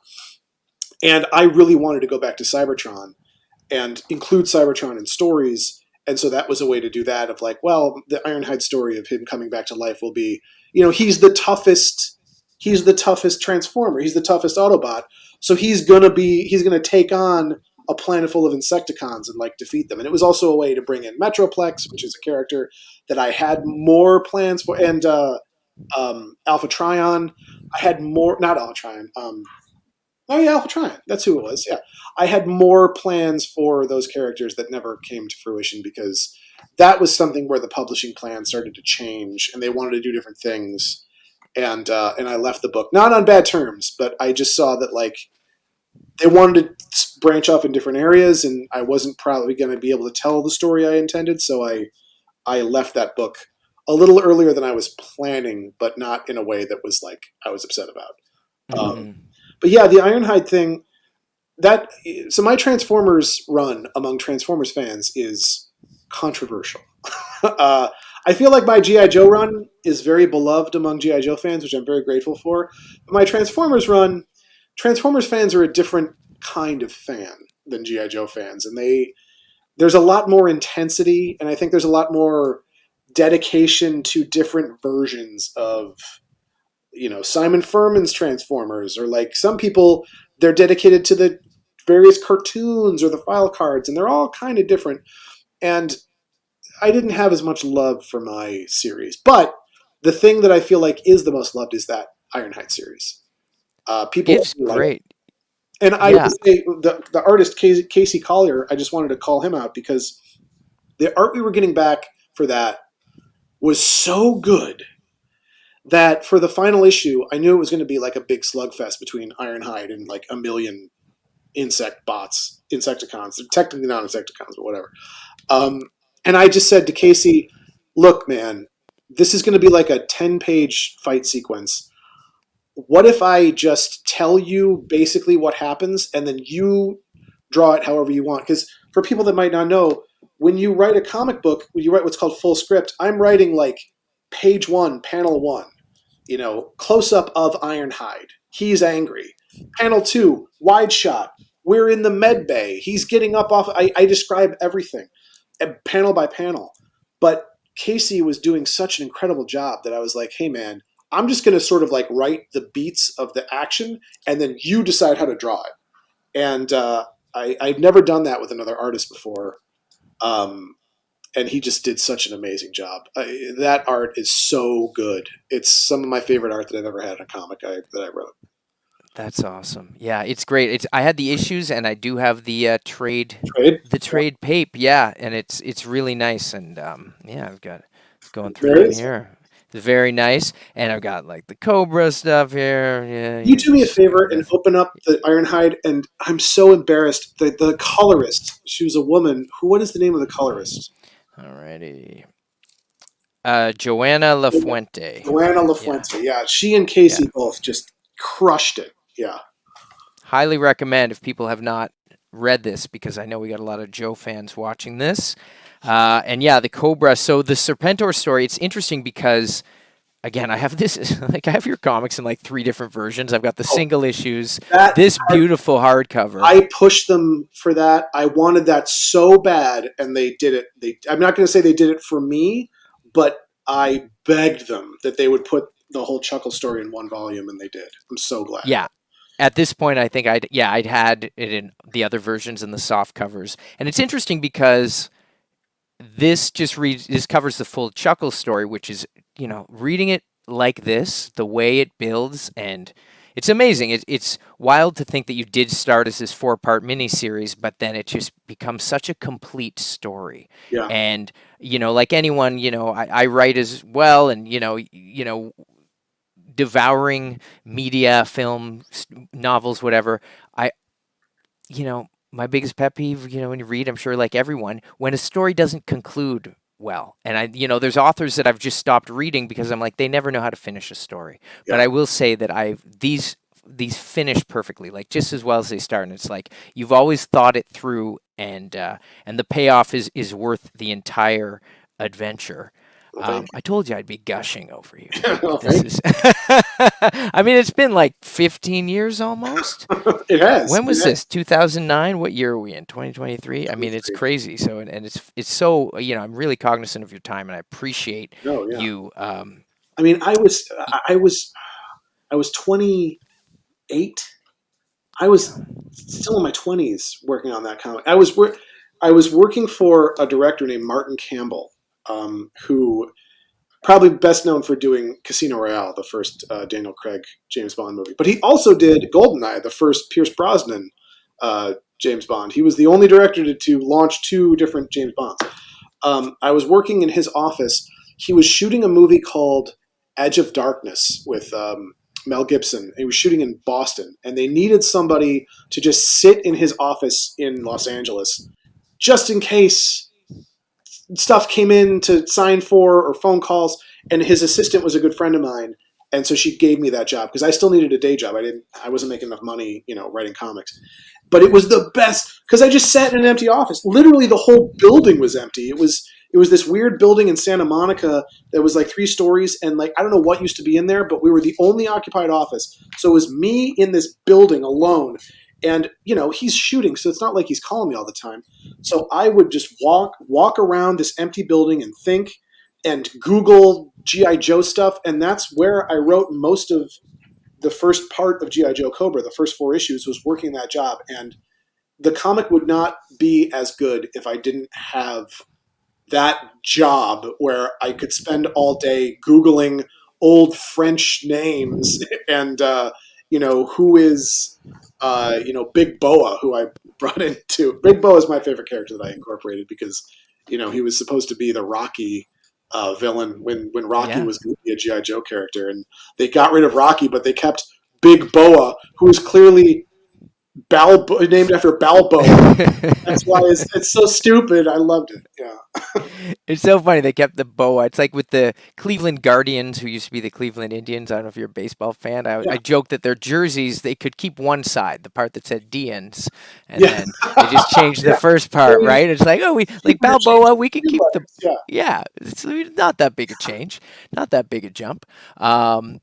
And I really wanted to go back to Cybertron and include Cybertron in stories. And so that was a way to do that, of like, well, the Ironhide story of him coming back to life will be, you know, he's the toughest transformer, he's the toughest Autobot, so he's gonna take on a planet full of Insecticons and like defeat them. And it was also a way to bring in Metroplex, which is a character that I had more plans for, and Alpha Trion. I had more, not Alpha Trion. Oh yeah, Alpha Trion. That's who it was. Yeah, I had more plans for those characters that never came to fruition, because that was something where the publishing plan started to change, and they wanted to do different things. And I left the book, not on bad terms, but I just saw that like they wanted to branch off in different areas, and I wasn't probably going to be able to tell the story I intended, so I left that book a little earlier than I was planning, but not in a way that was like I was upset about. But yeah, the Ironhide thing, so my Transformers run among Transformers fans is controversial. I feel like my G.I. Joe run is very beloved among G.I. Joe fans, which I'm very grateful for. But my Transformers run, Transformers fans are a different kind of fan than G.I. Joe fans, and there's a lot more intensity, and I think there's a lot more dedication to different versions of, you know, Simon Furman's Transformers, or like some people, they're dedicated to the various cartoons or the file cards, and they're all kind of different. And I didn't have as much love for my series, but the thing that I feel like is the most loved is that Ironhide series. People It's like great. it. And I Yeah. would say the artist Casey Collier, I just wanted to call him out because the art we were getting back for that was so good that for the final issue, I knew it was going to be like a big slugfest between Ironhide and like a million Insecticons. They're technically not Insecticons, but whatever. And I just said to Casey, look, man, this is going to be like a 10-page fight sequence. What if I just tell you basically what happens, and then you draw it however you want? Because for people that might not know, when you write a comic book, when you write what's called full script, I'm writing like page 1, panel 1, you know, close up of Ironhide. He's angry. Panel 2, wide shot. We're in the med bay. He's getting up off. I describe everything, panel by panel. But Casey was doing such an incredible job that I was like, hey, man, I'm just going to sort of like write the beats of the action, and then you decide how to draw it. And I've never done that with another artist before. And he just did such an amazing job. That art is so good. It's some of my favorite art that I've ever had in a comic that I wrote. That's awesome. Yeah, it's great. I had the issues, and I do have the trade pape. Yeah, and it's really nice. And yeah, I've got going through them here. It's very nice, and I've got like the Cobra stuff here. Yeah. You do me a favor and open up the Ironhide, and I'm so embarrassed. The colorist, she was a woman. What is the name of the colorist? Alrighty. Joanna LaFuente. Joanna LaFuente. Yeah, she and Casey both just crushed it. Yeah. Highly recommend if people have not read this, because I know we got a lot of Joe fans watching this. And yeah, the Cobra. So the Serpentor story, it's interesting because, again, I have this, like I have your comics in like 3 different versions. I've got the single issues, this beautiful hardcover. I pushed them for that. I wanted that so bad, and they did it. I'm not going to say they did it for me, but I begged them that they would put the whole Chuckle story in 1 volume, and they did. I'm so glad. Yeah. At this point, I think I'd had it in the other versions and the soft covers. And it's interesting because this covers the full Chuckle story, which is, you know, reading it like this, the way it builds, and it's amazing. It's wild to think that you did start as this 4-part miniseries, but then it just becomes such a complete story. Yeah. And, you know, like anyone, you know, I write as well, and, you know, devouring media, film, novels, whatever. My biggest pet peeve, you know, when you read, I'm sure like everyone, when a story doesn't conclude well. And there's authors that I've just stopped reading because I'm like, they never know how to finish a story. Yeah. But I will say that these finish perfectly, like just as well as they start. And it's like, you've always thought it through, and the payoff is worth the entire adventure. Thank I told you I'd be gushing over you. you. Well, This thank is. I mean, it's been like 15 years almost. you. It has. When was It has. this? 2009? What year are we in? 2023? I mean, it's crazy. So, and it's so, I'm really cognizant of your time, and I appreciate Oh yeah. you. I mean, I was 28. I was still in my 20s working on that comic. I was working for a director named Martin Campbell, who probably best known for doing Casino Royale, the first Daniel Craig James Bond movie. But he also did Goldeneye, the first Pierce Brosnan James Bond. He was the only director to launch 2 different James Bonds. I was working in his office. He was shooting a movie called Edge of Darkness with Mel Gibson. He was shooting in Boston, and they needed somebody to just sit in his office in Los Angeles just in case stuff came in to sign for or phone calls. And his assistant was a good friend of mine, and so she gave me that job because I still needed a day job. I wasn't making enough money, writing comics. But it was the best because I just sat in an empty office. Literally, the whole building was empty. It was this weird building in Santa Monica that was like 3 stories, and like I don't know what used to be in there, but we were the only occupied office. So it was me in this building alone. And he's shooting, so it's not like he's calling me all the time. So I would just walk around this empty building and think and Google G.I. Joe stuff, and that's where I wrote most of the first part of G.I. Joe Cobra. The first 4 issues was working that job, and the comic would not be as good if I didn't have that job where I could spend all day Googling old French names and who is Big Boa, who I brought into. Big Boa is my favorite character that I incorporated because he was supposed to be the Rocky villain when Rocky Yeah. was going to be a G.I. Joe character, and they got rid of Rocky, but they kept Big Boa, who is clearly named after Balboa. That's why it's so stupid. I loved it. Yeah. It's so funny they kept the boa. It's like with the Cleveland Guardians, who used to be the Cleveland Indians. I don't know if you're a baseball fan. I joked that their jerseys, they could keep one side, the part that said Dians, and then they just changed the first part, right? It's like, oh, we like Balboa, we can keep the It's not that big a change, not that big a jump. Well,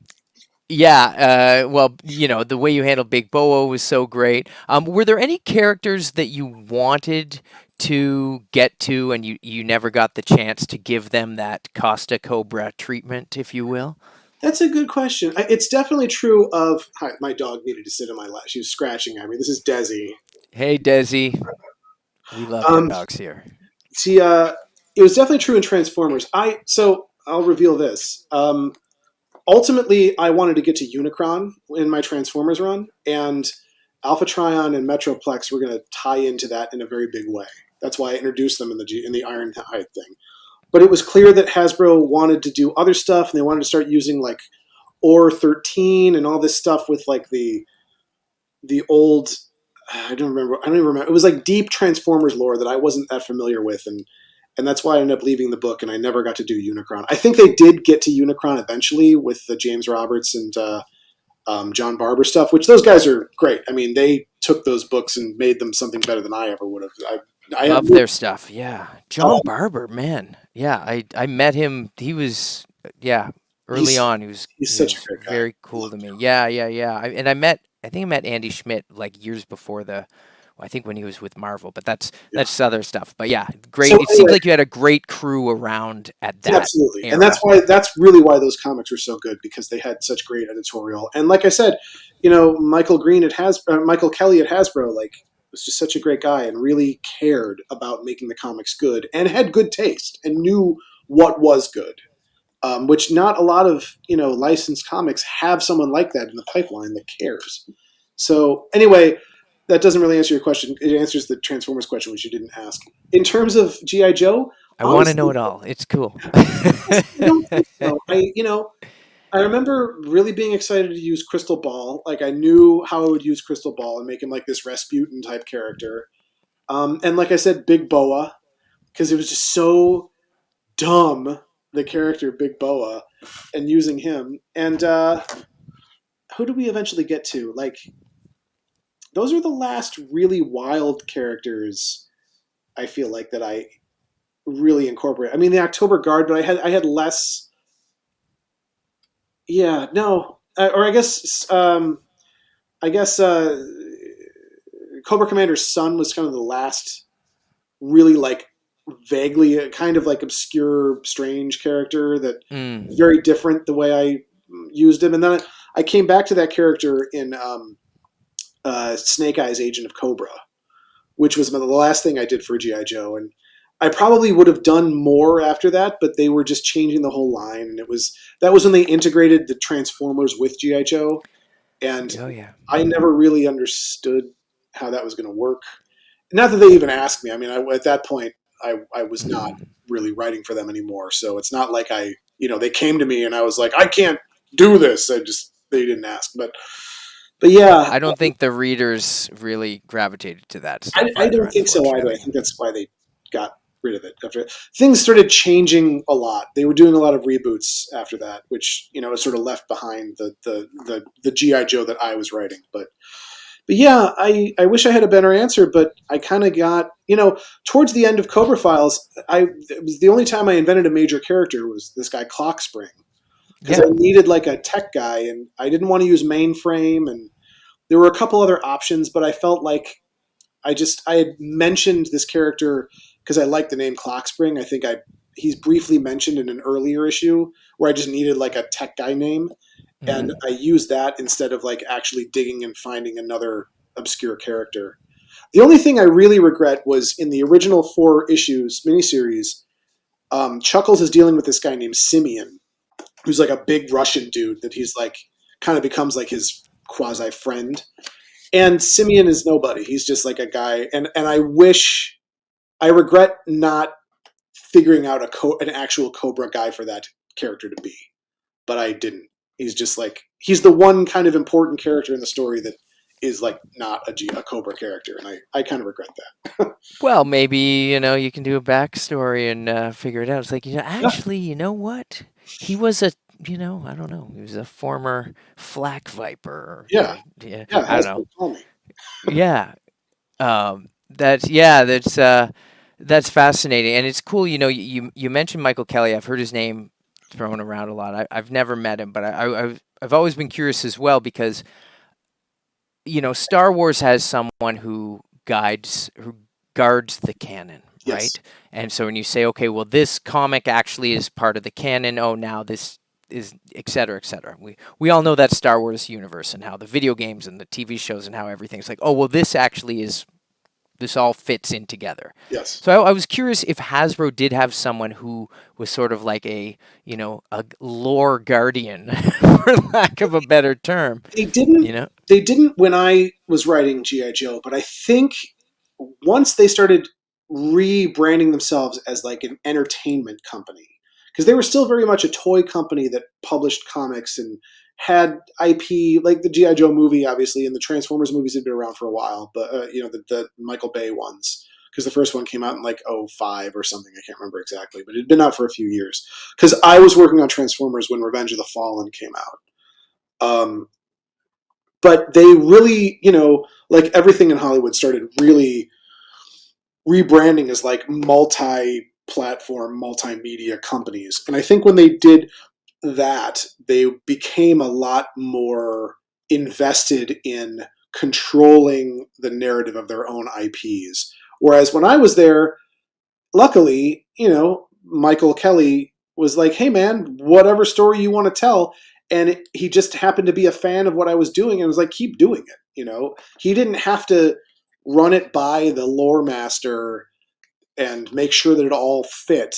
the way you handled Big Boa was so great. Were there any characters that you wanted to get to and you never got the chance to give them that Costa Cobra treatment, if you will? That's a good question. It's definitely true of. Hi, my dog needed to sit in my lap. She was scratching at me. This is Desi. Hey, Desi. We love dogs here. See, it was definitely true in Transformers. I'll reveal this. Ultimately, I wanted to get to Unicron in my Transformers run, and Alpha Trion and Metroplex were going to tie into that in a very big way. That's why I introduced them in the Ironhide thing. But it was clear that Hasbro wanted to do other stuff, and they wanted to start using like Or 13 and all this stuff with like the old. I don't even remember. It was like deep Transformers lore that I wasn't that familiar with, and that's why I ended up leaving the book, and I never got to do Unicron. I think they did get to Unicron eventually with the James Roberts and John Barber stuff, which those guys are great. I mean, they took those books and made them something better than I ever would have. I love their stuff. Yeah, John Barber, man. Yeah, I met him. He was early on. He's such a great guy. Very cool to me. Yeah. I think I met Andy Schmidt like years before I think when he was with Marvel, but that's other stuff. But yeah, great. So it seems like you had a great crew around at that. Absolutely. Era. And that's really why those comics were so good, because they had such great editorial. And like I said, Michael Kelly at Hasbro, like, was just such a great guy and really cared about making the comics good and had good taste and knew what was good. Which not a lot of licensed comics have someone like that in the pipeline that cares. So anyway, that doesn't really answer your question. It answers the Transformers question, which you didn't ask. In terms of G.I. Joe, I want to know it all. It's cool. I don't think so. I remember really being excited to use Crystal Ball. Like, I knew how I would use Crystal Ball and make him like this Rasputin type character. And like I said, Big Boa, because it was just so dumb, the character Big Boa, and using him. And who do we eventually get to? Like, those are the last really wild characters I feel like that I really incorporate. I mean, the October Guard, but I had less. Yeah, no, or I guess Cobra Commander's son was kind of the last really like vaguely kind of like obscure, strange character that Mm. very different the way I used him. And then I came back to that character in Snake Eyes, Agent of Cobra, which was the last thing I did for GI Joe, and I probably would have done more after that, but they were just changing the whole line, and that was when they integrated the Transformers with GI Joe, and Oh yeah. I never really understood how that was going to work. Not that they even asked me. I mean, at that point, I was not really writing for them anymore, so it's not like they came to me and I was like, I can't do this. They didn't ask, but yeah, I don't think the readers really gravitated to that stuff I either, don't think so either. I unfortunately. think that's why they got rid of it. After things started changing a lot, they were doing a lot of reboots after that, which sort of left behind the GI Joe that I was writing. But yeah, I wish I had a better answer, but I kind of got towards the end of Cobra Files. It was the only time I invented a major character was this guy Clock Spring, because Yeah. I needed like a tech guy, and I didn't want to use mainframe, and there were a couple other options, but I felt like I had mentioned this character because I liked the name Clockspring. I think he's briefly mentioned in an earlier issue where I just needed like a tech guy name, and I used that instead of like actually digging and finding another obscure character. The only thing I really regret was in the original 4 issues miniseries, Chuckles is dealing with this guy named Simeon, who's like a big Russian dude that he's like kind of becomes like his quasi friend. And Simeon is nobody. He's just like a guy. And I regret not figuring out an actual Cobra guy for that character to be, but I didn't. He's just like he's the one kind of important character in the story that is like not a Cobra character, and I kind of regret that. Well, maybe you can do a backstory and figure it out. It's like actually, you know what? He was I don't know. He was a former flak viper. Or, Yeah, yeah, yeah. I don't know. Call me. Yeah, that's fascinating, and it's cool. You mentioned Michael Kelly. I've heard his name thrown around a lot. I've never met him, but I've always been curious as well because Star Wars has someone who guards the canon, Yes. right? And so when you say, okay, well, this comic actually is part of the canon. Oh, now this is et cetera, et cetera. We all know that Star Wars universe and how the video games and the TV shows and how everything's like, oh, well, this all fits in together. Yes. So I was curious if Hasbro did have someone who was sort of like a lore guardian, for lack of a better term. They didn't. They didn't when I was writing GI Joe, but I think once they started rebranding themselves as like an entertainment company, because they were still very much a toy company that published comics and had IP, like the GI Joe movie, obviously, and the Transformers movies had been around for a while, but the Michael Bay ones, because the first one came out in like 2005 or something. I can't remember exactly, but it had been out for a few years. Because I was working on Transformers when Revenge of the Fallen came out. But they really, like everything in Hollywood started really rebranding as like multi-platform, multimedia companies. And I think when they did that, they became a lot more invested in controlling the narrative of their own IPs. Whereas when I was there, luckily, Michael Kelly was like, hey man, whatever story you want to tell. And he just happened to be a fan of what I was doing and was like, keep doing it. He didn't have to run it by the lore master and make sure that it all fit.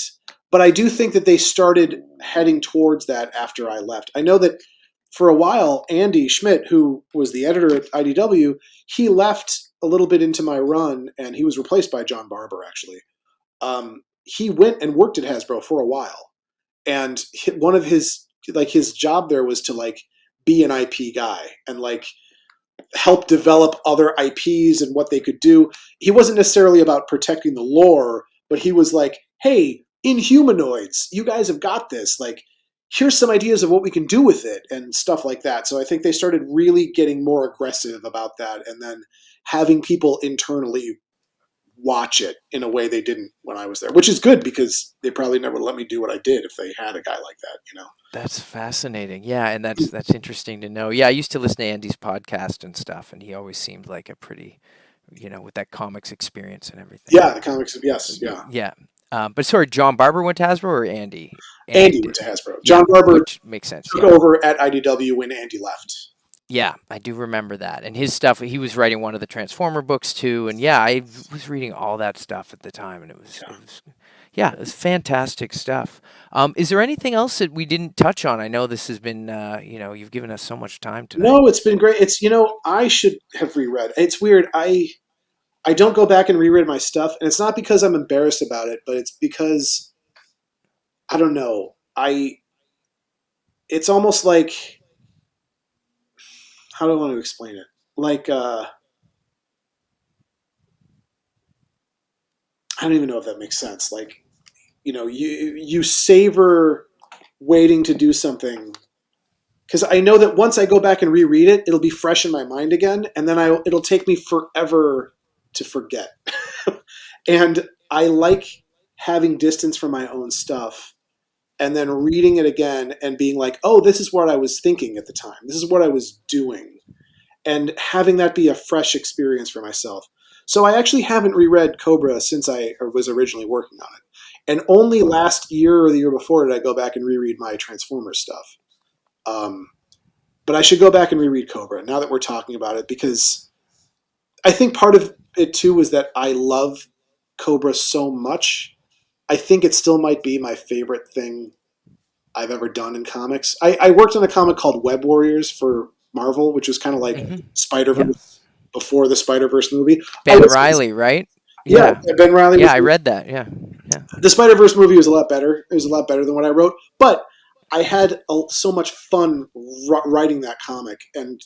But I do think that they started heading towards that after I left. I know that for a while, Andy Schmidt, who was the editor at IDW, he left a little bit into my run, and he was replaced by John Barber, actually. He went and worked at Hasbro for a while, and one of his job there was to like be an IP guy and like help develop other IPs and what they could do. He wasn't necessarily about protecting the lore, but he was like, hey, Inhumanoids, you guys have got this. Like, here's some ideas of what we can do with it and stuff like that. So I think they started really getting more aggressive about that and then having people internally watch it in a way they didn't when I was there, which is good because they probably never let me do what I did if they had a guy like that, you know. That's fascinating. Yeah, and that's interesting to know. Yeah, I used to listen to Andy's podcast and stuff, and he always seemed like a pretty, with that comics experience and everything. Yeah, the comics. Yes, yeah. Yeah. But sorry, John Barber went to Hasbro or Andy? Andy did. went to Hasbro. Yeah, John Barber which makes sense. took Yeah. over at IDW when Andy left. Yeah, I do remember that. And his stuff, he was writing one of the Transformer books too. And yeah, I was reading all that stuff at the time, and it was fantastic stuff. Is there anything else that we didn't touch on? I know this has been, you've given us so much time tonight. No, it's been great. It's, I should have reread. It's weird. I don't go back and reread my stuff, and it's not because I'm embarrassed about it, but it's because I don't know. It's almost like, how do I want to explain it? Like, I don't even know if that makes sense. Like, you savor waiting to do something because I know that once I go back and reread it, it'll be fresh in my mind again, and then it'll take me forever to forget. And I like having distance from my own stuff and then reading it again and being like, oh, this is what I was thinking at the time. This is what I was doing. And having that be a fresh experience for myself. So I actually haven't reread Cobra since I was originally working on it. And only last year or the year before did I go back and reread my Transformers stuff. But I should go back and reread Cobra now that we're talking about it, because I think part of it too was that I love Cobra so much. I think it still might be my favorite thing I've ever done in comics. I worked on a comic called Web Warriors for Marvel, which was kind of like Spider-Verse before the Spider-Verse movie. Ben Reilly, right? Yeah, Ben Reilly. Yeah, I read that. Yeah. The Spider-Verse movie was a lot better. It was a lot better than what I wrote, but I had so much fun writing that comic. And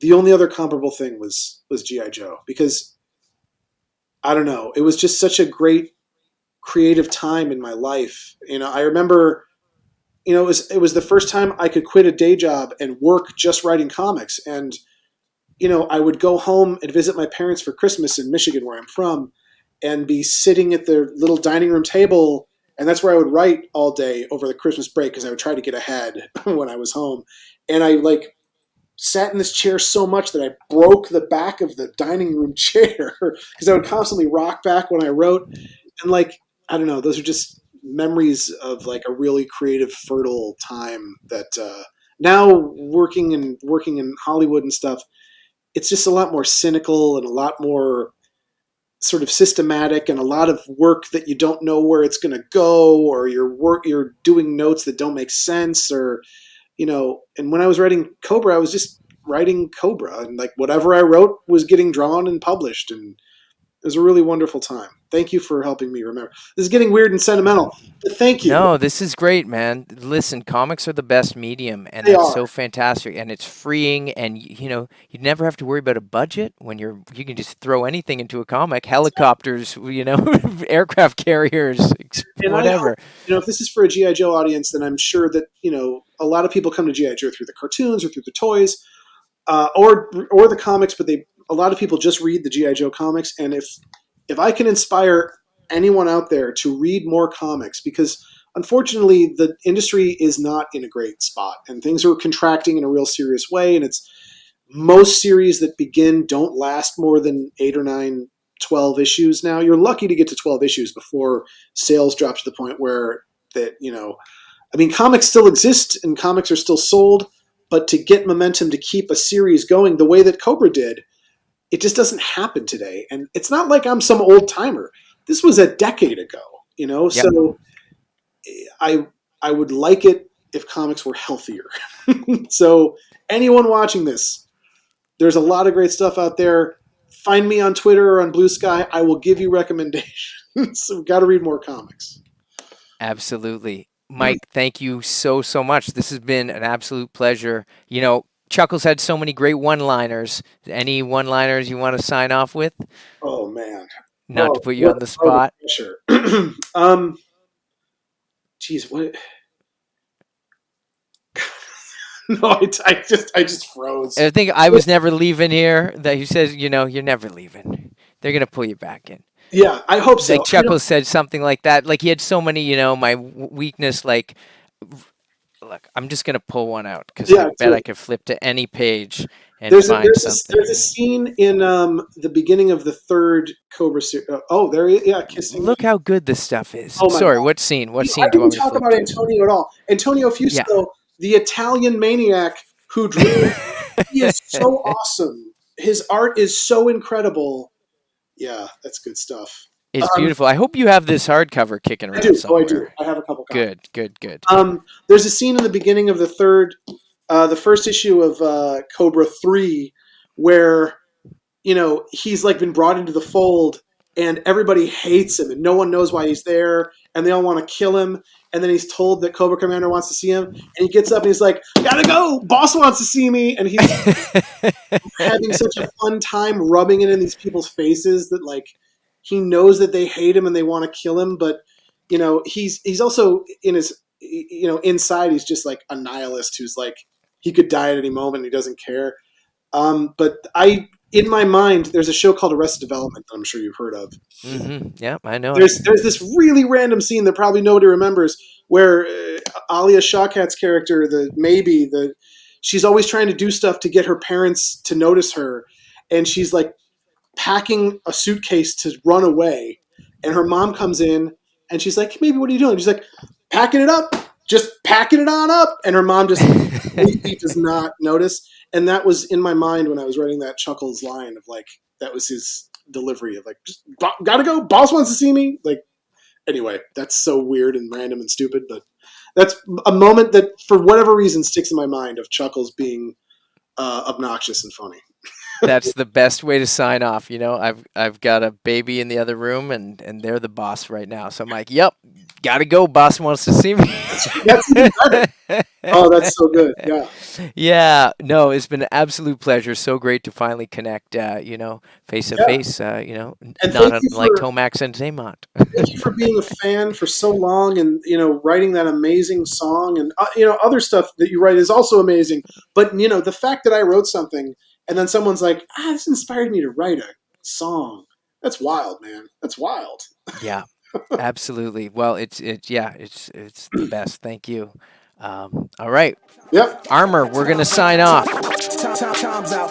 the only other comparable thing was G.I. Joe, because I don't know, it was just such a great creative time in my life. I remember, it was the first time I could quit a day job and work just writing comics. And, I would go home and visit my parents for Christmas in Michigan, where I'm from, and be sitting at their little dining room table. And that's where I would write all day over the Christmas break, because I would try to get ahead when I was home. And I sat in this chair so much that I broke the back of the dining room chair because I would constantly rock back when I wrote. And I don't know, those are just memories of a really creative, fertile time that now working in Hollywood and stuff, it's just a lot more cynical and a lot more sort of systematic, and a lot of work that you don't know where it's going to go, or you're doing notes that don't make sense, or and when I was writing Cobra, I was just writing Cobra, and whatever I wrote was getting drawn and published, and it was a really wonderful time. Thank you for helping me remember. This is getting weird and sentimental, but thank you. No, this is great, man. Listen, comics are the best medium, and that's so fantastic, and it's freeing, and you never have to worry about a budget when you can just throw anything into a comic. Helicopters, aircraft carriers, whatever. If this is for a G.I. Joe audience, then I'm sure that a lot of people come to G.I. Joe through the cartoons or through the toys, or the comics, but a lot of people just read the G.I. Joe comics. And if I can inspire anyone out there to read more comics, because unfortunately the industry is not in a great spot and things are contracting in a real serious way, and it's most series that begin don't last more than 8 or 9, 12 issues now. You're lucky to get to 12 issues before sales drop to the point where comics still exist and comics are still sold, but to get momentum to keep a series going the way that Cobra did, it just doesn't happen today. And it's not like I'm some old timer. This was a decade ago, Yep. So I would like it if comics were healthier. So anyone watching this, there's a lot of great stuff out there. Find me on Twitter or on Blue Sky. I will give you recommendations. So we've got to read more comics. Absolutely. Mike, thank you so much. This has been an absolute pleasure. Chuckles had so many great one-liners. Any one-liners you want to sign off with? Oh, man. Not to put you on the spot. Sure. Geez, what? No, I just froze. I think I was never leaving here. That he says, you're never leaving. They're gonna pull you back in. Yeah, I hope so. Like Chuckles said something like that. Like he had so many, my weakness. Like, look, I'm just gonna pull one out because I bet I could flip to any page and find something. There's a scene in the beginning of the third Cobra series. Oh, there he is. Yeah, kissing. Look how good this stuff is. Oh my Sorry, God. what scene? What scene I do you want didn't me to talk flip about to? Antonio at all. Antonio Fusco, the Italian maniac who drew. He is so awesome. His art is so incredible. Yeah, that's good stuff. It's beautiful. I hope you have this hardcover kicking around I do. somewhere. Oh, I do. I have a couple copies. Good. There's a scene in the beginning of the first issue of Cobra 3 where, he's like been brought into the fold and everybody hates him and no one knows why he's there and they all want to kill him. And then he's told that Cobra Commander wants to see him and he gets up and he's like, gotta go, boss wants to see me. And he's having such a fun time rubbing it in these people's faces that like he knows that they hate him and they want to kill him. But, he's also in his, inside he's just like a nihilist who's like, he could die at any moment and he doesn't care. But in my mind, there's a show called Arrested Development that I'm sure you've heard of. Mm-hmm. Yeah, I know. There's this really random scene that probably nobody remembers where Alia Shawkat's character, she's always trying to do stuff to get her parents to notice her, and she's like packing a suitcase to run away, and her mom comes in and she's like, "Maybe what are you doing?" She's like, "Packing it up, just packing it on up," and her mom just completely does not notice. And that was in my mind when I was writing that Chuckles line of like, that was his delivery of like, just gotta go, boss wants to see me. Like, anyway, that's so weird and random and stupid, but that's a moment that for whatever reason sticks in my mind of Chuckles being obnoxious and funny. That's the best way to sign off. I've got a baby in the other room and they're the boss right now. So I'm like, yep, gotta go. Boss wants to see me. That's even better. Oh, that's so good. Yeah. Yeah. No, it's been an absolute pleasure. So great to finally connect, face to face, not unlike Tomax and Xamot. Thank you for being a fan for so long and, writing that amazing song and, other stuff that you write is also amazing. But, the fact that I wrote something and then someone's like, this inspired me to write a song. That's wild, man. That's wild. Yeah, absolutely. Well, it's the best. Thank you. All right. Yep. A.R.M.O.R, we're going to sign off. Time's out.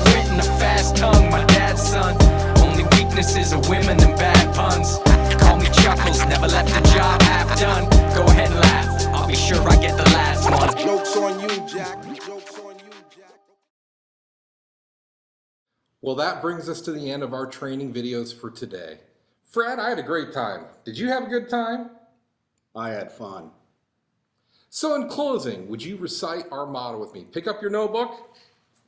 Written a fast tongue, my dad's son. Only weaknesses are women and bad puns. Call me Chuckles, never left the job half done. Go ahead and laugh, I'll be sure I get the last one. Joke's on you, Jack. Joke's on you, Jack. Well, that brings us to the end of our training videos for today. Fred, I had a great time. Did you have a good time? I had fun. So in closing, would you recite our motto with me? Pick up your notebook,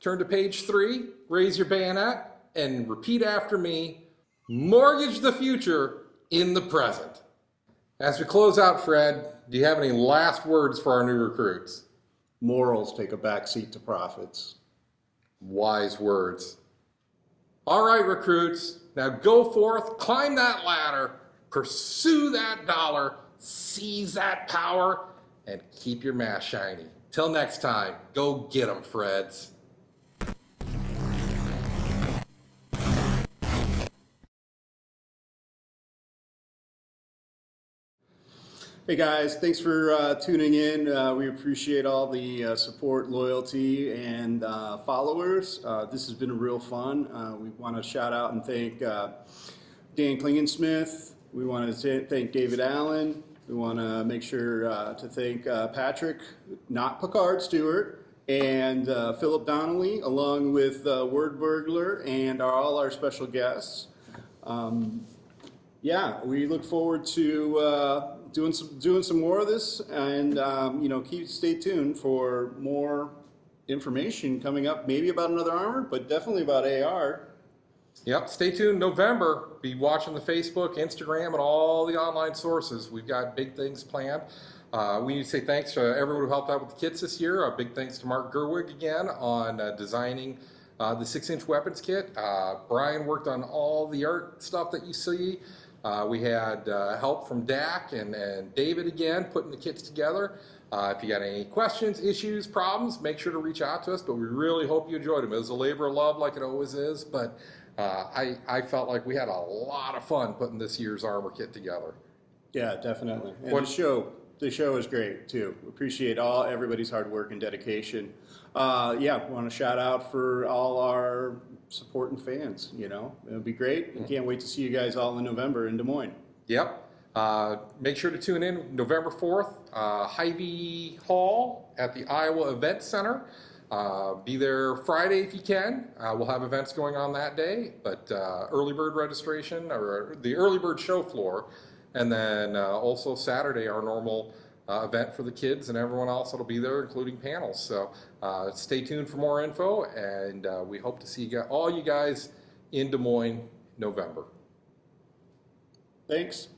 turn to page 3, raise your bayonet, and repeat after me, mortgage the future in the present. As we close out, Fred, do you have any last words for our new recruits? Morals take a backseat to profits. Wise words. All right, recruits, now go forth, climb that ladder, pursue that dollar, seize that power, and keep your mask shiny. Till next time, go get 'em, Freds. Hey guys, thanks for tuning in. We appreciate all the support, loyalty, and followers. This has been real fun. We want to shout out and thank Dan Klingensmith. We want to thank David Allen. We want to make sure to thank Patrick, not Picard Stewart, and Philip Donnelly, along with Word Burglar and all our special guests. Yeah, we look forward to doing some more of this, and stay tuned for more information coming up. Maybe about another A.R.M.O.R, but definitely about A.R. Yep, stay tuned. November, be watching the Facebook, Instagram, and all the online sources. We've got big things planned. We need to say thanks to everyone who helped out with the kits this year. A big thanks to Mark Gerwig again on designing the 6-inch weapons kit. Brian worked on all the art stuff that you see. We had help from Dak and David again, putting the kits together. If you got any questions, issues, problems, make sure to reach out to us. But we really hope you enjoyed them. It was a labor of love like it always is. But I felt like we had a lot of fun putting this year's armor kit together. Yeah, definitely. And What- the show is great too. Appreciate everybody's hard work and dedication. Want to shout out for all our support and fans. It'll be great. And can't wait to see you guys all in November in Des Moines. Yep. Make sure to tune in November 4th, Hy-Vee Hall at the Iowa Event Center. Be there Friday if you can. We'll have events going on that day, but early bird registration or the early bird show floor. And then also Saturday, our normal event for the kids and everyone else that'll be there, including panels. So stay tuned for more info, and we hope to see all you guys in Des Moines November. Thanks.